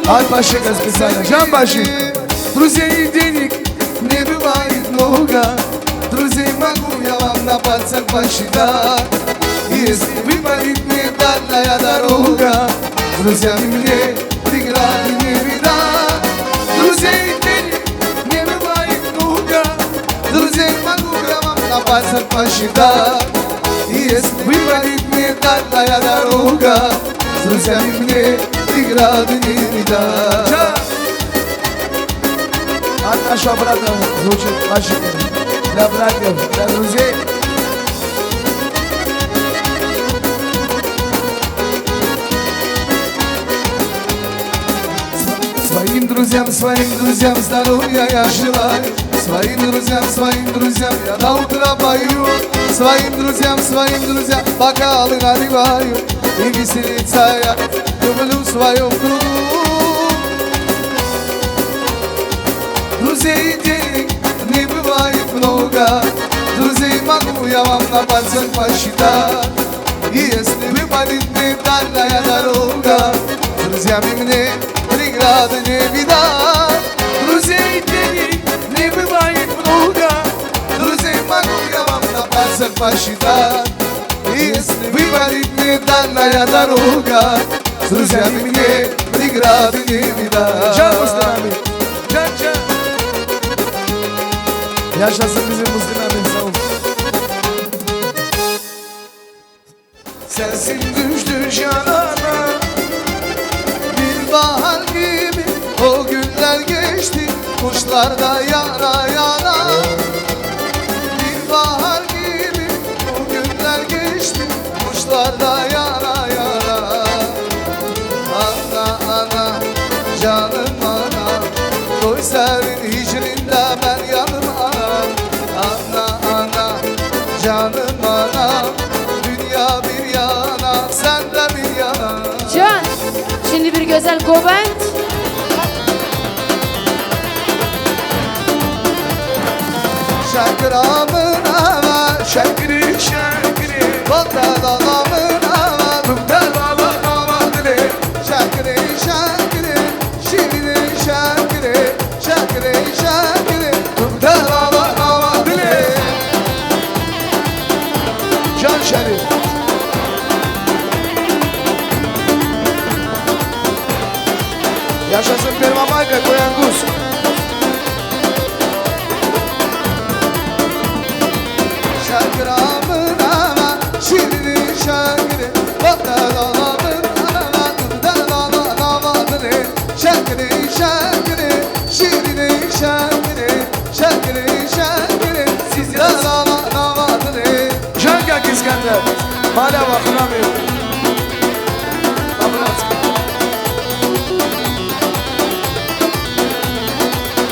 Albaşı kız bir sana, can başı. Друзей денег не бывает много, друзей могу я вам на пальцах посчитать. Если выпадет мне дальняя дорога, с друзьями мне преграды не видать. Друзей денег не бывает много, друзей могу я вам на пальцах посчитать. Если выпадет мне дальняя дорога, с друзьями мне преграды не видать. Наша брата звучит наши для братьев, для друзей. Своим друзьям здоровья я желаю. Своим друзьям я до утра пою. Своим друзьям бокалы наливаю. И веселиться я люблю в своем кругу. Друзей и денег не бывает много, друзей могу я вам на пальцах посчитать. И если выпадет мне дальняя дорога, с друзьями мне преграды не видать. Друзей и денег не бывает много, друзей могу я вам на пальцах посчитать. И если выпадет мне дальняя дорога, с друзьями мне преграды не видать. Can. Yaşasın bizim Müslüm abi, sağ ol. Sensin düştü canana, bir bahar gibi o günler geçti, kuşlar da yana yana. Bir bahar gibi o günler geçti, kuşlar da yana yana. Ana canım ana, koy serin hicrində ben yanım ana. Ana canım ana, dünya bir yana, sen de bir yana. Can, şimdi bir güzel Gobent. Şakramın hava, şakri, Bota dalamın hava, Bumda dalamın hava dile. Şakri, şivri, şakri, Bumda dalamın hava dile. Can Şerif. Yaşasın bir mamayka koyan kuz. Şakramın hava, şivri, Bota dalamın hava, Bumda dalamın hava dile. Şakri, şivri, şakri, Siz yaz. dalamın hava dile. Can Gök İskender. Hala bakılamıyor.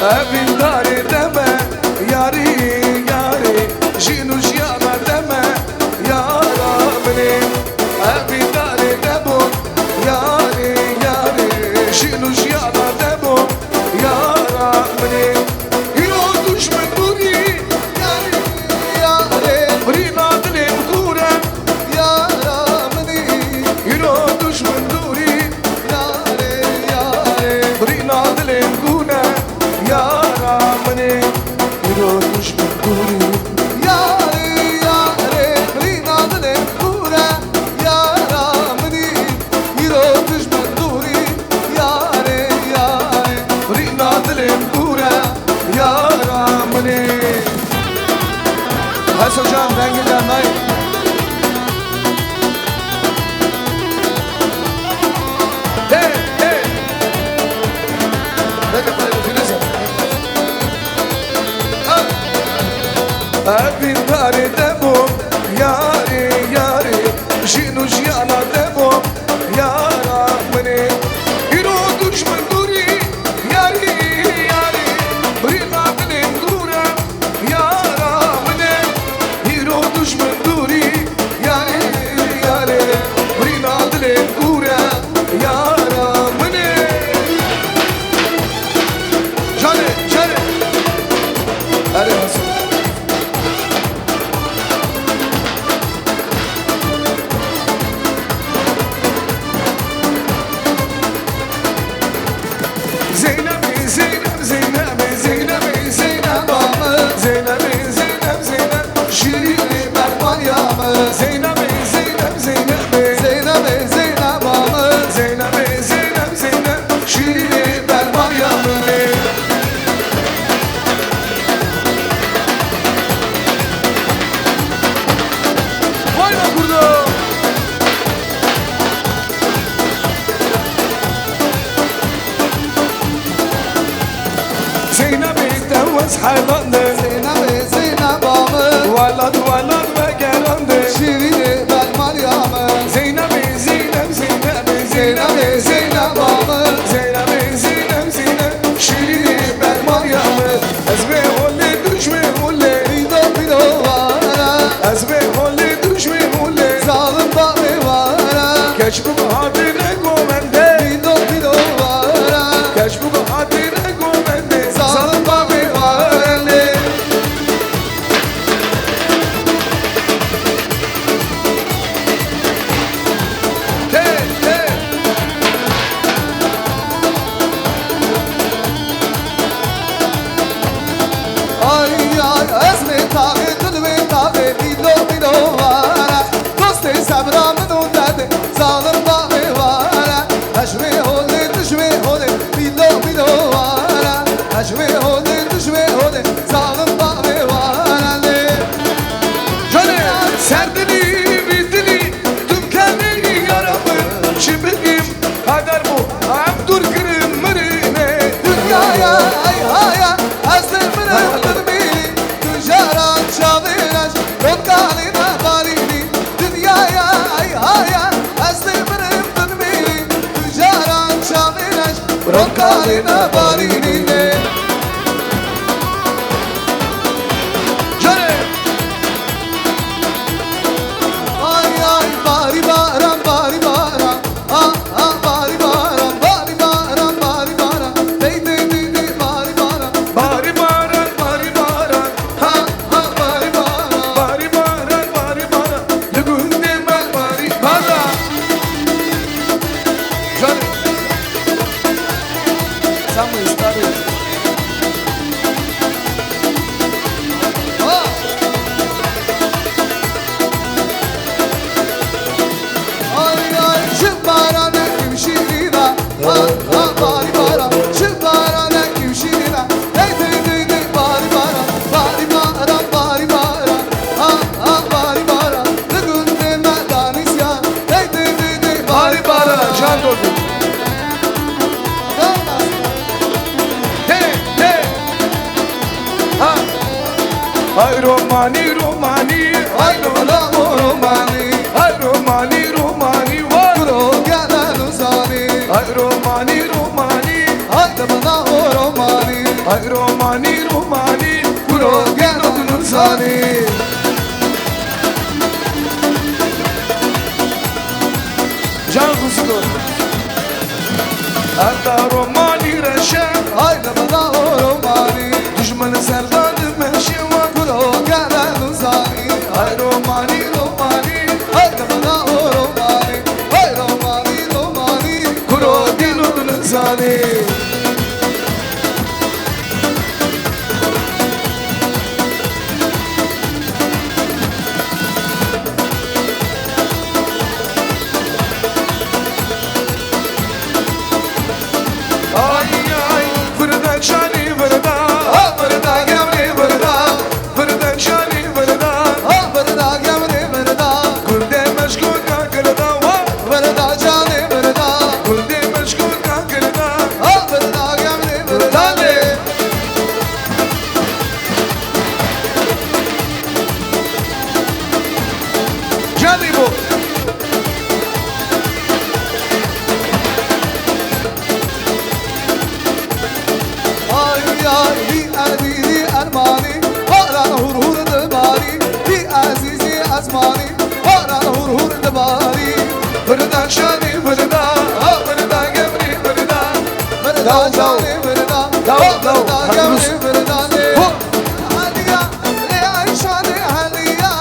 Evin dari deme, yari yari, jinuş yana deme, yara benim. Evin dari deme, yari yari, jinuş yana deme, yara benim. İlo düşman duri, yari yari, rina dilim kure, yara benim. İlo düşman duri, yari yari, rina dilim kure, yara benim. İlo düşman Evin dare debo yari yari Jinuj yana debo yara mene Hiro düşman duri yari yari Brina benim dura yara mene Hiro düşman duri yari yari Brina benim dura yara mene Jale jale Hadi nasıl Geç bu hadine gomende Bido bido vara Geç bu hadine gomende Zalim babi vare Te te Ay ay ezme tabi dilme tabi Bido bido vara Doste sabramın ondade Zalim babi vara Aşme hole düşme hole Bido bido vara Aşme hole düşme hole Zalim babi vara Cane serdini bildini Tüm kendi yaramı Şimdikim kader bu Abdur kırın mırine Dünyaya ay haya Azlemine tırmini Tücaran çaviraş Rotkalina balini Dünyaya ay haya Azlemine tırmini Tücaran çaviraş Rotkalina balini Cane Ay ay bari baran bari baran Ah ah bari baran bari baran bari baran Dey dey dey dey bari baran Bari baran bari baran Ha ha bari baran Bari baran bari baran Lugunde ben bari baran Canım Sen mi istedin? Ha Ay ay çıbarane kimşirina Ha ha bari bara çıbarane kimşirina Hey hey hey hey bari bara Bari bara bari bara Ha ha bari bara Lugunde medanis ya Hey hey hey hey bari bara Can doldu Hey hey Ha Ay romani romani Ay romani Ay romani romani Kuro gelen uzani Ay romani romani Ay da bana o romani Ay romani romani Kuro gelen uzani Can kusudur Hatta romani reşe Ay da bana o romani Düşmanı serdanı meşema Kuro gelen uzani Ay romani romani Ay da bana o romani Ay romani romani Kuro gelen uzani ay bir erdili ermani Haran hur hur debari Bir azizi azmani Haran hur hur debari Vırda şani vırda Vırda gemri vırda Vırda şani vırda Vırda gemri vırda Haliya le ayşane haliya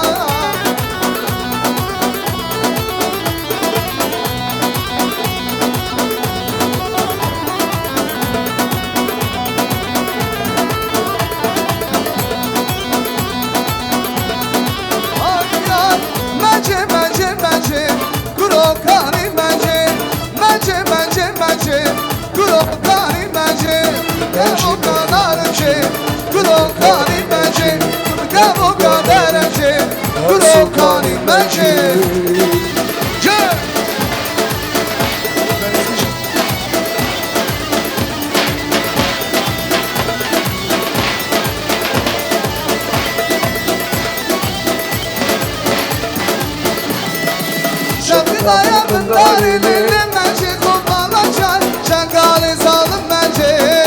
Şapkıdaya bındari dilim bence kopmalaşar Şakale salım bence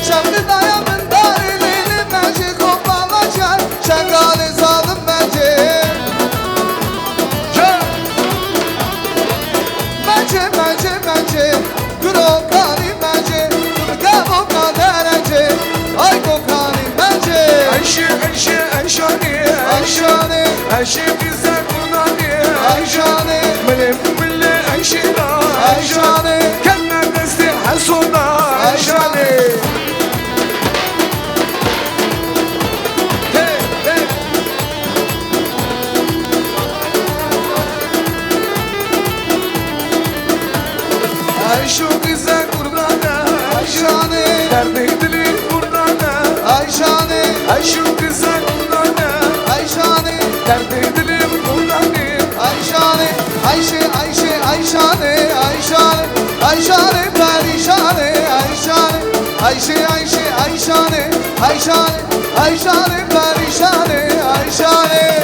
Şapkıdaya bındari dilim bence kopmalaşar Şakale salım bence Bence Kurokani bence Kurga boka derece Ay kokani bence Ayşe bize kunani Mille Ayşe Kendine desti hasuna Ayşe bize kurgana Derdi dili burdana Ayşe bize kurgana Derdi dili burdana Ayşane perişane Ayşane perişane Ayşane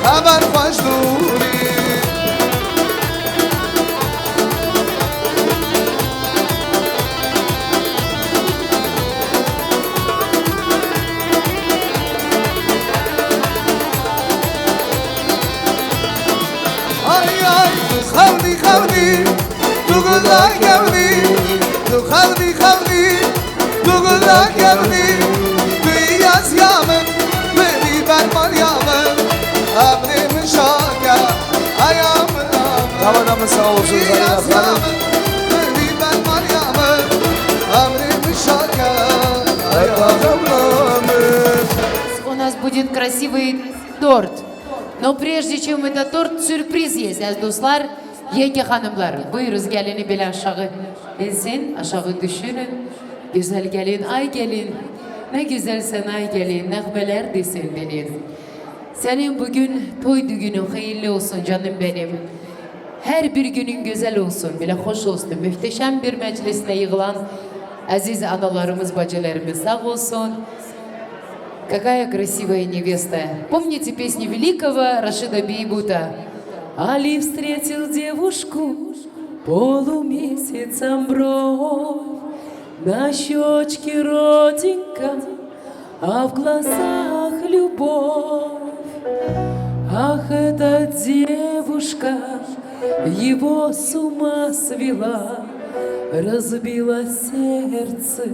Haber başluri Ay khawdi Dugula gavdi Du khawdi Dugula gavdi Biyaz yamen Beni berman yamen Amrim şaka Ayamın Ramazan'ın sağ olsun Zaynep Hanım. Beni berman yamen Amrim şaka Ayamın У нас будет красивый торт. Но прежде чем этот торт, sürpriz есть. Dostlar, yenge hanımlar, buyuruz gelini bile aşağı insin, aşağı düşürün. Güzel gelin, ay gelin. Ne güzel sen ay gelin, nağmeler desin benim. Senin bugün toy günün hayırlı olsun canım benim. Her bir günün güzel olsun, bile hoş olsun. Muhteşem bir mecliste yığılan aziz analarımız, bacılarımız sağ olsun. Какая красивая невеста. Помните песню великого Рашида Бейбута? Али встретил девушку полумесяцем бровь, на щечке родинка, а в глазах любовь. Ах, эта девушка его с ума свела, разбила сердце,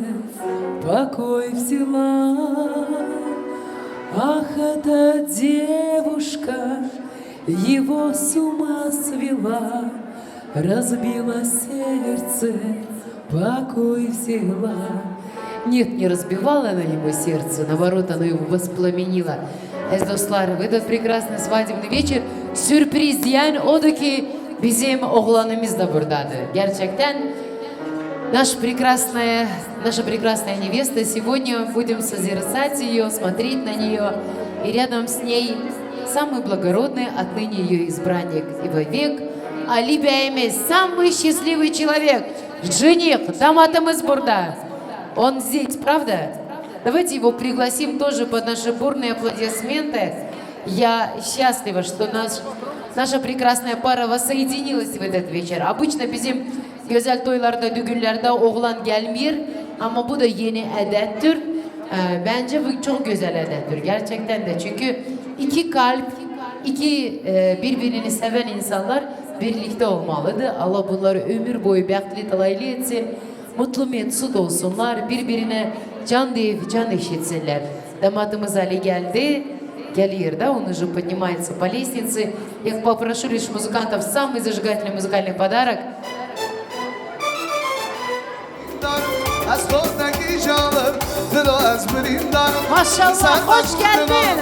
покой взяла. Ах, эта девушка его с ума свела, разбила сердце, покой взяла. Нет, не разбивала она ему сердце, наоборот, оно его воспламенило. Достlar, в этот прекрасный свадебный вечер sürpriz diyen odur ki bizim oğlanımız da buradadır. Gerçekten наша прекрасная невеста. Сегодня будем созерцать ее, смотреть на нее. И рядом с ней самый благородный отныне ее избранник и вовек Ali Bey'imiz, самый счастливый человек, жених, даматımız burada. Он здесь, правда? Давайте его пригласим тоже под наши бурные аплодисменты. Я счастлива, что наша прекрасная пара воссоединилась в этот вечер. Обычно bizim güzel toylarda, düğünlerde oğlan gelmiyor ama bu da yeni adettir. Bence bu çok güzel adettir gerçekten de. Çünkü iki kalp, iki birbirini seven insanlar birlikte olmalıdır. Allah bunları ömür boyu bekli talaylı etsin. Mutlu mesut olsunlar. Birbirine can deyip can eşitsinler. Damatımız Ali geldi. Geliyor да, он уже поднимается по лестнице. Я попрошу лишь музыкантов самый зажигательный музыкальный подарок. Maşallah, hoş geldin.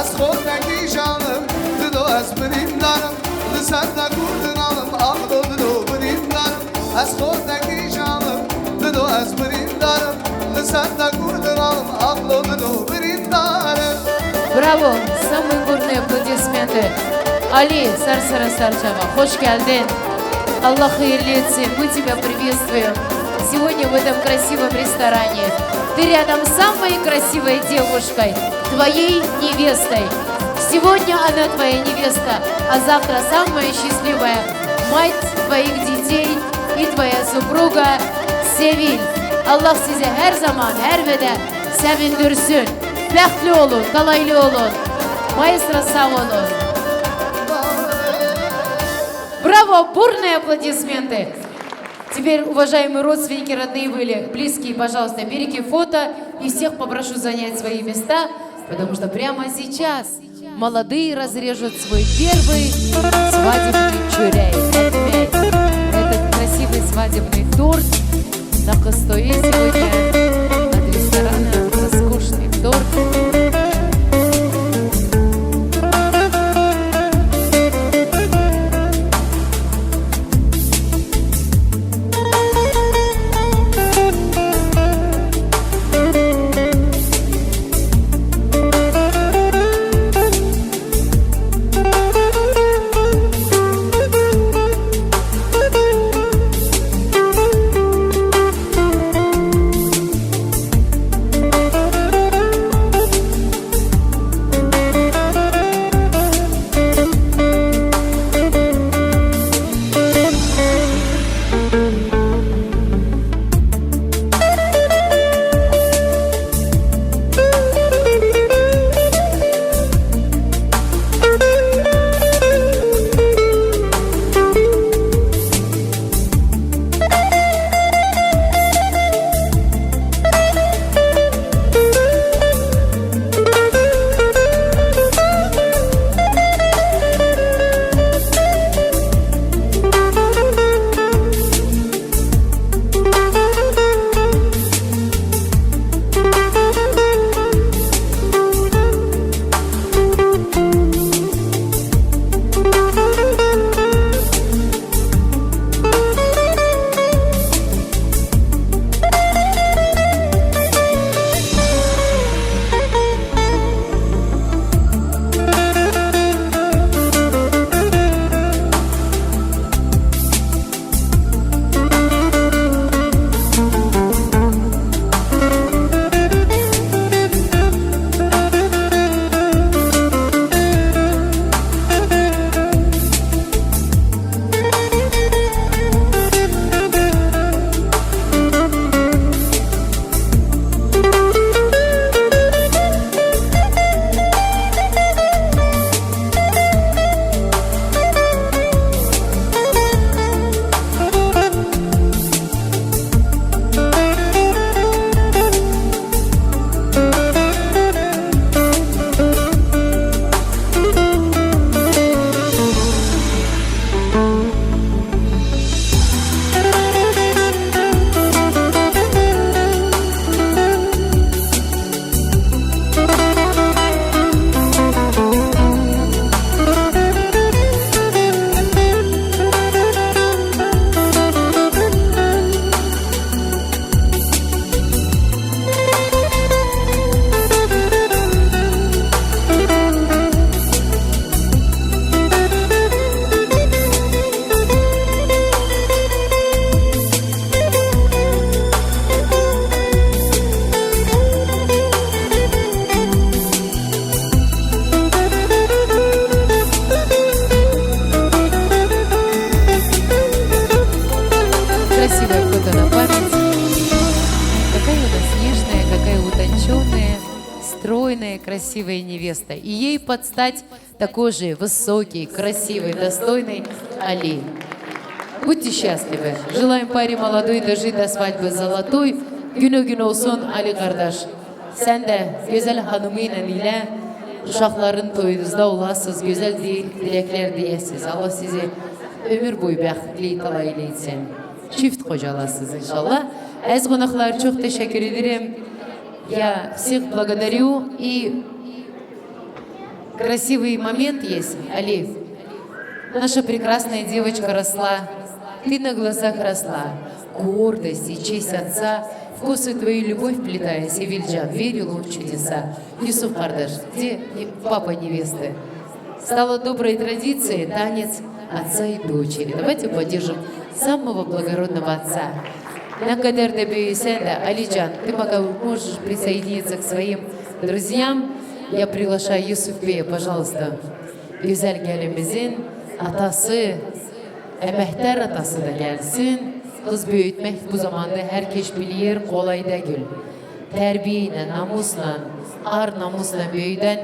از خود نگی جانم دو از بریم دارم لسان نگردن alım ağlı دو بریم دارم از خود نگی جانم دو از بریم دارم لسان نگردن alım ağlı دو بریم دارم. Браво! Самые бурные аплодисменты. Али Сарсара Сарчава, хош geldin. Allah hayırlı etsin. Мы тебя приветствуем. Сегодня в этом красивом ресторане. Ты рядом с самой красивой девушкой, твоей невестой. Сегодня она твоя невеста, а завтра самая счастливая мать твоих детей и твоя супруга Sevil. Allah sizi her zaman, her vede sevindirsin. Bəxtli olun, qalaylı olun. Maestro sağ olun. Браво! Бурные аплодисменты. Теперь, уважаемые родственники, родные были, близкие, пожалуйста, берите фото и всех попрошу занять свои места, потому что прямо сейчас молодые разрежут свой первый свадебный чурей. Этот красивый свадебный торт на Костое сегодня над рестораном. Роскошный торт. красивая невеста. И ей подстать такой же высокий, красивый, достойный Али. Будьте счастливы. Желаем паре молодой дожить до свадьбы золотой. Günü gün olsun Ali kardeş. Sen de güzel hanımıyla ile uşakların toyunuzda olasınız. Güzel dilekler diyesiz. Allah sizi ömür boyu bəxtli talayla etsin. Çift kocalasınız inşallah. Az konuklar çok teşekkür ederim. Я всех благодарю. И красивый момент есть, Али. Наша прекрасная девочка росла. Ты на глазах росла. Гордость и честь отца, вкусы твоей любовь вплетая, Севильджан верил в чудеса. Юсуф Кардаш, где папа невесты? Стала доброй традицией танец отца и дочери. Давайте поддержим самого благородного отца. На kadar da büyüsen de Alican, ты пока можешь присоединиться к своим друзьям. Я приглашаю Юсуф Bey'e, пожалуйста. Güzel gelimizin atası, emektar atası da gelsin. Kız büyütmek bu zamanda herkes bilir, kolay değil. Terbiyeyle, namusla, ar namusla büyüden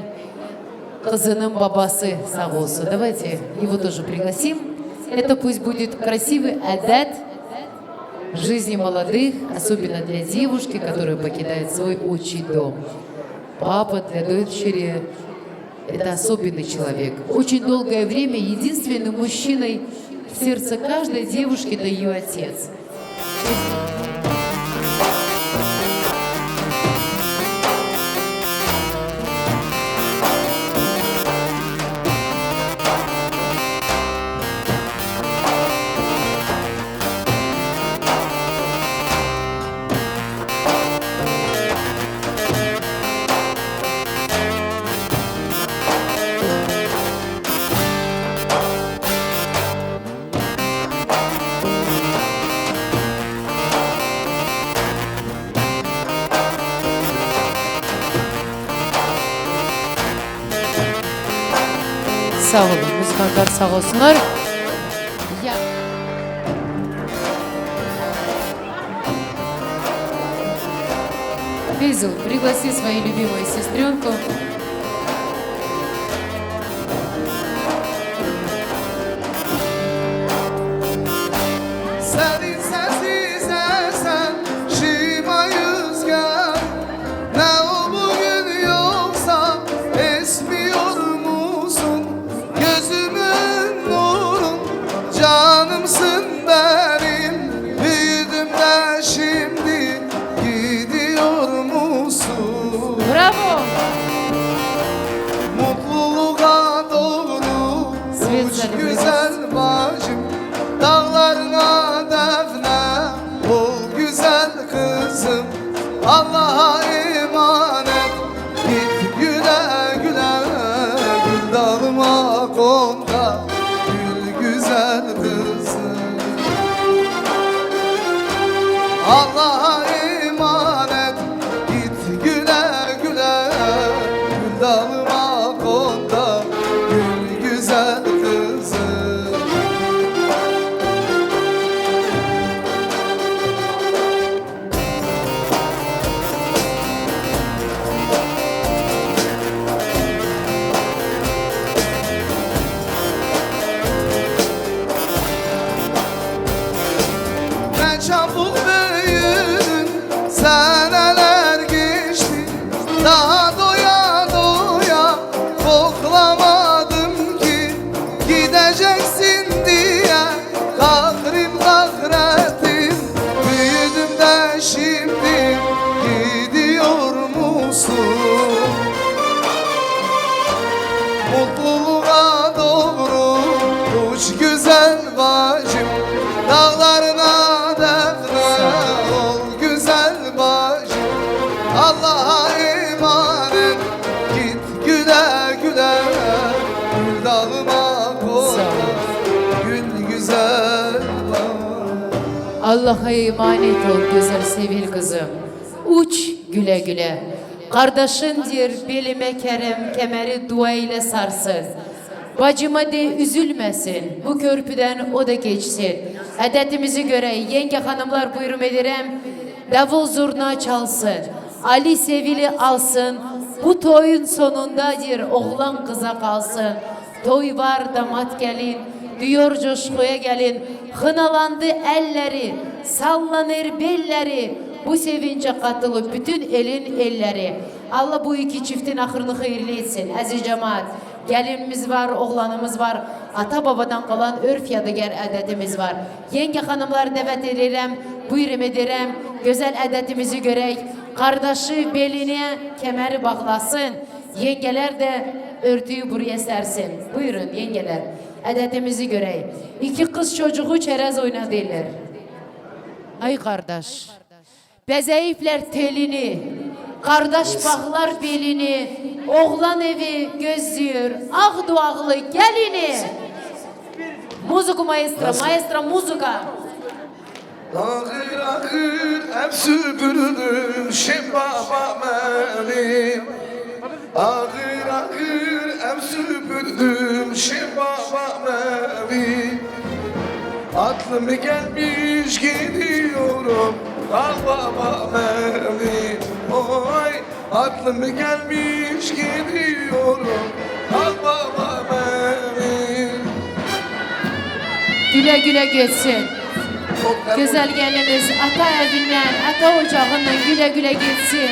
kızının babası sağ olsun. Давайте его тоже пригласим. Это пусть будет красивый адат жизни молодых, особенно для девушки, которая покидает свой отчий дом. Папа для дочери – это особенный человек. Очень долгое время единственным мужчиной в сердце каждой девушки – это ее отец. Sağ olun, müzikantlar sağ olsunlar. Фейзл, пригласи свою любимую сестренку. Senin sensiz esen şima rüzgar. Ne o bugün yoksa esmiyor musun? Gözümün nurun, canımsın benim. Büyüdüm de şimdi gidiyor musun? Bravo! Mutluluğa doğru uç güzel bacım. Dağlarına defne ol güzel kızım. Allah'a emanet git güle güle. Gül dalıma konda gül güzel kızım. Allah'a emanet git güle güle. Gül dalıma konda gül güzel kızım. Ne çabuk büyüdün, seneler geçti. Daha doya doya koklamadım ki. Gideceksin diye kahrim kahrettim. Büyüdüm de şimdi gidiyor musun? Mutluluğa doğru uç güzel bacım. Dağlarına defne ol güzel bacım. Allah'a emanet git güle güle. Gül dalıma koy gül güzel bacım. Allah'a emanet ol güzel sevil kızım. Uç güle güle. Kardeşindir belime kerem, kemeri dua ile sarsın. Bacıma de üzülmesin, bu körpüden o da geçsin. Adetimizi göre yenge hanımlar buyurum ederim. Davul zurna çalsın, Ali Sevili alsın, Bu toyun sonundadır oğlan kıza kalsın. Toy var damat gelin, diyor coşkuya gelin. Hınalandı elleri, sallanır belleri. Bu sevince katılıp bütün elin elleri. Allah bu iki çiftin ahırını hayırlı etsin. Aziz cemaat, gelinimiz var, oğlanımız var. Ata babadan kalan örf yadıgar adetimiz var. Yenge hanımlar davet ederim, buyurun ederim. Güzel adetimizi görək. Kardeşi beline kemeri bağlasın. Yengeler de örtüyü buraya sersin. Buyurun yengeler. Adetimizi görək. İki kız çocuğu çerez oynadılar. Ay kardeş. Bezeyipler telini. Kardeş bağlar belini. Oğlan evi gözlüyor. Ağ duağlı gelini. Muziku maestro. Maestro muzika. Ağır ağır hep süpürdüm şembaba beni. Ağır ağır hep süpürdüm şembaba beni. Aklım gelmiş gidiyorum ağlama beni. Oy aklım gelmiş gidiyorum ağlama beni. Güle güle geçsin. Güzel geliniz ata evinden, ata ocağından güle güle gitsin.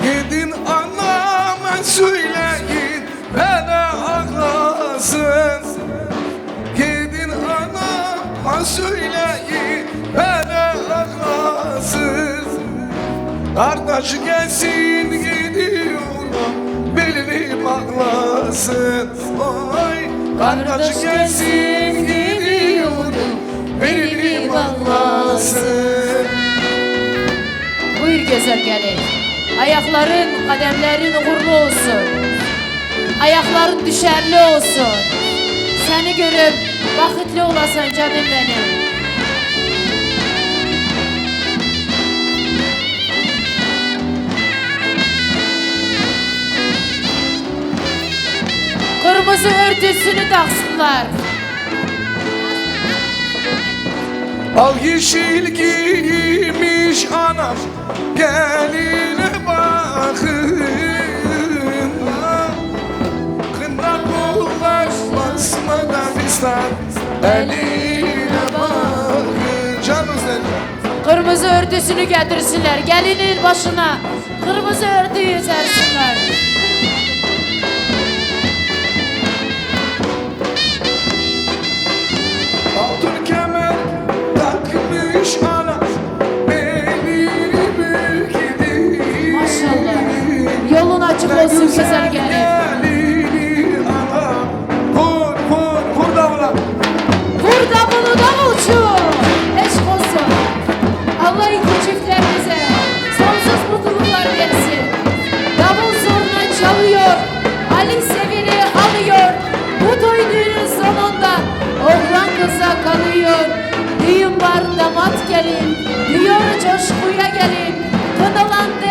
Gidin anama söyleyin bana ağlasın. Gidin anama söyleyin bana ağlasın. Kardeş gelsin gidiyorum belini bağlasın. Oy kardeş gelsin gidiyorum belini bağlasın. Buyur güzel gelin. Ayakların, kademlerin uğurlu olsun. Ayakların düşerli olsun. Seni görüp vakitli olasın canım benim. Kırmızı örtüsünü taksınlar. Al yeşil giymiş anam geline bakın. Kına kollar basmadan fistan eline bakın. Canım sen. Kırmızı örtüsünü getirsinler. Gelinin başına kırmızı örtüyü sersinler. Altın kemer takmış ana belini büküdü. Maşallah. Yolun açık olsun güzel gelin. Vur vur vur davula. Vur davulu davulcu. Eşk olsun. Allah iki çiftlerimize sonsuz mutluluklar versin. Davul zoruna çalıyor. Ali sevini alıyor. Bu toy düğünün sonunda oğlan kıza kalıyor. Düğün var damat gelin. Diyor coşkuya gelin. Kınalandı